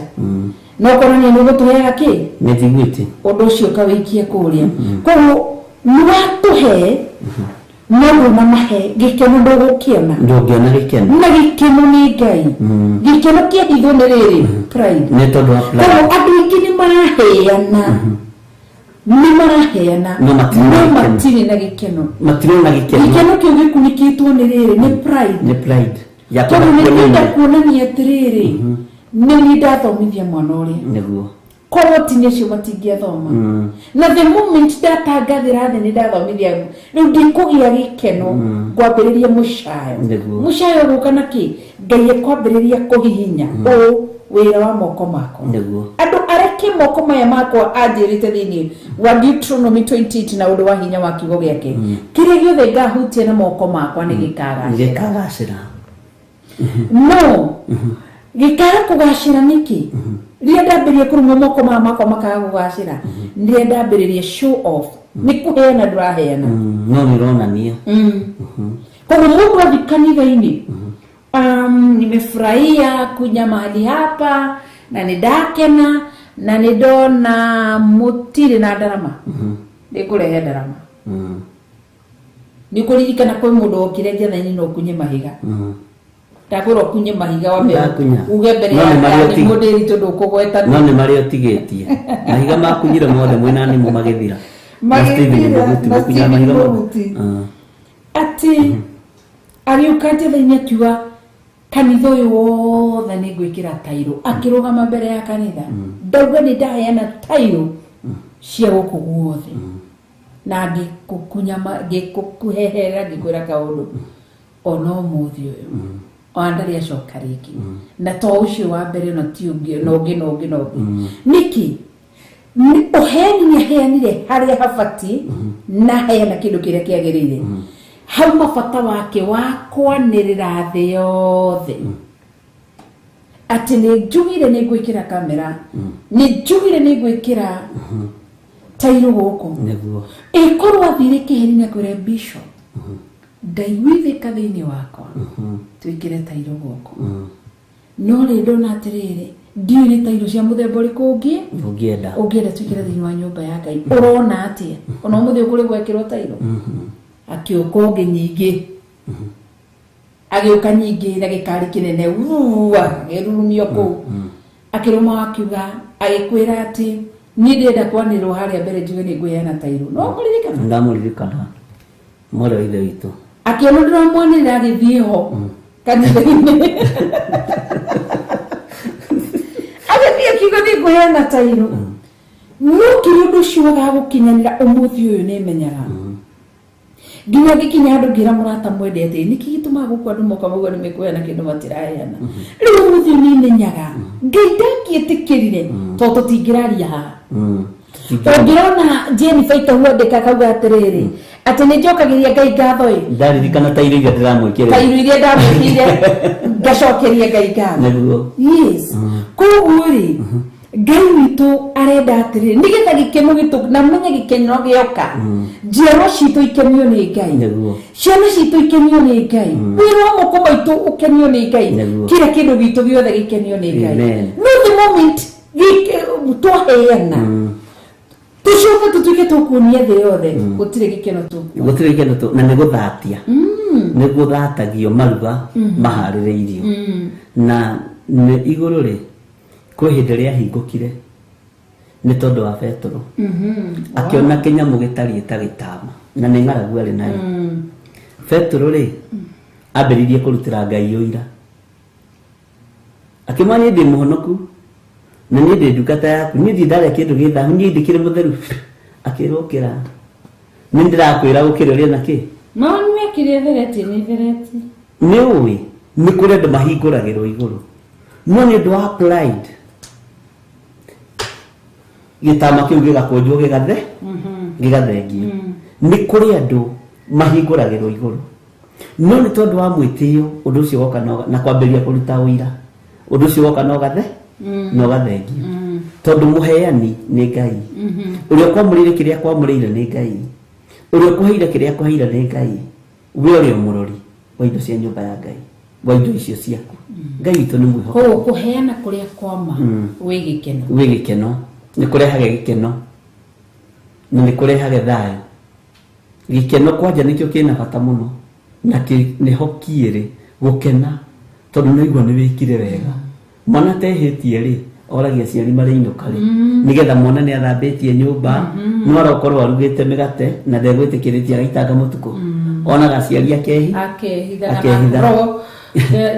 no korania ni gutuhega ki nithigwiti undu ucio kawikie kuria koguo niwatuhe no na mahe gikeno ndogukiona gikeno na gikeno ni Ngai gikeno kia hitho ni riri pride ni tondu wa pride andu ingi ni maraheana no matiri na gikeno gikeno kio gikunikitwo ni riri ni pride ya kuonania atiriri ni ndathomithia mwana uria niguo kowo tinia cio matingiathoma na the moment ndatangathira thi ni ndathomithia riu ndikugia gikeno kwambiriria mushayo guka na ki Ngai kwambiriria kuhihinya o wira wa moko makwa andu areke moko maya makwa anjirite thini wa Deuteronomy 28 na undu wa hinya wa kiugo giake kire giothe ngahutia na moko makwa ni gikagacira no gikara kugacira niki ria ndambiririe kuruma moko makwa makaga kugacira ria ndambiririe show off ni kuheana nduraheana no nironania kwa mungu avikanitha-ini nimefurahia kuja mahali hapa na nidakena na nidona mutiri na ndarama nikurehe ndarama nikuririkana kwi mundu okire njetha-ini no kunye mahiga ndagwira kunye mahiga wa mbere uge mbere ya mudiri tondu kugweta no ni mari otigetie mahiga makunyire mothe mwena ni magithira ati ariukate thainya kiuga kanitha uyu wothe ni gwikira tairo akirugama mbere ya kanitha ndauga ni ndaheana tairo cia guku guothe na ngikukuhehera ngikwira kaundu ona umuthi uyu ondari acoka riki na to ucio wa mbere no ti ungi no ungi niki uheni ni heanire haria habati na heana kindu kiria kiagirire hau mabata wake wa kwanirira thi yothe ati ni njugire ni gwikira kamera ni njugire ni gwikira tairo guku ikorwa thire kiheri kwire bishop ndaiwithika thiini wakwa twikire tairo guku no ri ndona atiriri ndiu ni tairo cia muthemba uriku ungienda twikire thiini wa nyumba ya Ngai urona atia ona muthi ukuri gwekirwo tairo akiuka ungi nyingi agiuka nyingi na gikari kinene agirurumio kuu akiruma akiuga agikwira ati ni ndenda kwanirwo haria mbere njuge ni ngweana tairo no kuririkana ndamuririkana mwana ithe witu akiona ndiramwanirira agithie ho kanitha-ini agithie kiuga ni ngweana tairo no kiundu cio gagukinyanira umuthi uyu ni menyaga nginya gikinya andu ngira murata mwendete niki gituma guku andu moka mugo ni mekuena kindu matiraheana riu umuthi ni menyaga Ngai ndakiitikirire to tutingiraria ha ongirona Jennifer itahuandika kauga atiriri ati ni njokagiria Ngai ngatho ndaririkana tairo iria ndiramwikire tairo iria ndamwikire ngacokeria Ngai ngatho yes koguo ri Ngai witũ arenda atĩrĩ nĩgetha gĩkeno gĩtũ na menye gĩkeno gĩoka njiarwa citũ ikenio nĩ Ngai ciana citũ ikenio nĩ Ngai wĩra wa moko maitũ ũkenio nĩ Ngai kila kĩndũ gitũ gĩothe gĩkenio nĩ Ngai no the moment twaheana tucoke tũtuĩke tũkuonia thĩ yothe gũtirĩ gĩkeno tũ na nĩ gũthatia nĩ gũthatagio maruga maharĩrĩirio na nĩ igũrũ rĩ kwĩ hĩndĩ ĩrĩa ahingũkire nĩ tondũ wa Petero akĩona kĩnyamũ gĩtariĩ ta gĩtama na nĩ ng'aragu arĩ nayo Petero rĩ ambĩrĩirie kũrutĩra Ngai ũira akĩmwĩra niĩ ndĩ mũhonoku na niĩ ndĩ ndungata yaku niĩ ndarĩa kĩndũ gĩthahu niĩ ndĩkĩrĩ mũtheru akĩrwo kĩra nĩ ndĩrakwĩra gũkĩrĩ ũrĩa na kĩ no nĩmekire thereti nĩ ũĩ nĩ kũrĩ andũ mahingũragĩrwo igũrũ no nĩ ũndũ wa pride gĩtama kĩu gĩgakũnjwo gĩgathengio nĩ kũrĩ andũ mahingũragĩrwo igũrũ no nĩ tondũ wa mwĩtĩo ũndũ ũcio woka na kwambĩrĩria kũruta ũira ũndũ ũcio woka na ũgathengio tondũ mũheani nĩ Ngai ũrĩa kwamũrĩire kĩrĩa kwamũrĩire nĩ Ngai ũrĩa kũheire kĩrĩa kũheire nĩ Ngai we ũrĩa mũrori wa indo cia nyũmba ya Ngai wa indo icio ciaku Ngai witũ nĩ mwĩhokeku kũheana kũrĩa kwama wĩ gĩkeno nĩ kũrehaga gĩkeno na nĩ kũrehaga thayũ gĩkeno kwanja nĩkĩo kĩna bata mũno na nĩho kĩrĩ gũkena tondũ nĩigua nĩ wĩkire wega mwana tehĩtie rĩ oragia aciari marĩinũka rĩ nĩgetha mwana nĩ athambĩtie nyũmba no arokorwo arugĩte mĩgate na ndegwĩtĩkĩrĩtie agaitanga mũtukũ onaga aciari akehitha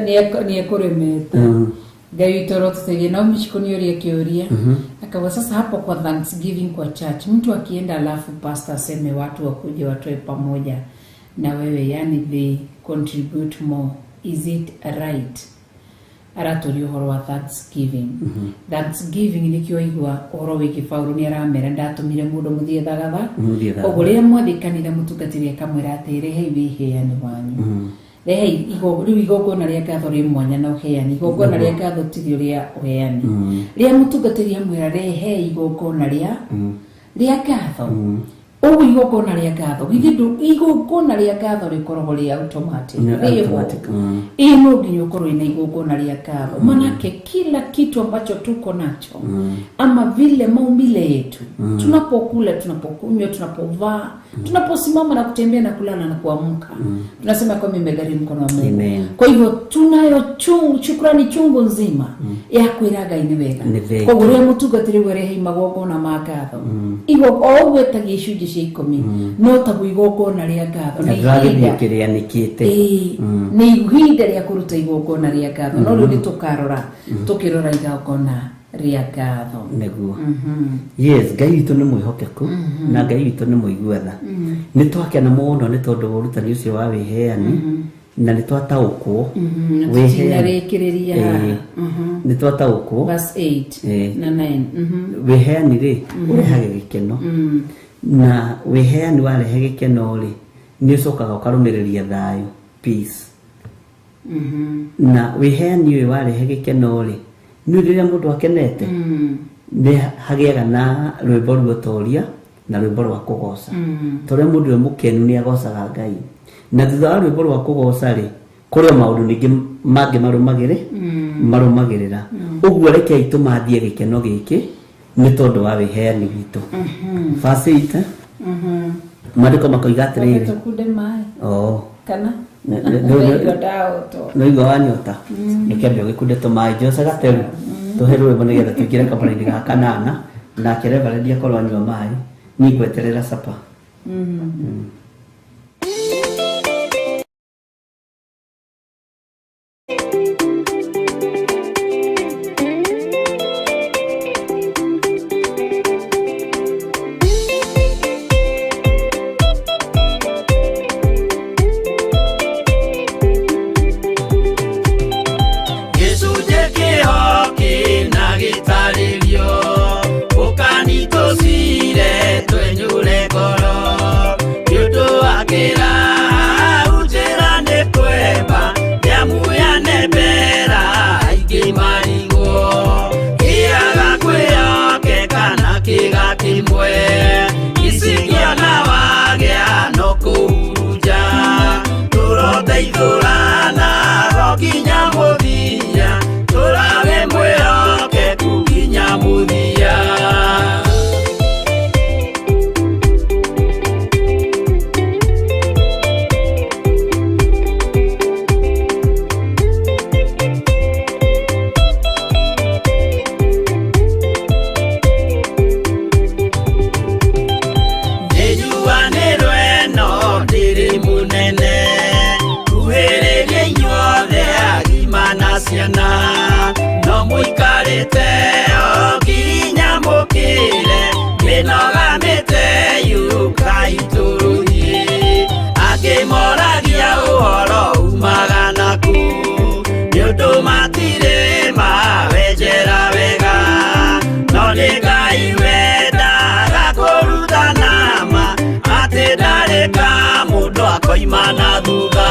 nĩ ekũremete Ngai witũ rotusaidie na umishiko niyoria kioria akawa sasa hapo kwa Thanksgiving kwa church mtu akienda alafu pastor aseme watu wakuje watoe pamoja na wewe yani they contribute more is it right aratori uhoro wa Thanksgiving Thanksgiving nikio igwa uhoro wiki Paulo ni aramera ndatumire mundu muthie thagaga oguria mwathikanire mutungatire kamwira atire hei heani wanyu rehe igogona rĩa ngatho rĩ mwanya na ũheani igogona rĩa ngatho tirio rĩa ũheani rĩa mũtungatĩri amwĩra rehe igogona rĩa ngatho ũguo igogona rĩa ngatho githĩ igogona rĩa ngatho rĩkoragwo rĩ automatic ino nginya ũkorwo ina igogona rĩa ngatho manake kila kitu ambacho tuko nacho ama vile maumbile yetu tunapokula tunapokunywa tunapovaa tunaposimama na kutembea na kulala na kuamka tunasema kwa mimi nimegharimu mkono wa Mungu kwa hivyo tunayo shukrani chungu nzima ya kwĩra Ngai nĩ wega kwa ũrĩa mũtungatĩri werehe imagogona ma ngatho igo o gwetagia icunjĩ cia 10 no ta igogona rĩa ngatho nĩ ihinda rĩa kũruta igogona rĩa ngatho no rĩu nĩtũkarora tũkĩrora igogona rĩa ngatho nĩguo yes Ngai witũ nĩ mwĩhokeku na Ngai witũ nĩ mũiguatha nĩ twakena mũno nĩ tondũ ũrutani ũcio wa wĩheani na nĩ twataũkwo nĩ twataũkwo verse 8 na 9 wĩheani rĩ ũrehaga gĩkeno na wĩheani warehe gĩkeno rĩ nĩ ũcokaga ũkarũmĩrĩria thayũ peace na wĩheani ũyũ warehe gĩkeno rĩ nĩ rĩrĩa mũndũ akenete nĩ hagĩaga na rwĩmbo rũtoria na rwĩmbo rwa kũgoca tondũ mũndũ ũyũ mũkenu nĩ agocaga Ngai na thutha wa rwĩmbo rwa kũgoca rĩ kũrĩ maũndũ ningĩ mangĩ marũmagĩrĩra ũguo rekei tũmathie gĩkeno gĩkĩ nĩ tondũ wa wĩheani witũ verse 8 maandĩko makoiga atĩrĩrĩ kana no igwa wanyota nĩkĩambia gĩkunde tũmaĩ Jose Gateru tũhe rwĩmbo nĩgetha tũingĩre kamũra-inĩ ga kanana nake Reverend akorwo anyua maĩ niĩ ngweterera sapa Kwĩ nginya muthia turabe mwihokeku nginya muthia ciana no muikarite o nginya mukire minogamite yukaituruthie akimoragia uhoro umaga naku niundu matire mawenjera wega no ni Ngai wendaga kuruta nama ati ndareka mundu akoima na thutha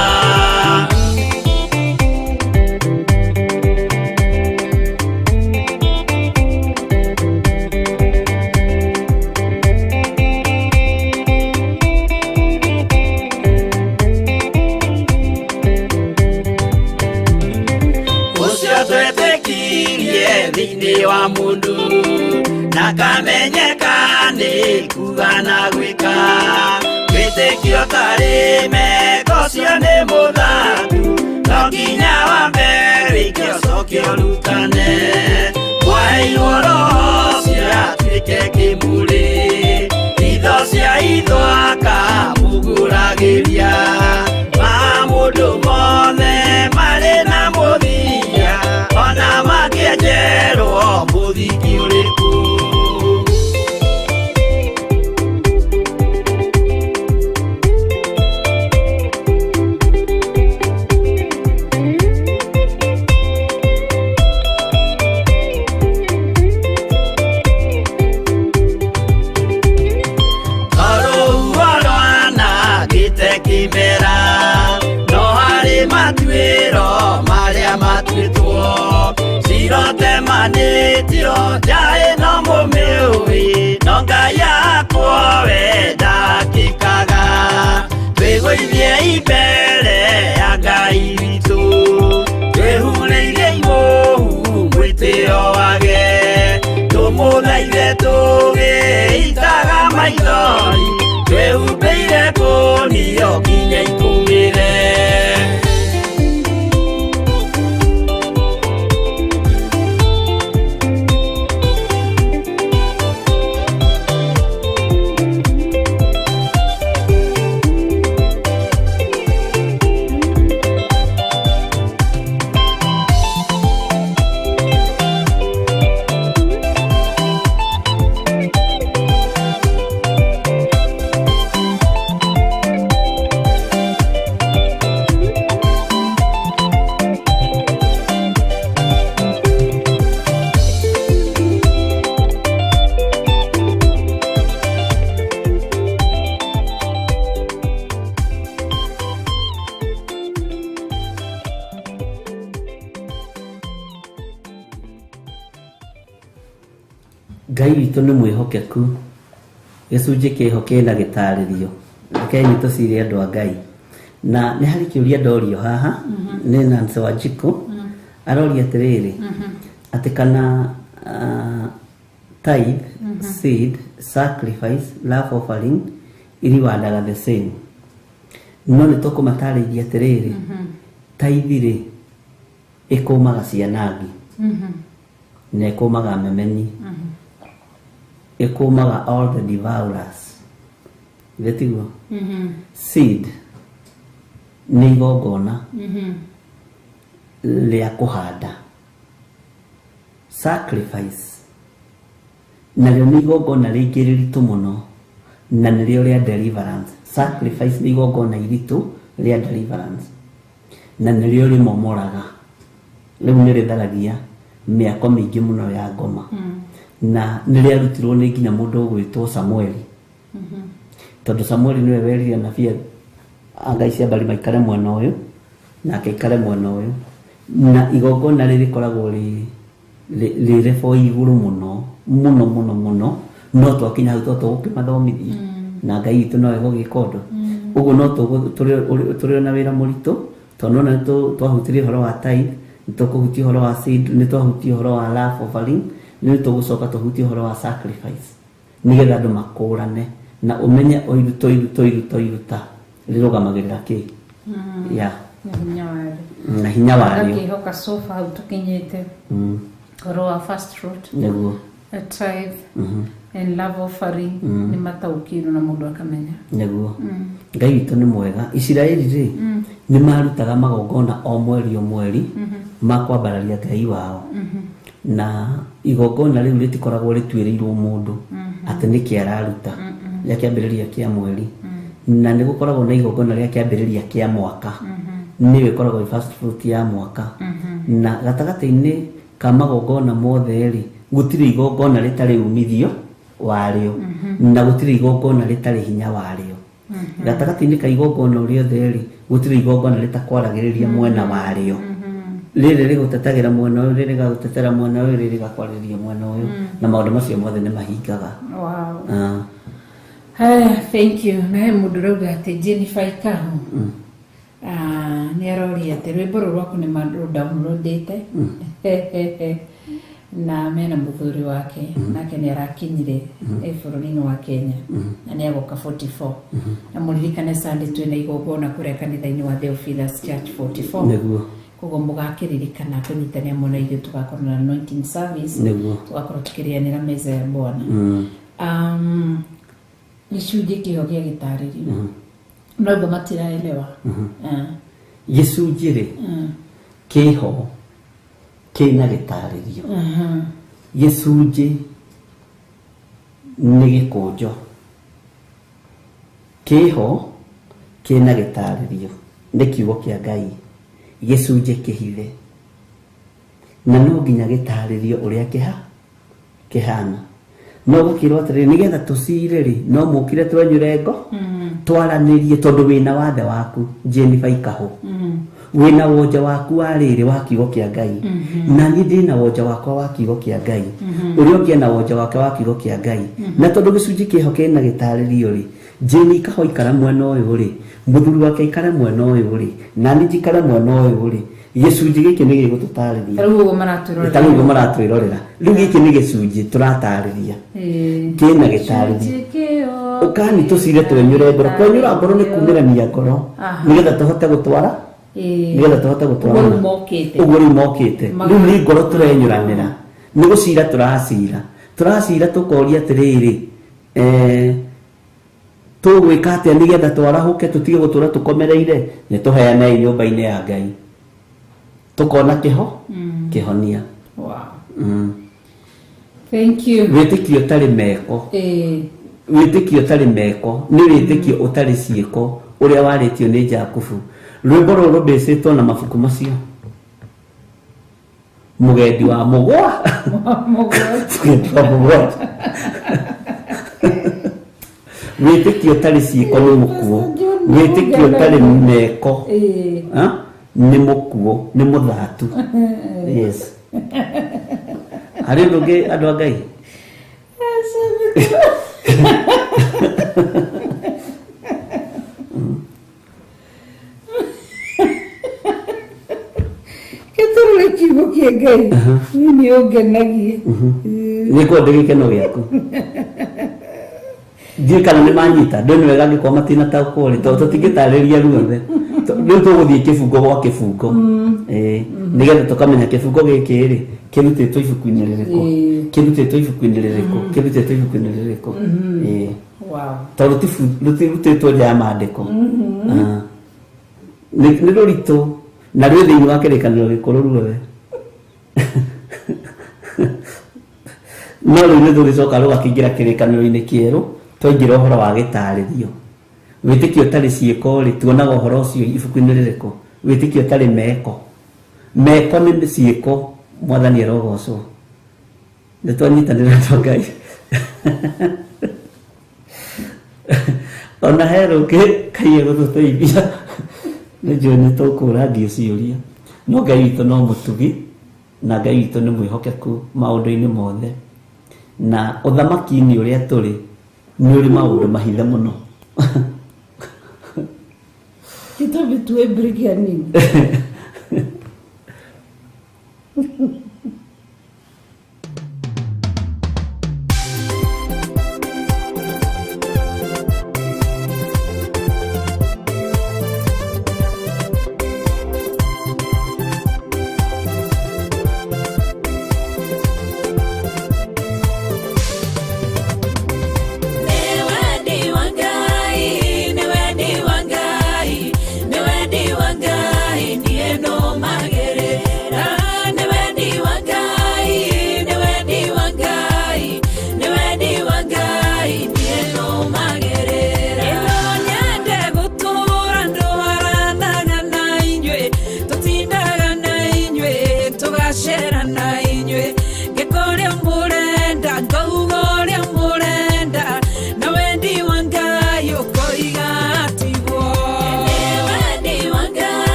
thini wa mundu nakamenyeka ni kuga na gwika witikio tari meko cio ni muthaku no nginya wambe wikio cokio rutane waheirwo roho ciatuike kimuri itho cia ithwaka muguragiria ma mundu mothe mari na muthia ona makienjerwo muthiki uriku kimera no hari matuiro maria matuitwo sirote manitio jae no mumiui no Ngai akwa wenda kikaga twiguithie imbere ya Ngai witu twehureirie imuhu mwitio wage tumuthaithe tugiitaga maithori twehumbeire kunio nginya ikumire Ngai witũ nĩ mwĩhokeku gĩcunjĩ kĩhoke na gĩtarĩrio reke nĩtũcirie andũ a Ngai na nĩ harĩ kĩũria ndorio haha nĩ Nancy Wanjiku aroria atĩrĩrĩ atĩ kana tithe seed sacrifice love offering iriwandaga the same no nĩ tũkũmatarĩria atĩrĩrĩ tithe rĩ ĩkũmaga cianangi na ĩkũmaga memeni ikumaga all the devourers vetiguo seed ni igongona ria kuhanda sacrifice narĩo nĩ igongona rĩngĩ rĩritũ mũno na nĩrĩo rĩa deliverance sacrifice nĩ igongona iritũ rĩa deliverance na nĩrĩo rĩmomoraga rĩu nĩ rĩtharagia mĩako mĩingĩ mũno ya ngoma na nĩrĩarutirwo nĩ nginya mũndũ ũgwĩtwo Samueli tondũ Samueli nĩwe werire nabii Ngai cia mbari maikare mwena ũyũ nake aikare mwena ũyũ na igongona rĩrĩ koragwo rĩrĩ fo igũrũ mũno mũno mũno mũno no twakinya hau tũgũkĩmathomithia na Ngai witũ nowe gũgĩka ũndũ ũguo no tũrĩ na wĩra mũritũ tonona twahutirie horo wa tithe nitukuhutia horo wa seed nitwahutia horo wa love offering nitugucoka tuhutie horo wa sacrifice nigetha andu makurane na umenye oiruta rirugamagirira ki ya na hinya wari akihoka sofa hau tukinyite horo wa first fruit neguo a tithe and love offering ni mataukiru na mundu akamenya neguo Ngai witũ nĩ mwega. Isiraeli rĩ nĩ marutaga magongona o mweri makwambararia Ngai wao na igongona rĩu rĩtikoragwo rĩtuĩrĩirwo mũndũ atĩ nĩ kĩararuta rĩa kĩambĩrĩria kĩa mweri na nĩ gũkoragwo na igongona rĩa kĩambĩrĩria kĩa mwaka nĩyo ĩkoragwo first fruit ya mwaka na gatagatĩ-inĩ ka magongona mothe rĩ gũtirĩ igongona rĩtarĩ umithio warĩo na gũtirĩ igongona rĩtarĩ hinya warĩo gatagatĩ-inĩ ka igongona rĩothe rĩ gũtirĩ igongona rĩtakwaragĩrĩria mwena warĩo rĩrĩ rĩgũtetagĩra mwena ũyũ rĩrĩ gagũtetera mwena ũyũ rĩrĩ gakwarĩrĩria mwena ũyũ na maũndũ macio mothe nĩ mahingaga. Wow. Thank you. Na mũndũ rauga atĩ Jennifer Ikahu nĩ aroria atĩ rwĩmbo rũrũ rwaku nĩ downloadete na mena mũthuri wake nake nĩ arakinyire bũrũri-inĩ wa Kenya na nĩ agoka 44 na mũririkane Sunday twĩna igongona kũrĩa kanitha-inĩ wa Theophilus Church 44 nĩguo koguo mũgakĩririkana kũnyitania mũno ithuĩ tugakorwo na anointing service tugakorwo tukĩrĩanĩra meza ya Bwana. Gĩcunjĩ kĩho gĩa gĩtarĩrio noguo matiraelewa gĩcunjĩ rĩ kĩho kĩna gĩtarĩrio gĩcunjĩ nĩ gĩkũnjo kĩho kĩna gĩtarĩrio nĩ kiugo kĩa Ngai gĩcunjĩ kĩhithe na no nginya gĩtarĩrio ũrĩa kĩhana no gũkĩrwo atĩrĩ nĩgetha tũcire rĩ no mũkire twenyũre ngo twaranĩrie tondũ wĩna wathe waku Jennifer Ikahu wĩna wonja waku wa rĩrĩ wa kiugo kĩa Ngai na niĩ ndĩna wonja wakwa wa kiugo kĩa Ngai ũrĩa ũngĩ na wonja wake wa kiugo kĩa Ngai na tondũ gĩcunjĩ kĩho kĩna gĩtarĩrio rĩ Jennifer Ikahu ikara mwena ũyũ rĩ mũthuri wake ikara mwena ũyũ rĩ na niĩ njikare mwena ũyũ rĩ gĩcunjĩ gĩkĩ nĩ gĩgũtũtarĩria rĩu ũguo maratwĩrorera rĩu gĩkĩ nĩ gĩcunjĩ tũratarĩria kĩna gĩtarĩrio ũkani tũcire twenyũre ngoro kwenyũra ngoro nĩ kumĩrania ngoro nĩgetha tũhote gũtwara ũguo rĩu mokĩte rĩu nĩ ngoro tũrenyũranĩra nĩ gũcira tũracira tũkoria atĩrĩrĩ tũgwĩka atĩa nĩgetha twarahũke tũtige gũtũra tũkomereire nĩ tũheane nyũmba-inĩ ya Ngai tukona kĩhonia. Thank you. Wĩtĩkio ũtarĩ meko wĩtĩkio ũtarĩ meko nĩ wĩtĩkio ũtarĩ ciĩko ũrĩa warĩtio nĩ Jakubu. Rwĩmbo rũrũ rũmbĩcĩtwo na mabuku macio mũgendi wa mũgwa wĩtĩkio ũtarĩ ciĩko nĩ mũkuo wĩtĩkio ũtarĩ meko nĩ mũkuo nĩ mũthatu. Yes. Harĩ ũndũ ũngĩ andũ a Ngai gĩtũrũre kiugo kĩa Ngai nĩ ũngenagie nĩ kwende gĩkeno gĩaku ndiĩ kana nĩ manyita ndĩ nĩ wega angĩkorwo matinataũkwo rĩ tondũ tũtingĩtarĩria ruothe rĩu tũgũthiĩ kĩbungo gwa kĩbungo nĩgetha tũkamenya kĩbungo gĩkĩ rĩ kĩrutĩtwo ibuku-inĩ rĩrĩkũ tondũ rũtirutĩtwo nja ya maandĩko nĩ rũritũ na rwĩ thĩinĩ wa kĩrĩkanĩro gĩkũrũ ruothe no rĩu nĩ tũgĩcoka rũgakĩingĩra kĩrĩkanĩro-inĩ kĩerũ twaingĩra ũhoro wa gĩtarĩrio. Wĩtĩkio ũtarĩ ciĩko rĩ tuonaga ũhoro ũcio ibuku-inĩ rĩrĩkũ wĩtĩkio ũtarĩ meko nĩ ciĩko Mwathani arogocwo nĩ twanyitanĩra na Ngai ona he rũngĩ Ngai egũtũteithia nĩ njũĩ nĩ tũkũũra ndio ciũria no Ngai witũ no mũtugi na Ngai witũ nĩ mwĩhokeku maũndũ-inĩ mothe na ũthamaki-inĩ ũrĩa tũrĩ nĩ ũrĩ maũndũ mahithe mũno Kita bitue brigia nini?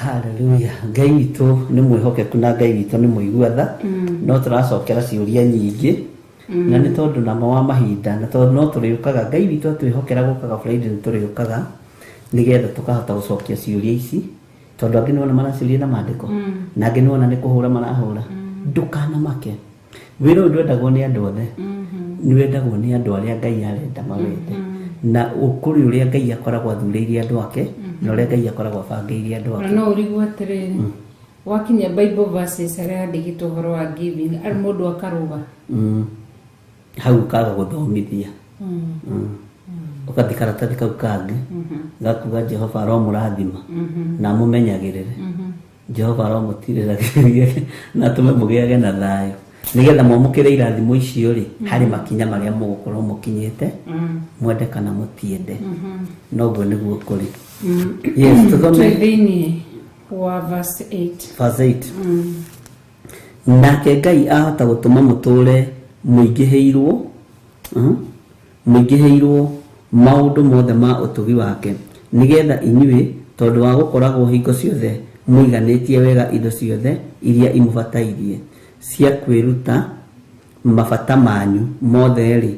Haleluya. Ngai witũ nĩ mwĩhokeku na Ngai witũ nĩ mũigua tha. No tũracokera ciũria nyingĩ na nĩ tondũ namo wa mahinda na tondũ no tũrĩũkaga Ngai witũ atwĩhokera gũkaga Friday nĩ tũrĩũkaga nĩgetha tũkahota gũcokia ciũria ici tondũ angĩ nĩwona maraciũria na maandĩko na angĩ nĩwona nĩ kũhũra marahũra ndũkanamake wĩra ũyũ ndwendagwo nĩ andũ othe nĩ wendagwo nĩ andũ arĩa Ngai arenda mawende na ũkũrĩ ũrĩa Ngai akoragwo athurĩire andũ ake na ũrĩa Ngai akoragwo abangĩire andũ ake no ũrigwo atĩrĩrĩ wakinya Bible verses arĩa andĩkĩtwo ũhoro wa giving mũndũ akarũga hau kaga gũthomithia ukathi karatathi kau kangi gakuga Jehova aromũrathima na mũmenyagĩrĩre Jehova aromũtirĩragĩria na tũme mũgĩage na thayũ nigetha mwamũkĩre irathimo icio rĩ harĩ makinya marĩa mũgũkorwo mũkinyĩte mwende kana mũtiende noguo nĩguo kũrĩ yes tũthome wa verse 8 nake Ngai ahota gũtũma mũtũre mũingĩhĩirwo maũndũ mothe ma ũtugi wake nigetha inyuĩ tondũ wa gũkoragwo hingo ciothe mũiganĩtie wega indo ciothe iria imũbatairie cia kwĩruta mabata manyu mothe rĩ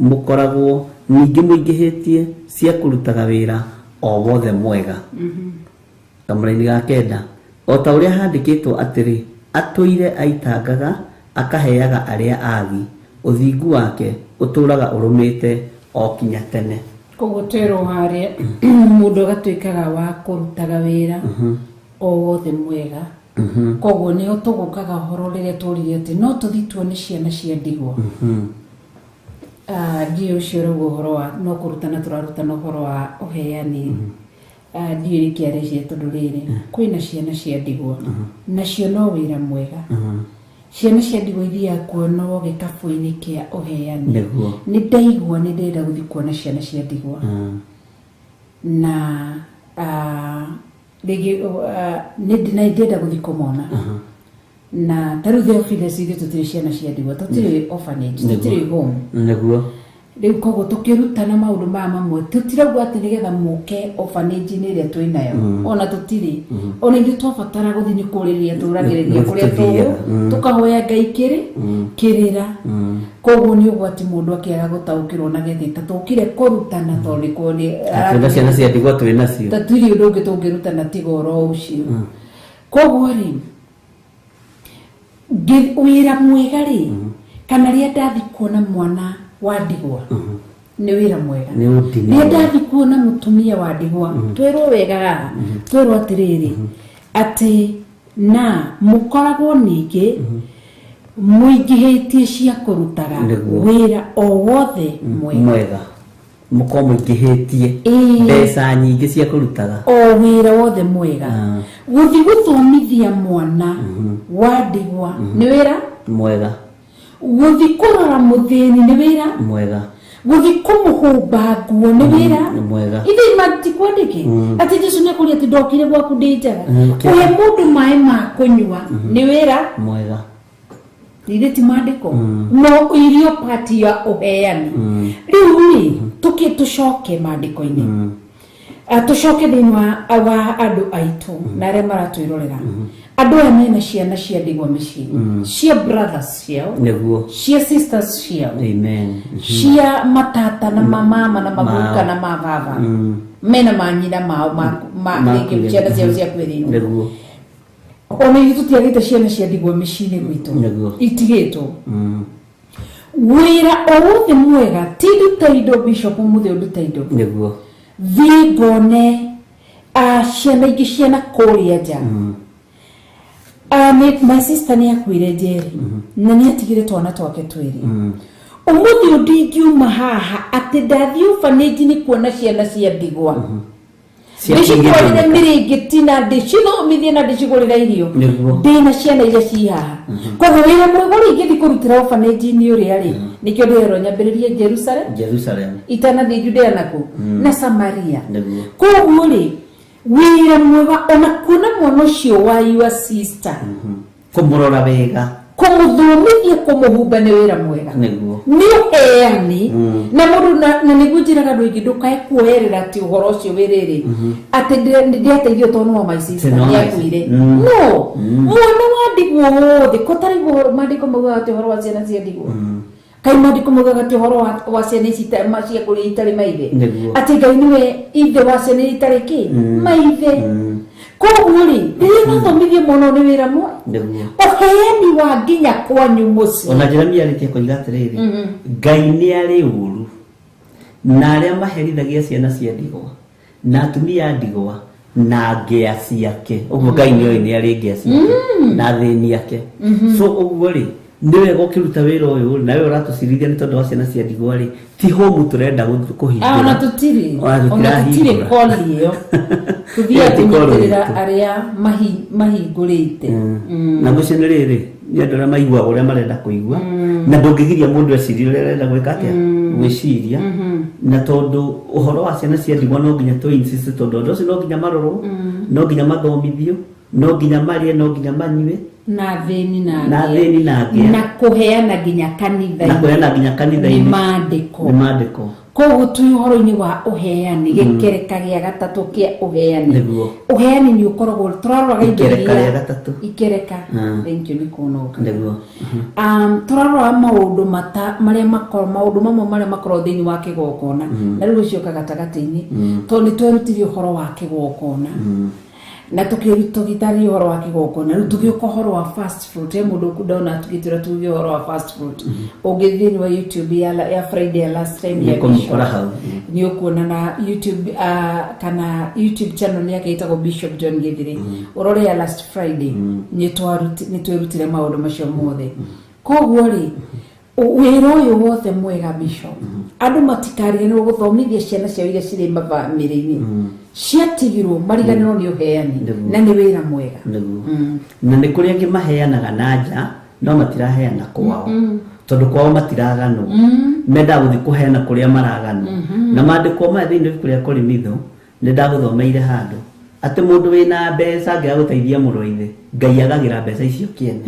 mũkoragwo ningĩ mũingĩhĩtie cia kũrutaga wĩra o wothe mwega kamũraini ga kenda o ta ũrĩa handĩkĩtwo atĩrĩ atũire aitangaga akaheaga arĩa agi ũthingu wake ũtũraga ũrũmĩte o kinya tene koguo twerwo harĩa mũndũ agatuĩkaga wa kũrutaga wĩra o wothe mwega koguo nĩho tũgũkaga ũhoro rĩrĩa tũrire atĩ no tũthiĩ tuone ciana cia ndigwa ndiũ ũcio rĩu ũhoro wa no kũrutana tũrarutana ũhoro wa ũheani ndiũ rĩkĩarĩcie tondũ rĩrĩ kwĩna ciana cia ndigwa nacio no wĩra mwega ciana cia ndigwa ithiaga kuonwo gĩkabũ-inĩ kĩa ũheani nĩ ndaigua nĩ ndĩrenda gũthiĩ kuona ciana cia ndigwa na rĩngĩ nĩ ndĩrenda gũthiĩ kũmona na tarĩu Theophilus ithuĩ tũtirĩ ciana cia ndigwa tũtirĩ orphanage tũtirĩ home nĩguo rĩu koguo tũkĩrutana maũndũ maya mamwe tũtirauga atĩ nĩgetha mũke orphanage-inĩ ĩrĩa twĩnayo ona tũtirĩ ona ithuĩ twabatara gũthiĩ nĩ kũrĩrĩria tũragĩrĩria kũrĩa tũgũ tũkahoya Ngai kĩrĩra koguo nĩ ũgwati mũndũ akĩaga gũtaũkĩrwo na gethĩta tũkire kũrutana tondũ kwĩna ciana cia ndigwa twĩ nacio tũtirĩ ũndũ ũngĩ tũngĩrutana tiga oro ũcio koguo rĩ wĩra mwega rĩ kana rĩrĩa ndathi kuona mwana wa ndigwa nĩ wĩra mwega rĩrĩa ndathi kuona mũtumia wa ndigwa twĩrwo wega twĩrwo atĩrĩrĩ atĩ na mũkoragwo ningĩ mũingĩhĩtie cia kũrutaga wĩra o wothe mwega mũkorwo mũingĩhĩtie mbeca nyingĩ cia kũrutaga o wĩra wothe mwega gũthiĩ gũthomithia mwana wa ndigwa nĩ wĩra mwega gũthiĩ kũrora mũthĩni nĩ wĩra mwega gũthiĩ kũmũhumba nguo nĩ wĩra mwega ithe matikwandĩke atĩ Jesũ nĩ kũrĩa atĩ ndokire gwaku ndĩ njaga kũhe mũndũ maĩ ma kũnyua nĩ wĩra mwega ithe ti maandĩko no irio pati ya ũheani rĩu rĩ tũcoke maandĩko-inĩ tũcoke thĩinĩ wa andũ aitũ na arĩa maratwĩrorera andũ aya mena ciana cia ndigwa mĩciĩ cia brothers ciao cia sisters ciao cia matata na mamama na maguka na mababa mena manyina mao rĩngĩ ciana ciao cia kwĩrĩinwo ona ithuĩ tũtiagĩte ciana cia ndigwa mĩciĩ-inĩ gwitũ itigĩtwo wĩra o wothe mwega ti nduta indo bishop mũthĩ nduta indo thiĩ ngone ciana ingĩ ciana kũrĩa nja my sister nĩ akuire Njeri na nĩ atigire twana twake twĩrĩ ũmũthĩ ndingiuma haha atĩ ndathiĩ orphanage-inĩ kuona ciana cia ndigwa ndĩcitwarĩre mĩrĩngĩti na ndĩcithomithie na ndĩcigũrĩre irio ndĩna ciana iria ci haha koguo wĩra mwega rĩ ingĩthiĩ kũrutĩra orphanage-inĩ ũrĩa rĩ nĩkĩo ndĩrerwo nyambĩrĩrie Jerusalem itanathiĩ Judea nakũ na Samaria koguo rĩ wĩra mwega ona kuona mwana ũcio wa your sister kũmũrora wega kumuthomithia kumuhumba ni wira mwega niguo ni uheani na mundu na niguo njiraga andu ingi ndukae kuoerera ati uhoro ucio wiriri ati ndiateithio tondu wa my sister niakuire no mwana wa ndigwo wothe kotari uhoro mandiko mauga ati uhoro wa ciana cia ndigwo kai mandiko mauga ati uhoro wa ciana ici cia kuri itari maithe ati ngai niwe ithe wa ciana itari ki maithe koguo ri riria nathomithie mwana ni wira mwe uheani wa nginya kwanyu muci ona Jeremia aritie koiga atiriri ngai ni ari uru na aria maherithagia ciana cia ndigwa na atumia ndigwa na ngea ciake uguo ngai ni ari ngea ciake na thini yake so uguo ri ndiwe gokiruta wira uyu nawe uratucirithia ni tondu wa ciana cia ndigwa ri ti home turenda kuhingira ona tutiri koli iyo tuthia tunyitirira aria mahingurite na gucene riri ni andu aria maigua uria marenda kuigua na ndungigiria mundu ecirie uria arenda gwika atia gwiciria na tondu uhoro wa ciana cia ndigwa no nginya tu insist tondu ndu no nginya marorwo no nginya mathomithio no nginya marie no nginya manyue na theni na kuheana nginya kanitha ni maandiko koguo twi uhoro-ini wa uheani gikereka gia gatatu kia uheani uheani ni ukoragwo turarora ikereka thank you ni kunoka turarora maundu maria maundu mamwe maria makorwo thiini wa kigokona na riu cioka gatagati-ini tondu twerutirie uhoro wa kigokona na tukitari uhoro wa kigokona riu tugioka uhoro wa fast food mundu kudona tugitira tugio uhoro wa fast food ugithini wa YouTube ya Friday ya last time ya Bishop ni ukuona na YouTube kana YouTube channel yake itagwo Bishop John Githiri urore ya last Friday ni twerutire maundu macio mothe koguo ri wira uyu wothe mwega Bishop andu matikarire ni guthomithia ciana cia iria ciri mabamiri-ini ciatigirwo mariganirwo ni uheani na ni wira mwega na ni kuria angi maheanaga na nja no matiraheana kwao tondu kwao matiraganwo menda guthi kuheana kuria maraganwo na mandiko ma thiini kuria kuri mitho ni ndaguthomeire handu ati mundu wina mbeca ngia guteithia muru ithe ngai agagira mbeca icio kiene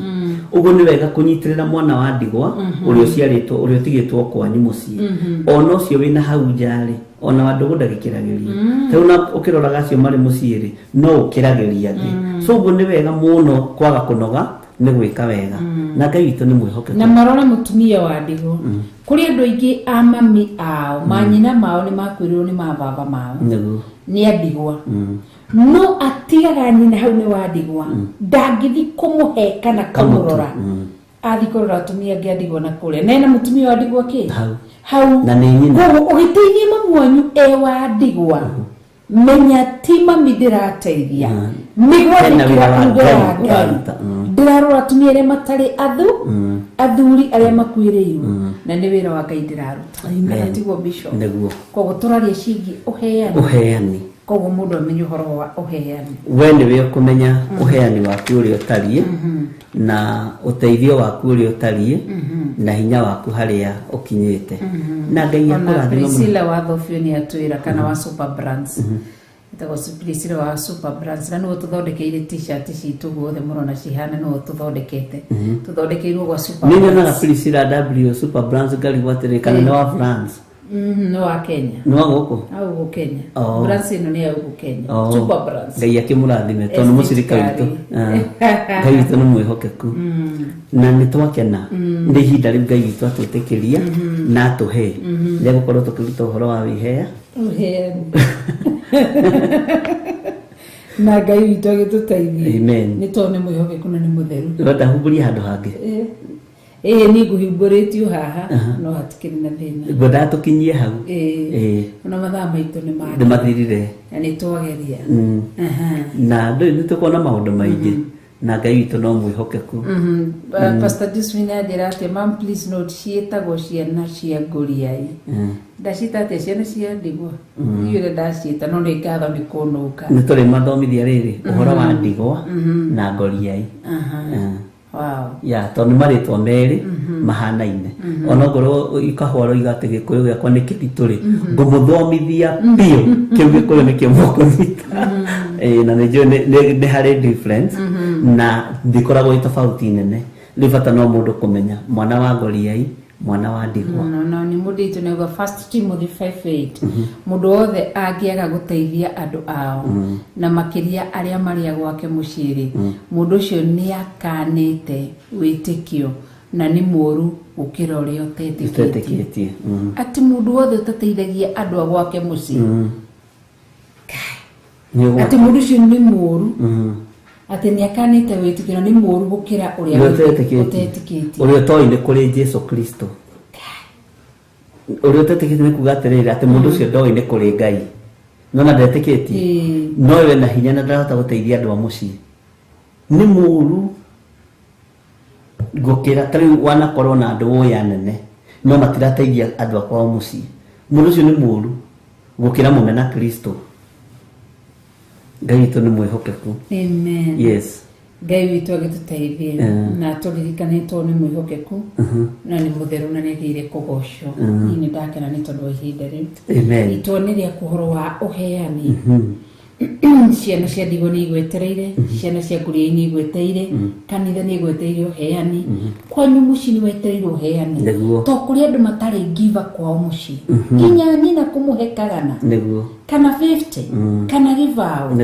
uguo ni wega kunyitirira mwana wa ndigwa uria ciaritwo uria tigitwo kwanyu mucii ona ucio wina hau njari ona wandu gudagikiragiria riu na ukiroraga acio mari mucii ri no ukiragiria thi so uguo ni wega muno kwaga kunoga ni gwika wega na ngai witu ni mwihokeku na marora mutumia wa ndigwa kuri andu aingi a mami ao manyina mao ni makwirwo ni mababa mao ni andigwa no atigaga nyina hau ni wa ndigwa ndangithi kumuhe kana kumurora athi kurora atumia angi andigwa na kuria nena mutumia wa ndigwa ki hau na ni nyina koguo ugiteithia mamu wanyu wa ndigwa menya ti mami ndirateithia nigwa ndirarora atumia aria matari athuri aria makuireiru na ni wira wa Ngai ndiraruta tiguo Bishop koguo turaria cingi uheani koguo mundu amenye uhoro wa uheani we ni we kumenya uheani waku uria utarie na uteithio waku uria utarie na hinya waku haria ukinyite na Ngai akurathima Priscilla wa Thofio ni atwira kana wa Super Brands itago Priscilla wa Super Brands na no tuthondekeire t-shirt citu guothe murona cihana no tuthondekete tuthondekeirwo gwa Super Brands nini na Priscilla W Super Brands gali watere kana no wa France no wa Kenya no goko au Kenya Brands ino ni au Kenya Super Brands Ngai akimurathime tondu mucirika witu Ngai witu no mwihokeku na nitwakena ndi hinda riu Ngai witu atutikiria na tuhe ndio gukorwo tukiruta uhoro wa wihea na Ngai witu agituteithia ni tondu mwihokeku na ni mutheru ndahumburia handu hangi ni guhimburitio haha no hatikiri na thina goda tukinyie hau ona mathaa maitu ni mathirire ni twageria na ndu ni tukona maundu maingi na Ngai witu no mwihokeku Pastor Josephine adira ati mam please note cietagwo ciana cia nguriai ndacita ati ciana cia ndigwa iure ndacita no ni ngatho ni kunuka ni turi mathomithia riri uhoro wa ndigwa na nguriai wow ya tondu maritwa meri mahanaine ona ngoro ikahwaro igate gikuyu giakwa ni kitituri ngumuthomithia bio kiu gikuyu ni kimukunita na ni hari difference na ndikoragwo itofauti nene ribata no mundu kumenya mwana wa Goliai mwana wa ndigwa no ni mundu itu nego 1 Timothy 5:8 mundu wothe angiaga guteithia andu ao na makiria aria maria gwake muciri mundu ucio ni akanite witikio na ni moru ukira uria utetikitie ati mundu wothe utateithagia andu gwake muciri ati mundu ucio ni moru ati ni akanite witikio ni moru gukira uria utetikitie uria toine kuri Jesu Kristo uria utetikitie ni kuga atiriri ati mundu ucio ndoine kuri Ngai nona ndetikitie no we na hinya na ndarahota guteithia andu a mucii ni moru gukira tari wana korwo na andu oya nene no matirateithia andu akwa mucii mundu ucio ni moru gukira mumena Kristo Ngai witu ni mwihokeku. Amen. Yes. Ngai witu agituteithie na turikanitwo ni mwihokeku na ni mutheru na ni thire kugocwo. Ni ndakena ni tondu ihinda riu. Amen. Itoniria kuhoro wa uheani. Ciana cia ndigwa ni igwetereire, ciana cia kuria ni igweteire, kanitha ni igweteire uheani. Kwanyu muci ni wetereire uheani. To kuria andu matari giver kwao muci. Kinya nina kumuhekagana. Neguo. Kana 50 kana givao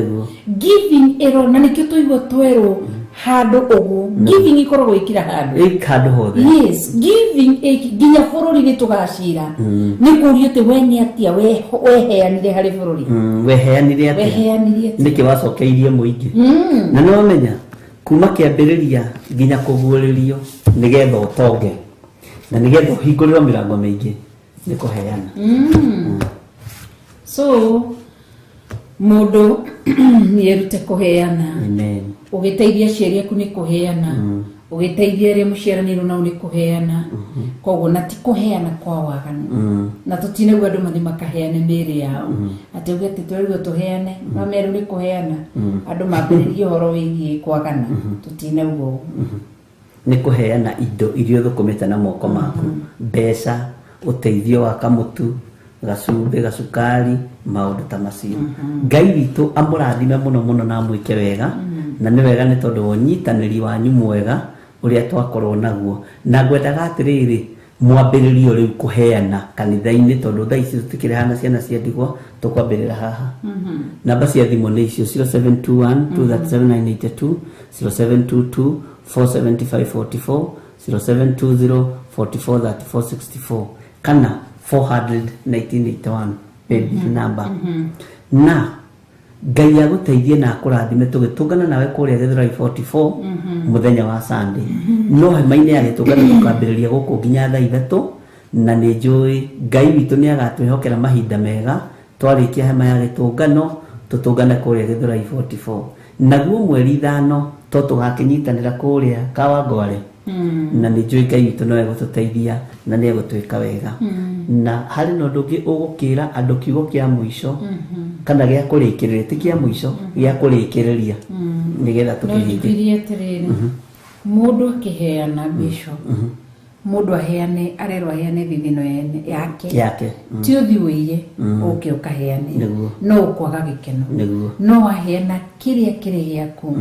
giving ero na nikio tuigwa twero hado ogu giving ikoragwo ikira hado hothe yes giving ginya bururi ni tugacira ni kurio te wenye atia weheanire hari bururi weheanire atia niki wacokeirie muingi na no menya kuma kiambiriria ginya kuguuririo nigetha utonge na nigetha uhingurirwo mirango mingi ni kuheana so mundu ni erute kuheana amen ugiteithia ciari aku ni kuheana ugiteithia ri muciaraniro na ni kuheana koguo na ti kuheana kwa waganu na tutine gwandu mathi makaheane miri yao ati ugete twerigo tuheane mameru ni kuheana andu mambiririe horo wigie kwagana tutine ugo ni kuheana indo irio thukumite na moko maku mbeca uteithio wa kamutu gacumbi gacukari maundu ta macio Ngai witu amurathime muno muno na mwike wega na ni wega ni tondu wonyitaniri wanyu mwega uria twakorwo naguo na ngwendaga atiriri mwambiririo riu kuheana kanitha-ini tondu thaa ici tutikirehana ciana cia ndigwa tukwambirira haha namba cia thimu ni icio 0721 237 0722 47544 0720 443464 kana 41981 baby number na Ngai aguteithie na akurathime tugitungana nawe kuria Githurai 44 muthenya wa Sunday no hema-ini ya gitungana tukambiriria guku nginya thaa 3 na ni njui Ngai witu ni agatwihokera mahinda mega twarikia hema ya gitungano tutungane kuria Githurai 44 naguo mweri 5 to tugakinyitanira kuria Kawangware na ni njui Ngai witu no egututeithia na ni egutwika wega na hari no ndungi ugukira andu kiugo kia muico kana gia kurikiriria ti kia muico gia kurikiriria nigetha tukihingie mundu akiheana bisho mundu aheane arerwa aheane thithino yake ti uthi wiye uke ukaheane no ukwaga gikeno no aheana kiria kiri giaku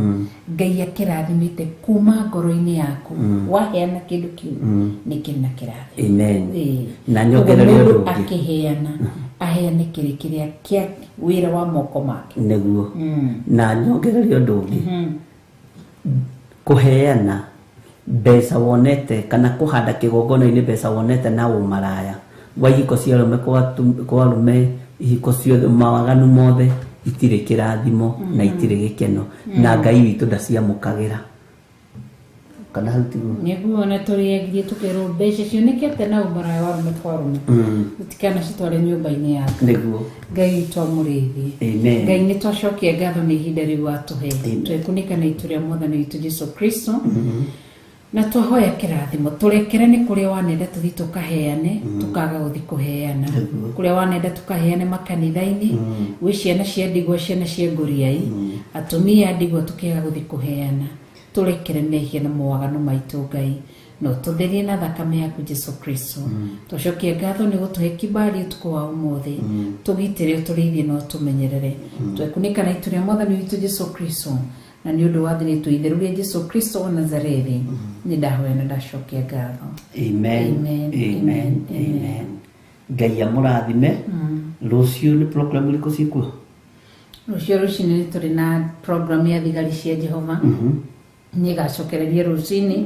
Ngai akirathimite kuma ngoro-ini yaku waheana kindu kiu ni kina kirathi amen na nyogererio ndu akiheana aheane kiria kia wira wa moko make neguo na nyogererio ndungi kuheana mbeca wonete kana kuhanda kigongona-ini mbeca wonete na umaraya wa ihiko cia arume kwa arume ihiko ciothe mawaganu mothe itire kirathimo na itire gikeno na Ngai witu ndaciamukagira kana hutiguo niguo na turiagirie tukero mbeca cionekete na umaraya wa arume kwa arume utikana citware nyumba-ini yaku niguo Ngai witu amurithie amen Ngai ni twacokia ngatho ni ihinda riu atuhe twekunika na ituria mwathani witu Jesu Kristo na twahoya kirathimo turekere ni kuria wanenda tuthi tukaheane tukaga guthi kuheana kuria wanenda tukaheane makanitha-ini wi ciana cia ndigwa ciana cia nguriai atumia ndigwa tukiga guthi kuheana turekere mehia na mwaganu maitu Ngai no tutherie na thakame yaku Jesu Kristo twacokia ngatho ni gutuhe kibali utuku wa umuthi tugitire turithie no tumenyerere twekunika na ituria mwathani witu Jesu Kristo na nĩ ũndũ wa thĩinĩ itherũ rĩa Jesu Kristo wa Nazarethi nĩ ndahoya na ndacokia ngatho. Amen. Ngai amũrathime. Rũciũ nĩ program ĩrĩkũ ciĩkuo? Rũciũ rũcinĩ tũrĩ na program ya thigari cia Jehova. Nĩ ĩgacokereria rũcinĩ.